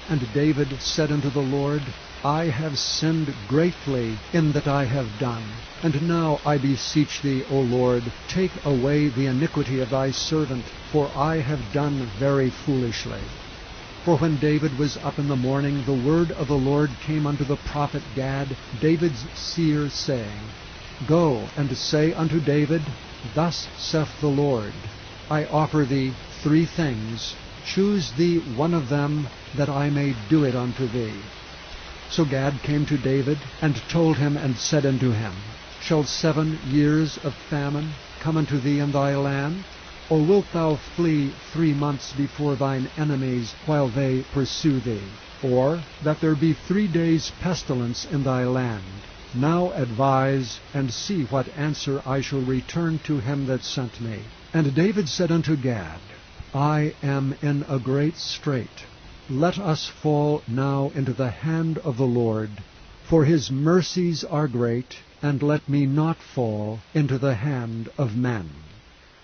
And David said unto the Lord, I have sinned greatly in that I have done. And now I beseech thee, O Lord, take away the iniquity of thy servant, for I have done very foolishly. For when David was up in the morning, the word of the Lord came unto the prophet Gad, David's seer, saying, Go and say unto David, Thus saith the Lord, I offer thee 3 things. Choose thee one of them, that I may do it unto thee. So Gad came to David, and told him, and said unto him, Shall 7 years of famine come unto thee in thy land? Or wilt thou flee 3 months before thine enemies, while they pursue thee? Or that there be 3 days' pestilence in thy land? Now advise, and see what answer I shall return to him that sent me. And David said unto Gad, I am in a great strait. Let us fall now into the hand of the Lord, for his mercies are great, and let me not fall into the hand of men.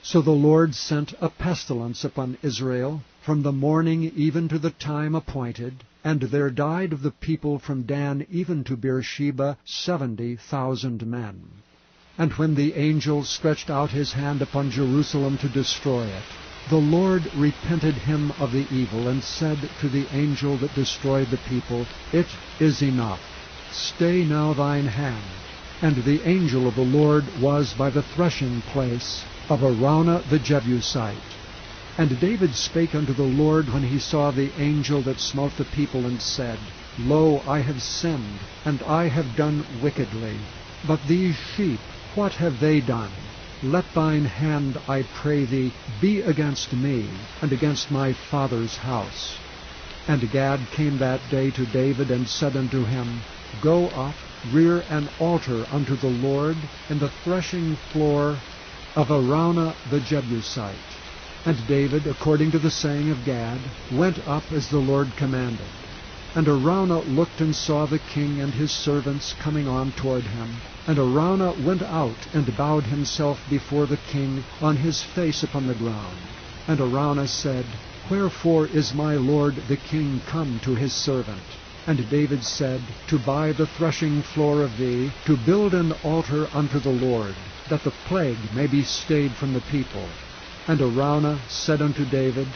So the Lord sent a pestilence upon Israel from the morning even to the time appointed, and there died of the people from Dan even to Beersheba 70,000 men. And when the angel stretched out his hand upon Jerusalem to destroy it, the Lord repented him of the evil, and said to the angel that destroyed the people, It is enough. Stay now thine hand. And the angel of the Lord was by the threshing place of Araunah the Jebusite. And David spake unto the Lord when he saw the angel that smote the people, and said, Lo, I have sinned, and I have done wickedly. But these sheep, what have they done? Let thine hand, I pray thee, be against me, and against my father's house. And Gad came that day to David, and said unto him, Go up, rear an altar unto the Lord in the threshing floor of Araunah the Jebusite. And David, according to the saying of Gad, went up as the Lord commanded. And Araunah looked and saw the king and his servants coming on toward him. And Araunah went out and bowed himself before the king on his face upon the ground. And Araunah said, Wherefore is my lord the king come to his servant? And David said, To buy the threshing floor of thee, to build an altar unto the Lord, that the plague may be stayed from the people. And Araunah said unto David,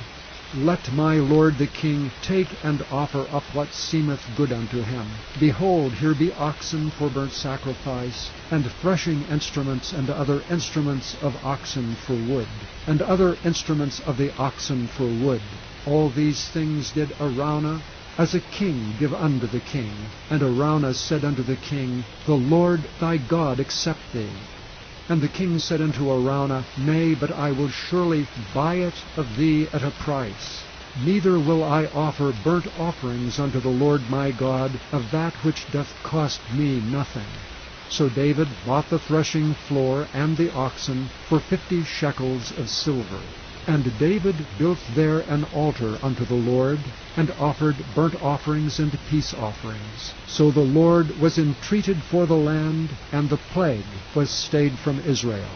Let my lord the king take and offer up what seemeth good unto him. Behold, here be oxen for burnt sacrifice, and threshing instruments, and other instruments of oxen for wood, and other instruments of the oxen for wood. All these things did Araunah as a king give unto the king. And Araunah said unto the king, The Lord thy God accept thee. And the king said unto Araunah, Nay, but I will surely buy it of thee at a price. Neither will I offer burnt offerings unto the Lord my God of that which doth cost me nothing. So David bought the threshing floor and the oxen for 50 shekels of silver. And David built there an altar unto the Lord, and offered burnt offerings and peace offerings. So the Lord was entreated for the land, and the plague was stayed from Israel.